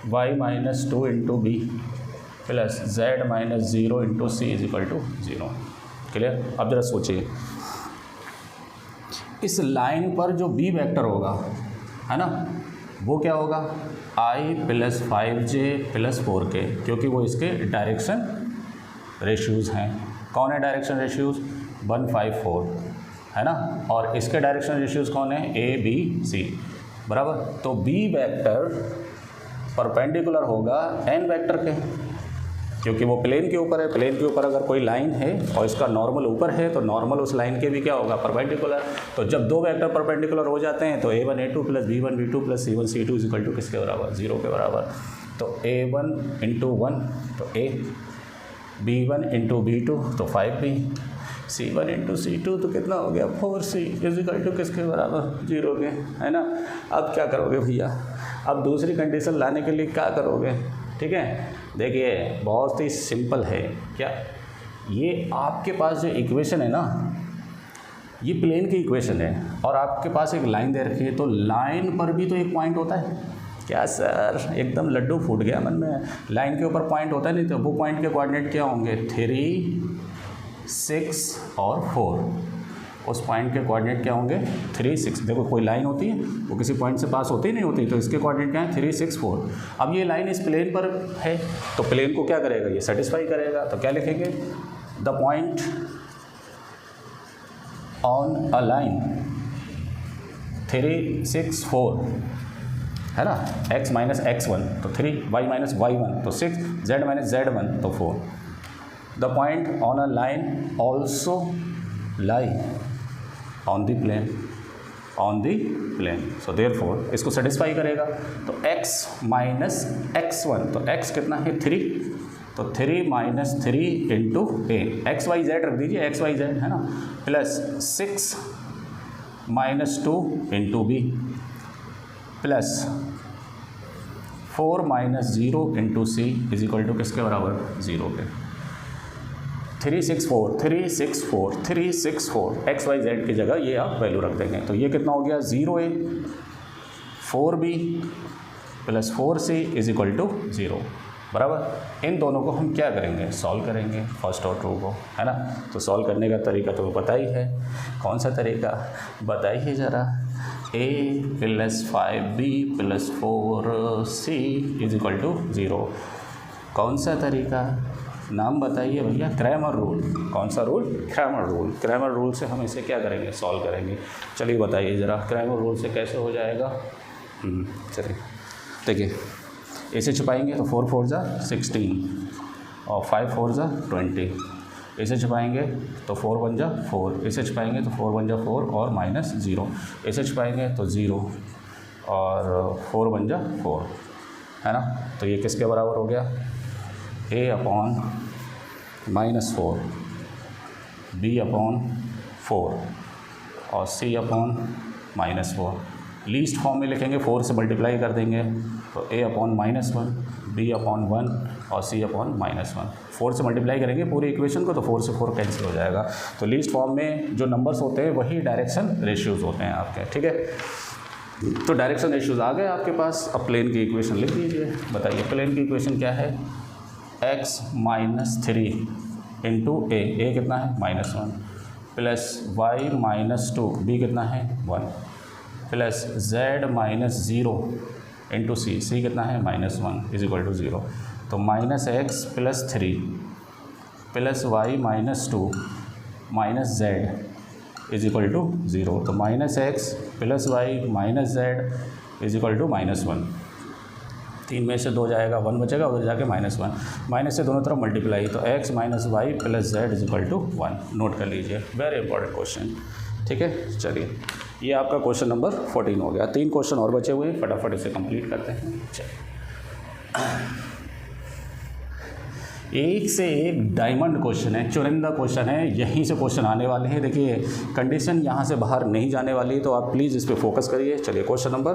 y minus 2 into B plus z minus 0 into C is equal to 0। Clear? अब जरा सोचिए, इस लाइन पर जो b वेक्टर होगा है ना, वो क्या होगा? i plus 5j plus 4k, क्योंकि वो इसके डायरेक्शन रेशियोज़ हैं। कौन है डायरेक्शन रेशियोज़? 1 5 4 है ना, और इसके डायरेक्शन रेशियोज़ कौन है? a b c बराबर। तो b वेक्टर परपेंडिकुलर होगा n वेक्टर के, क्योंकि वो प्लेन के ऊपर है। प्लेन के ऊपर अगर कोई लाइन है और इसका नॉर्मल ऊपर है तो नॉर्मल उस लाइन के भी क्या होगा? परपेंडिकुलर। तो जब दो वेक्टर परपेंडिकुलर हो जाते हैं तो a1 a2 plus b1 b2 plus c1 c2 is equal to किसके बराबर? 0 के बराबर। तो a1 इंटू 1 तो a, b1 इंटू b2 तो 5b, c1 इंटू c2 तो कितना हो गया? 4c इज इक्वल टू किसके बराबर? 0 के, है ना। अब क्या करोगे भैया? अब दूसरी कंडीशन लाने के लिए क्या करोगे? ठीक है, देखिए बहुत ही सिंपल है। क्या ये आपके पास जो इक्वेशन है ना, ये प्लेन की इक्वेशन है और आपके पास एक लाइन दे रखी है, तो लाइन पर भी तो एक पॉइंट होता है। क्या सर, एकदम लड्डू फूट गया मन में। लाइन के ऊपर पॉइंट होता है, नहीं तो वो पॉइंट के कोऑर्डिनेट क्या होंगे? 3 6 और 4। उस पॉइंट के कोऑर्डिनेट क्या होंगे? 3 6। देखो कोई लाइन होती है वो किसी पॉइंट से पास होती ही नहीं होती, तो इसके कोऑर्डिनेट क्या है? 3 6 4। अब ये लाइन इस प्लेन पर है तो प्लेन को क्या करेगा? ये सेटिस्फाई करेगा। तो क्या लिखेंगे? The point on a line 3 6 4 है ना, x माइनस x1 तो 3, y माइनस y1 तो 6, z माइनस z1 तो 4। The point on a line also lie on the plane, so therefore इसको सेटिस्फाई करेगा। तो x माइनस x1 तो x कितना है? 3, तो 3 minus 3 into a, x y z रख दीजिए, एक्स वाई जेड है ना, plus 6 minus 2 into B plus 4 minus 0 into C is equal to किसके बराबर? 0 के। 3 6 4 3 6 4 3 6 4 एक्स वाई जेड की जगह ये आप वैल्यू रख देंगे। तो ये कितना हो गया? 0a 4b plus 4c is equal to 0 बराबर। इन दोनों को हम क्या करेंगे? सॉल्व करेंगे फर्स्ट और टू को, है ना। तो सॉल्व करने का तरीका तो पता ही है। कौन सा तरीका बताइए ज़रा? a plus 5b plus 4c is equal to 0। कौन सा तरीका? नाम बताइए भैया। Cramer rule. कौन सा रूल? Cramer rule. क्रैमर रूल से हम इसे क्या करेंगे? सॉल्व करेंगे। चलिए बताइए ज़रा, क्रैमर रूल से कैसे हो जाएगा? चलिए देखिए, इसे छुपाएंगे तो 4 4 जा 16 और 5 4 जा 20। इसे छुपाएंगे तो 4 1 जा 4। इसे छुपाएंगे तो 4 1 जा 4 और माइनस 0। इसे छुपाएंगे तो 0 और 4 1 जा 4, है ना। तो ये किसके बराबर हो गया? a upon minus 4, b upon 4 और c upon minus 4। Least form में लिखेंगे, 4 से मल्टीप्लाई कर देंगे तो a upon minus 1, b upon 1 और c अपॉन माइनस 1। 4 से मल्टीप्लाई करेंगे पूरी इक्वेशन को तो 4 से 4 कैंसिल हो जाएगा। तो लीस्ट फॉर्म में जो नंबर्स होते हैं वही डायरेक्शन रेशियोज़ होते हैं आपके, ठीक है। तो डायरेक्शन रेशियोज आ गए आपके पास। अब प्लेन की इक्वेशन लिख लीजिए। बताइए प्लेन की इक्वेशन क्या है, x-3 इंटू ए कितना है -1 प्लस y -2 b कितना है 1 प्लस z-0 इंटू सी कितना है -1 इज इक्वल टू 0। तो -x + 3 plus y -2 minus z is equal to 0। तो -x + y - z is equal to -1। 3 में से 2 जाएगा, 1 बचेगा, उधर जाके -1, माइनस से दोनों तरफ मल्टीप्लाई, तो x - y + z is equal to 1। Note कर लीजिए, वेरी इंपॉर्टेंट क्वेश्चन। ठीक है, चलिए ये आपका क्वेश्चन नंबर 14 हो गया। 3 क्वेश्चन और बचे हुए हैं, फटाफट इसे कंप्लीट करते हैं। चलिए, एक से एक डायमंड क्वेश्चन है, चुनिंदा क्वेश्चन है, यहीं से क्वेश्चन आने वाले हैं। देखिए कंडीशन यहाँ से बाहर नहीं जाने वाली, तो आप प्लीज़ इस पर फोकस करिए। चलिए क्वेश्चन नंबर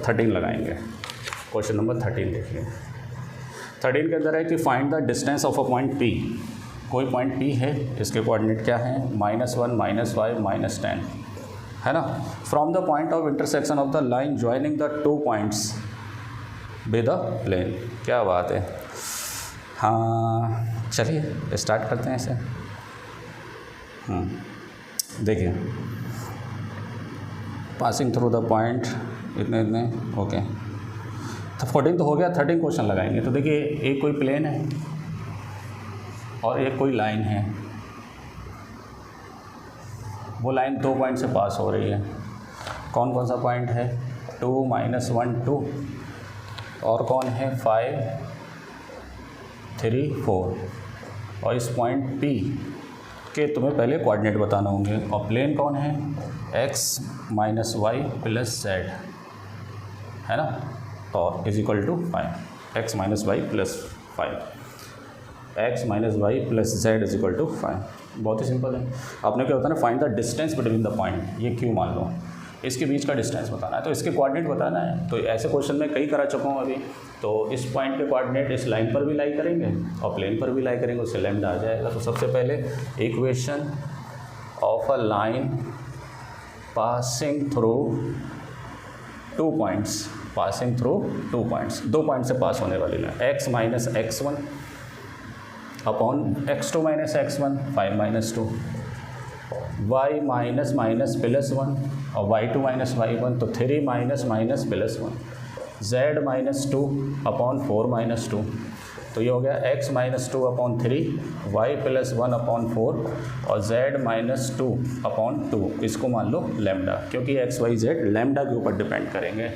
13 लगाएंगे। क्वेश्चन नंबर 13 देखिए। 13 के अंदर है कि find the distance of a point P। कोई पॉइंट P है, इसके कोऑर्डिनेट क्या हैं, -1 -5 -10, है ना। From the point of intersection of the line joining the 2 points with the plane. क्या बात है। हाँ चलिए स्टार्ट करते हैं इसे। देखिए पासिंग थ्रू द पॉइंट इतने ओके। तो 14 तो हो गया, 13 क्वेश्चन लगाएंगे। तो देखिए एक कोई प्लेन है और एक कोई लाइन है, वो लाइन 2 पॉइंट से पास हो रही है। कौन कौन सा पॉइंट है, 2 -1 2, और कौन है 5 3 4। और इस पॉइंट P के तुम्हें पहले कोऑर्डिनेट बताना होंगे। और प्लेन कौन है, x - y + z, है ना। और is equal to 5, x - y + 5, x - y + z is equal to 5। बहुत ही सिंपल है। आपने क्या होता है ना, find the distance between the point. ये क्यों मान लो, इसके बीच का डिस्टेंस बताना है, तो इसके कोऑर्डिनेट बताना है। तो ऐसे क्वेश्चन में कई करा चुका हूँ अभी। तो इस पॉइंट के कोऑर्डिनेट इस लाइन पर भी लाई करेंगे और प्लेन पर भी लाई करेंगे, उससे लैम्डा आ जाएगा। तो सबसे पहले equation of a line passing through 2 points, passing through 2 points, 2 point से पास होने वाली line, x - x1 upon x2 - x1 5 - 2, y -+ 1 और y2 - y1, तो 3 -+ 1, z -2 अपॉन 4 - 2, तो ये हो गया x -2 अपॉन 3, y + 1 अपॉन 4 और z -2 अपॉन 2। इसको मान लो लैम्डा, क्योंकि x y z लैम्डा के ऊपर डिपेंड करेंगे।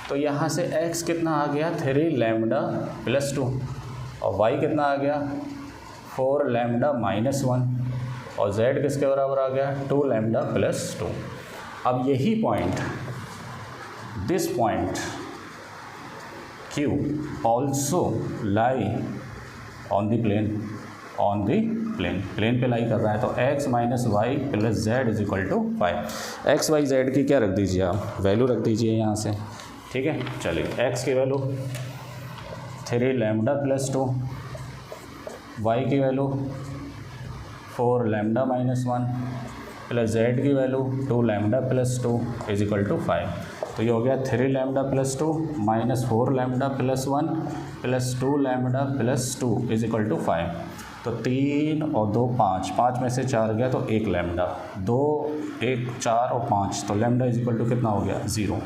तो यहाँ से x कितना आ गया, 3 लैम्डा + 2, और y कितना आ गया 4 लैम्डा -1, और z किसके बराबर आ गया 2 लैम्डा + 2। अब यही point, this point Q also lie on the plane, on the plane पे लाई कर रहा है। तो x - y + z is equal to 5। x y z की क्या रख दीजिए आप, वैल्यू रख दीजिए यहाँ से। ठीक है, चलिए x की वैल्यू 3 लैम्डा + 2, y की वैल्यू 4 लैम्डा -1 प्लस z की value 2 lambda + 2 is equal to 5। तो ये हो गया 3 lambda + 2 minus 4 lambda + 1 plus 2 lambda + 2 is equal to 5। तो 3 और 2 5, 5 में से 4 गया तो 1 लैम्डा, 2 1 4 और 5, तो लैम्डा इज इक्वल टू कितना हो गया 0।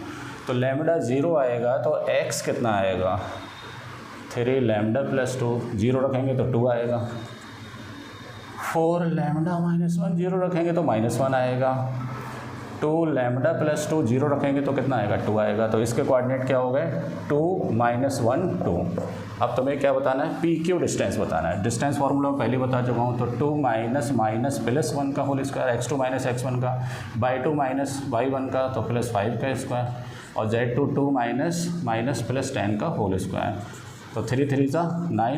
तो लैम्डा 0 आएगा तो x कितना आएगा, 3 लैम्डा + 2, 0 रखेंगे तो 2 आएगा, 4 लैम्डा -1 0 रखेंगे तो -1 आएगा, 2 लैम्डा + 2 0 रखेंगे तो कितना आएगा 2 आएगा। तो इसके कोऑर्डिनेट क्या हो गए 2 - 1 2। अब तुम्हें क्या बताना है, PQ डिस्टेंस बताना है। डिस्टेंस फार्मूला मैं पहले बता चुका हूँ। तो 2 - +1 का होल स्क्वायर, x2 - x1 का, y2 - y1 का, तो +5 का स्क्वायर, और z2 2 - +10 का होल स्क्वायर। तो 3 3 सा 9,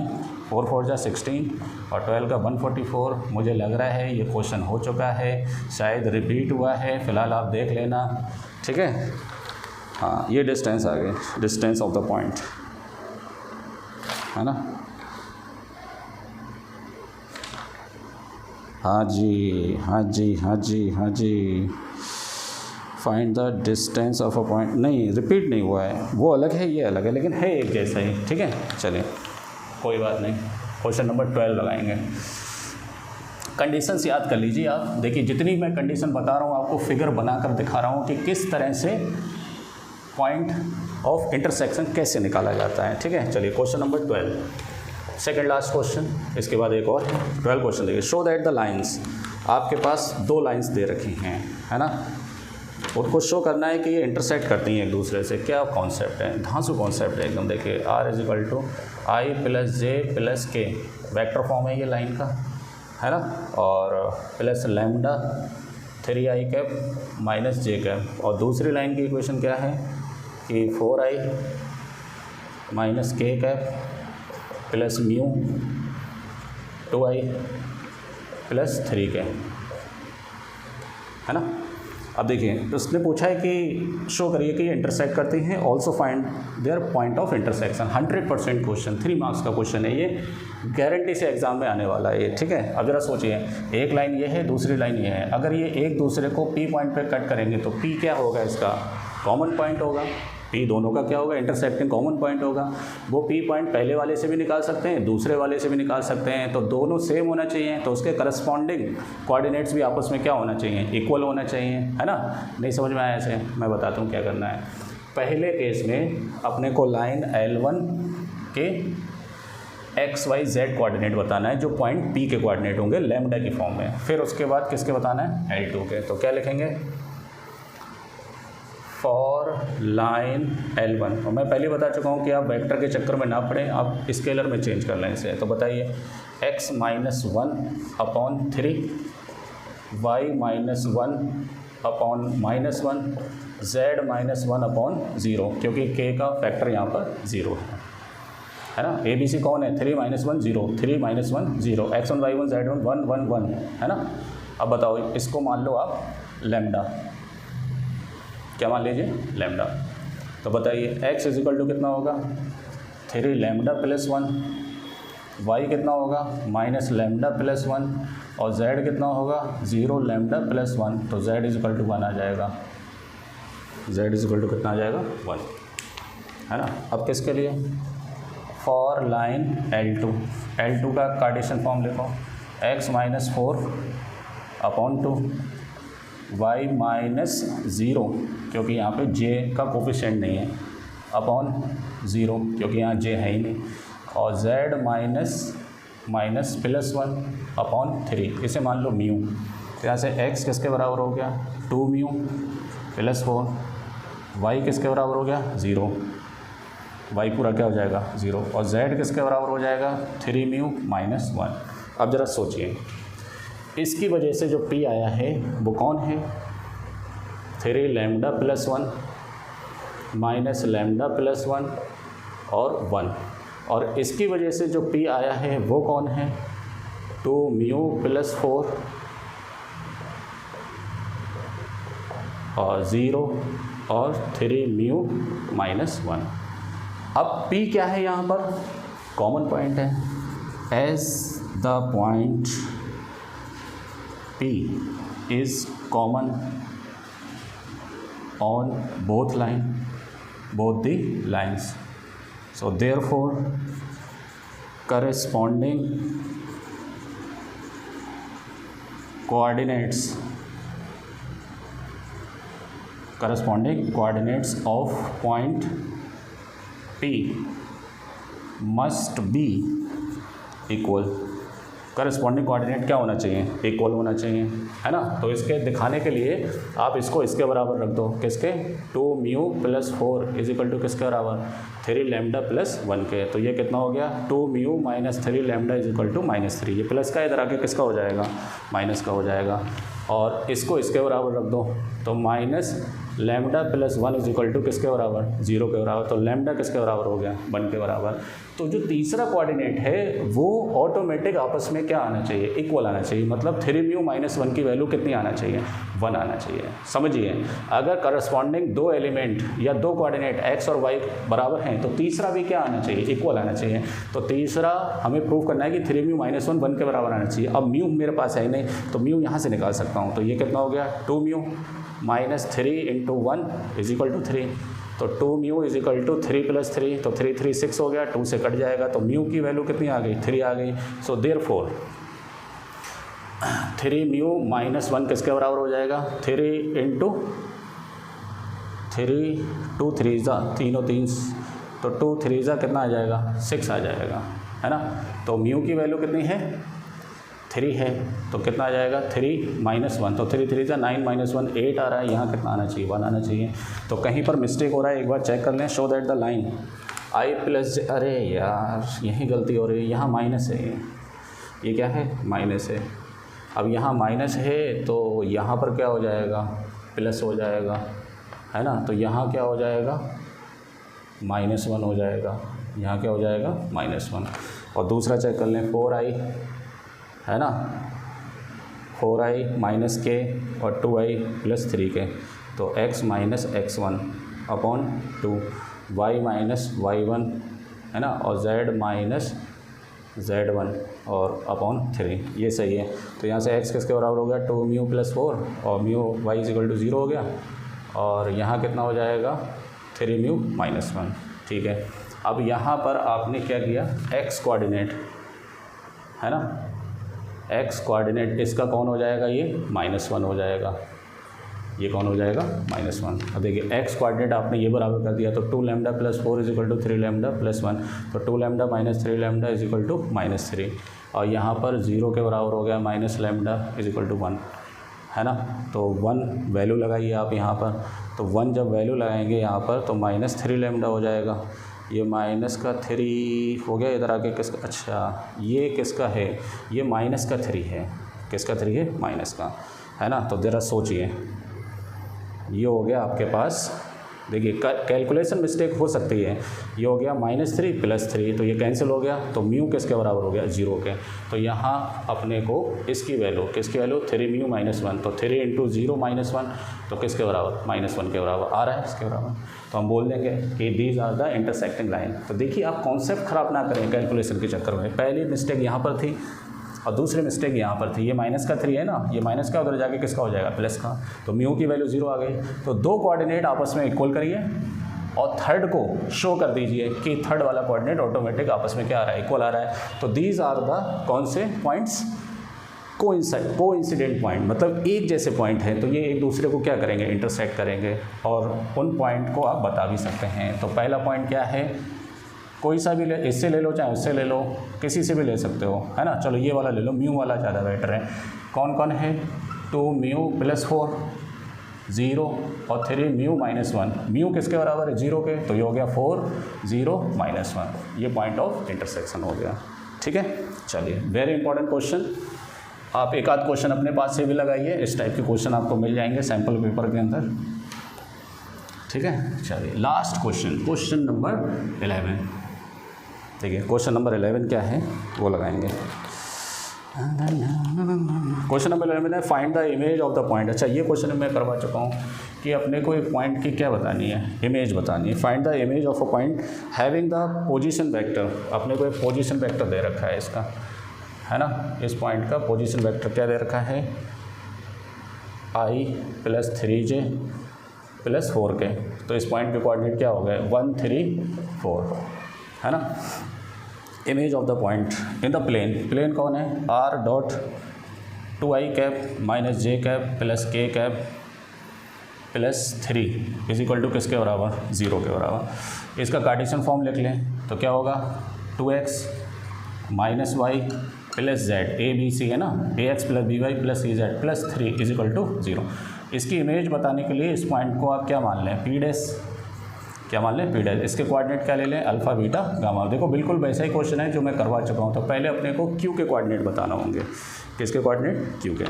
4 4 जा 16 और 12 का 144। मुझे लग रहा है ये क्वेश्चन हो चुका है, शायद रिपीट हुआ है, फ़िलहाल आप देख लेना। ठीक है, हाँ ये डिस्टेंस आ गए, डिस्टेंस ऑफ द पॉइंट, है ना। हाँ जी हाँ जी हाँ जी हाँ जी। Find the distance of a point, नहीं रिपीट नहीं हुआ है, वो अलग है ये अलग है, लेकिन है एक जैसा ही। ठीक है, चलिए कोई बात नहीं। क्वेश्चन नंबर 12 लगाएंगे। कंडीशंस याद कर लीजिए आप। देखिए जितनी मैं कंडीशन बता रहा हूँ आपको फिगर बनाकर दिखा रहा हूँ कि किस तरह से पॉइंट ऑफ इंटरसेक्शन कैसे निकाला जाता है। ठीक है, चलिए question number 12, second last question, इसके बाद एक और है। 12 क्वेश्चन देखिए। शो दैट द लाइंस, आपके पास दो लाइंस दे रखी हैं, है ना, उनको शो करना है कि ये इंटरसेक्ट करती हैं एक दूसरे से। क्या कॉन्सेप्ट है, धांसू कॉन्सेप्ट है एकदम। देखिए R = I + J + K, vector form है ये लाइन का, है ना, और plus lambda 3i cap - j cap. और दूसरी लाइन की इक्वेशन क्या है कि 4i - k cap plus mu 2i + 3 cap, है ना। अब देखिए उसने पूछा है कि शो करिए कि ये इंटरसेक्ट करती हैं, also find their point of intersection. 100% question, 3 marks का क्वेश्चन है ये, गारंटी से एग्जाम में आने वाला है ये। ठीक है, अब जरा सोचिए, एक लाइन ये है, दूसरी लाइन ये है, अगर ये एक दूसरे को P पॉइंट पे कट करेंगे तो P क्या होगा, इसका कॉमन पॉइंट होगा। P दोनों का क्या होगा, इंटरसेक्टिंग कॉमन पॉइंट होगा। वो P पॉइंट पहले वाले से भी निकाल सकते हैं, दूसरे वाले से भी निकाल सकते हैं, तो दोनों सेम होना चाहिए, तो उसके करस्पॉन्डिंग कोऑर्डिनेट्स भी आपस में क्या होना चाहिए, इक्वल होना चाहिए, है ना। नहीं समझ में आया ऐसे, मैं बताता हूँ क्या करना है। पहले केस में अपने को लाइन L1 के XYZ कोऑर्डिनेट बताना है, जो पॉइंट P के कोऑर्डिनेट होंगे लैम्डा की फॉर्म में। फिर उसके बाद किसके बताना है, L2 के। तो क्या लिखेंगे, फॉर लाइन L1, और मैं पहले बता चुका हूँ कि आप वेक्टर के चक्कर में ना पड़ें, आप स्केलर में चेंज कर लें इसे। तो बताइए x - 1/3 y - 1/-1 z - 1/0, क्योंकि k का फैक्टर यहाँ पर 0 है ना। ABC कौन है, 3 - 1 0, 3 - 1 0, x1 y1 z1 1 1 1, है ना। अब बताओ इसको मान लो आप लैम्डा, क्या मान लीजिए, लैम्डा। तो बताइए x = कितना होगा, 3 लैम्डा + 1, y कितना होगा -लैम्डा + 1, और z कितना होगा 0 लैम्डा + 1, तो z = 1 आ जाएगा। z = कितना आ जाएगा, 1, है ना। अब किसके लिए, फॉर लाइन L2 का कार्टेशियन फॉर्म लिखो, x - 4/2 y - 0, क्योंकि यहाँ पे j का कोफिशिएंट नहीं है, /0, क्योंकि यहाँ j है ही नहीं, और z +1/3, इसे मान लो म्यू। तो यहाँ से x किसके बराबर हो गया, 2μ + 4, y किसके बराबर हो गया, 0, y पूरा क्या हो जाएगा, 0, और z किसके बराबर हो जाएगा, 3μ - 1। अब ज़रा सोचिए, इसकी वजह से जो P आया है वो कौन है, 3 लैम्डा + 1 -लैम्डा + 1 और 1, और इसकी वजह से जो P आया है वो कौन है, 2μ + 4 और 0 और 3μ - 1। अब P क्या है, यहाँ पर कॉमन पॉइंट है, as the point P is common on both the lines, so therefore corresponding coordinates of point P must be equal। Corresponding coordinate क्या होना चाहिए, इक्वल होना चाहिए, है ना। तो इसके दिखाने के लिए आप इसको इसके बराबर रख दो, किसके, 2μ + 4 = किसके बराबर, 3 लैम्डा + 1 के। तो ये कितना हो गया, 2μ - 3 लैम्डा = -3, ये प्लस का इधर आके किसका हो जाएगा, माइनस का हो जाएगा, और इसको इसके बराबर रख दो, तो -लैम्डा + 1 = किसके बराबर, 0 के बराबर। तो लैम्डा किसके बराबर हो गया, 1 के बराबर। तो जो तीसरा कोऑर्डिनेट है वो ऑटोमेटिक आपस में क्या आना चाहिए, इक्वल आना चाहिए, मतलब 3μ - 1 की वैल्यू कितनी आना चाहिए, 1 आना चाहिए। समझिए, अगर करस्पॉन्डिंग दो एलिमेंट या दो कोऑर्डिनेट x और y बराबर हैं हैं तो तीसरा भी क्या आना चाहिए, इक्वल आना चाहिए। तो तीसरा हमें प्रूव करना है कि 3 म्यू माइनस 1 1 के बराबर आना चाहिए। अब म्यू मेरे पास है नहीं, तो म्यू यहाँ से निकाल सकता हूँ। तो ये कितना हो गया, 2 mu minus 3 into 1 is equal to 3। तो 2 mu is equal to 3 plus 3, तो 3 3 6 हो गया, 2 से कट जाएगा, तो म्यू की वैल्यू कितनी आ गई, 3 आ गई। सो देयरफॉर 3 म्यू माइनस 1 किसके बराबर हो जाएगा, 3 इंटू 3 2 3 ज़ा, तीनों 3, तो 2 3 ज़ा कितना आ जाएगा, 6 आ जाएगा, है ना। तो म्यू की वैल्यू कितनी है, 3 है, तो कितना आ जाएगा 3 माइनस 1, तो 3 3 ज़ा 9 माइनस 1 8 आ रहा है। यहाँ कितना आना चाहिए, 1 आना चाहिए। तो कहीं पर मिस्टेक हो रहा है, एक बार चेक कर लें। Show that the line I plus, अरे यार यहीं गलती हो रही है, यहाँ माइनस है, ये क्या है, माइनस है। अब यहाँ माइनस है तो यहाँ पर क्या हो जाएगा, प्लस हो जाएगा, है ना। तो यहाँ क्या हो जाएगा, -1 हो जाएगा, यहाँ क्या हो जाएगा, -1। और दूसरा चेक कर लें, 4i है ना, 4i माइनस के और 2i प्लस 3k, तो x minus x1 upon 2, y minus y1 है ना, और z माइनस z1 और अपॉन 3, ये सही है। तो यहाँ से x किसके बराबर हो गया, 2 म्यू प्लस 4 और mu y is equal to 0 हो गया, और यहाँ कितना हो जाएगा, 3 म्यू माइनस 1, ठीक है। अब यहाँ पर आपने क्या किया, x कोऑर्डिनेट है ना, x कोऑर्डिनेट इसका कौन हो जाएगा, ये -1 हो जाएगा, ये कौन हो जाएगा, -1। अब देखिए x कोऑर्डिनेट आपने ये बराबर कर दिया, तो 2 lambda plus 4 is equal to 3 lambda plus 1, तो 2 lambda minus 3 lambda is equal to -3, और यहाँ पर 0 के बराबर हो गया, minus lambda is equal to 1, है ना। तो 1 वैल्यू लगाइए आप यहाँ पर, तो 1 जब वैल्यू लगाएंगे यहाँ पर तो -3 लैम्डा हो जाएगा, ये माइनस का 3 हो गया, इधर आके किसका, अच्छा ये किसका है, ये माइनस का 3 है, किसका 3 है, माइनस का, है ना। तो ज़रा सोचिए, ये हो गया आपके पास, देखिए कैलकुलेशन मिस्टेक हो सकती है, ये हो गया -3 प्लस 3, तो ये कैंसिल हो गया, तो म्यू किसके बराबर हो गया, 0 के। तो यहाँ अपने को इसकी वैल्यू, किसकी वैल्यू, 3 म्यू माइनस 1, तो 3 इंटू 0 माइनस 1, तो किसके बराबर, -1 के बराबर आ रहा है, इसके बराबर। तो हम बोल देंगे कि these are the intersecting line. तो देखिए आप कॉन्सेप्ट ख़राब ना करें कैलकुलेशन के चक्कर में। पहली मिस्टेक यहाँ पर थी और दूसरी मिस्टेक यहाँ पर थी, ये माइनस का 3 है ना, ये माइनस का उधर जाके किसका हो जाएगा, प्लस का, तो म्यू की वैल्यू 0 आ गई। तो 2 कोऑर्डिनेट आपस में इक्वल करिए और थर्ड को शो कर दीजिए कि थर्ड वाला कोऑर्डिनेट ऑटोमेटिक आपस में क्या आ रहा है, इक्वल आ रहा है। तो दीज आर द कौन से पॉइंट्स, कोइंसिडेंट पॉइंट, मतलब एक जैसे पॉइंट हैं, तो ये एक दूसरे को क्या करेंगे, इंटरसेक्ट करेंगे, और उन पॉइंट को आप बता भी सकते हैं। तो पहला पॉइंट क्या है, कोई सा भी ले, इससे ले लो चाहे उससे ले लो, किसी से भी ले सकते हो, है ना। चलो ये वाला ले लो, म्यू वाला ज़्यादा बेटर है। कौन कौन है, 2 म्यू प्लस 4 0 और 3 म्यू माइनस 1, म्यू किसके बराबर है, 0 के, तो ये हो गया 4 0 माइनस 1, ये पॉइंट ऑफ इंटरसेक्शन हो गया, ठीक है। चलिए वेरी इंपॉर्टेंट क्वेश्चन, आप एक आध क्वेश्चन अपने पास से भी लगाइए, इस टाइप के क्वेश्चन आपको मिल जाएंगे सैम्पल पेपर के अंदर, ठीक है। चलिए लास्ट क्वेश्चन, क्वेश्चन नंबर 11, देखिए क्वेश्चन नंबर 11 क्या है वो लगाएंगे। क्वेश्चन नंबर 11 है find the image of the point. अच्छा ये क्वेश्चन मैं करवा चुका हूँ कि अपने को एक पॉइंट की क्या बतानी है, इमेज बतानी है। Find the image of a point having the position vector, अपने को एक पोजीशन वेक्टर दे रखा है इसका, है ना। इस पॉइंट का पोजीशन वेक्टर क्या दे रखा है, i plus 3j plus 4k। तो इस पॉइंट के कोऑर्डिनेट क्या हो गए, 1 3 4, है ना। Image of the point in the plane, plane कौन है, r dot 2i cap minus j cap plus k cap plus 3 is equal to किसके बराबर, 0 के बराबर। इसका कार्टेशियन फॉर्म लिख लें तो क्या होगा, 2x minus y plus z, a b c है ना, ax plus b y plus c z plus 3 is equal to 0। इसकी इमेज बताने के लिए इस पॉइंट को आप क्या मान लें, p डैश, क्या मान लें, p डैश। इसके कोऑर्डिनेट क्या ले लें, अल्फा बीटा गामा। देखो बिल्कुल वैसा ही क्वेश्चन है जो मैं करवा चुका हूँ। तो पहले अपने को q के कोऑर्डिनेट बताना होंगे, किसके कोऑर्डिनेट, q के,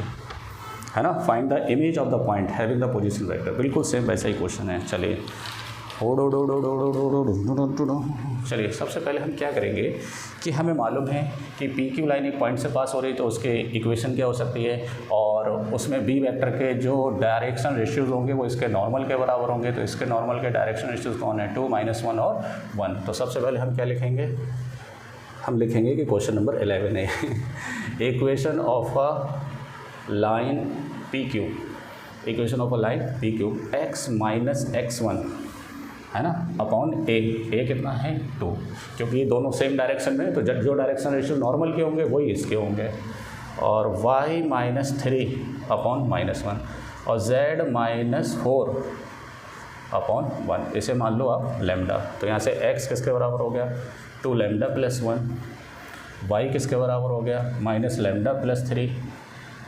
है ना। Find the image of the point having the position vector, बिल्कुल सेम वैसा ही क्वेश्चन है। चलिए चलिए सबसे पहले हम क्या करेंगे कि हमें मालूम है कि पी क्यू लाइन एक पॉइंट से पास हो रही है, तो उसके इक्वेशन क्या हो सकती है, और उसमें बी वेक्टर के जो डायरेक्शन रेशियोज होंगे वो इसके नॉर्मल के बराबर होंगे। तो इसके नॉर्मल के डायरेक्शन रेशियोज कौन है, 2, -1 और 1। तो सबसे पहले हम क्या लिखेंगे, हम लिखेंगे कि क्वेश्चन नंबर 11 है equation of a line P Q, equation of a line P Q x - x1 है ना अपॉन ए कितना है 2, क्योंकि ये दोनों सेम डायरेक्शन में, तो जो डायरेक्शन रेशियो नॉर्मल के होंगे वही इसके होंगे, और y - 3 अपॉन -1 और z - 4 अपॉन 1, इसे मान लो आप लैम्डा। तो यहाँ से x किसके बराबर हो गया 2 लैम्डा + 1, y किसके बराबर हो गया -लैम्डा + 3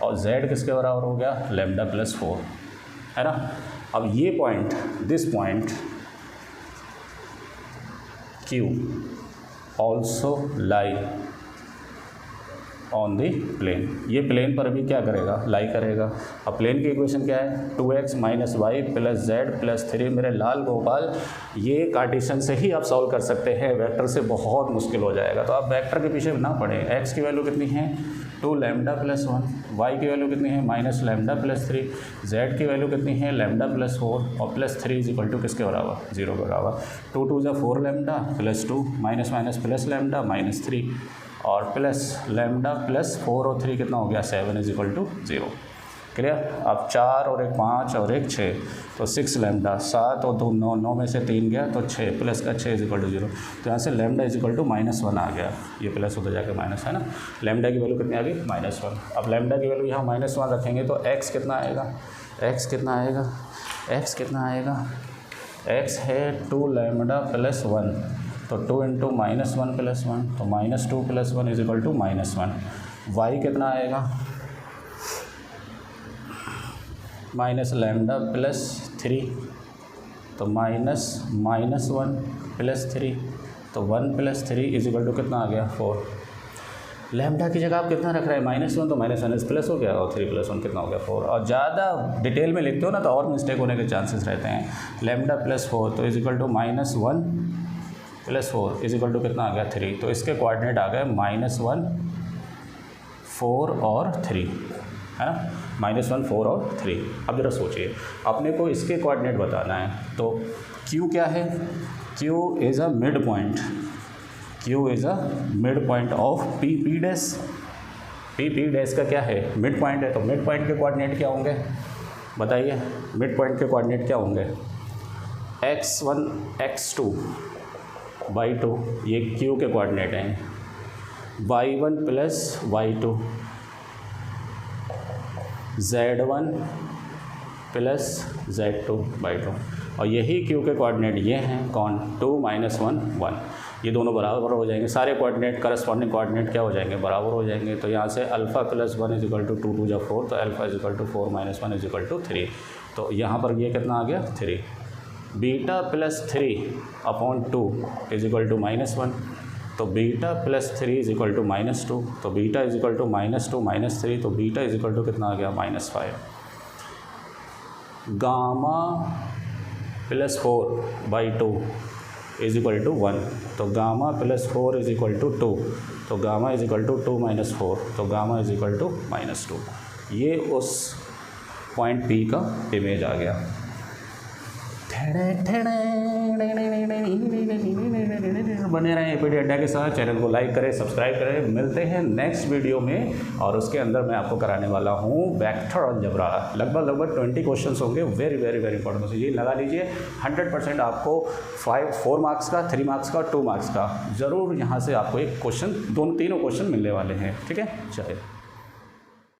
और z किसके बराबर हो गया लैम्डा + 4, है ना। अब ये point, this point Q also lie on the plane, ये प्लेन पर भी क्या करेगा लाई करेगा। अब प्लेन की इक्वेशन क्या है 2x - y + z + 3। मेरे लाल गोपाल ये कार्टेशियन से ही आप सॉल्व कर सकते हैं, वेक्टर से बहुत मुश्किल हो जाएगा। तो आप वेक्टर के पीछे ना पड़े। x की वैल्यू कितनी है 2 लैम्डा + 1, y की वैल्यू कितनी है -लैम्डा + 3, z की वैल्यू कितनी है लैम्डा + 4 और +3 = किसके बराबर 0 के बराबर। 2 × 2 = 4 लैम्डा + 2 -+ लैम्डा -3 और प्लस लैम्डा + 4 और 3 कितना हो गया 7 = 0। क्लियर। अब 4 और 1 5 और 1 6, तो 6 लैम्डा, 7 और 2 9, 9 में से 3 गया तो 6 प्लस का 6 = 0। तो यहाँ से लैम्डा -1 आ गया, ये प्लस होता जाके माइनस है ना। लैम्डा की वैल्यू कितनी आ गई -1। अब लैम्डा की वैल्यू यहाँ -1 रखेंगे तो x कितना आएगा, x कितना आएगा, x है 2 लैम्डा + 1, तो 2 × -1 + 1, तो -2 + 1 = -1। y कितना आएगा -लैम्डा + 3, तो -1 + 3, तो 1 + 3 = कितना आ गया 4। लैम्डा की जगह आप कितना रख रहे हैं -1, तो -1 प्लस हो गया और 3 + 1 कितना हो गया 4। और ज़्यादा डिटेल में लिखते हो ना तो और मिस्टेक होने के चांसेस रहते हैं। लैम्डा + 4 तो -1 + 4 कितना आ गया 3। तो इसके कोऑर्डिनेट आ गए -1 4 और 3, है ना, -1 4 और 3। अब जरा सोचिए, अपने को इसके कोऑर्डिनेट बताना है, तो Q क्या है, Q is a mid point, Q is a mid point of P dash. P dash का क्या है मिड पॉइंट है, तो मिड पॉइंट के कोऑर्डिनेट क्या होंगे बताइए। मिड पॉइंट के कोऑर्डिनेट क्या होंगे x1 x2 y2, ये Q के कोऑर्डिनेट हैं, y1 + y2 z1 + z2 y2, और यही Q के कोऑर्डिनेट ये हैं कौन 2 - 1 1। ये दोनों बराबर हो जाएंगे, सारे कोऑर्डिनेट करस्पॉन्डिंग कोऑर्डिनेट क्या हो जाएंगे बराबर हो जाएंगे। तो यहाँ से α + 1 = 2 × 2 = 4, तो α = 4 - 1 = 3। तो यहाँ पर ये कितना आ गया 3। बीटा + 3 अपॉन 2 = -1, तो बीटा + 3 = -2, तो बीटा = -2 - 3, तो बीटा कितना आ गया -5। गामा + 4/2 = 1, तो गामा + 4 = 2, तो गामा = 2 - 4, तो गामा = -2। ये उस पॉइंट P का इमेज आ गया। बने रहें एपीटी अड्डा के साथ, चैनल को लाइक करें, सब्सक्राइब करें। मिलते हैं नेक्स्ट वीडियो में, और उसके अंदर मैं आपको कराने वाला हूँ वेक्टर अलजेब्रा। लगभग 20 क्वेश्चंस होंगे, वेरी इंपॉर्टेंट। ये लगा लीजिए 100% आपको 4 मार्क्स का, 3 मार्क्स का, 2 मार्क्स का ज़रूर यहाँ से आपको एक क्वेश्चन, तीनों क्वेश्चन मिलने वाले हैं। ठीक है, चलिए।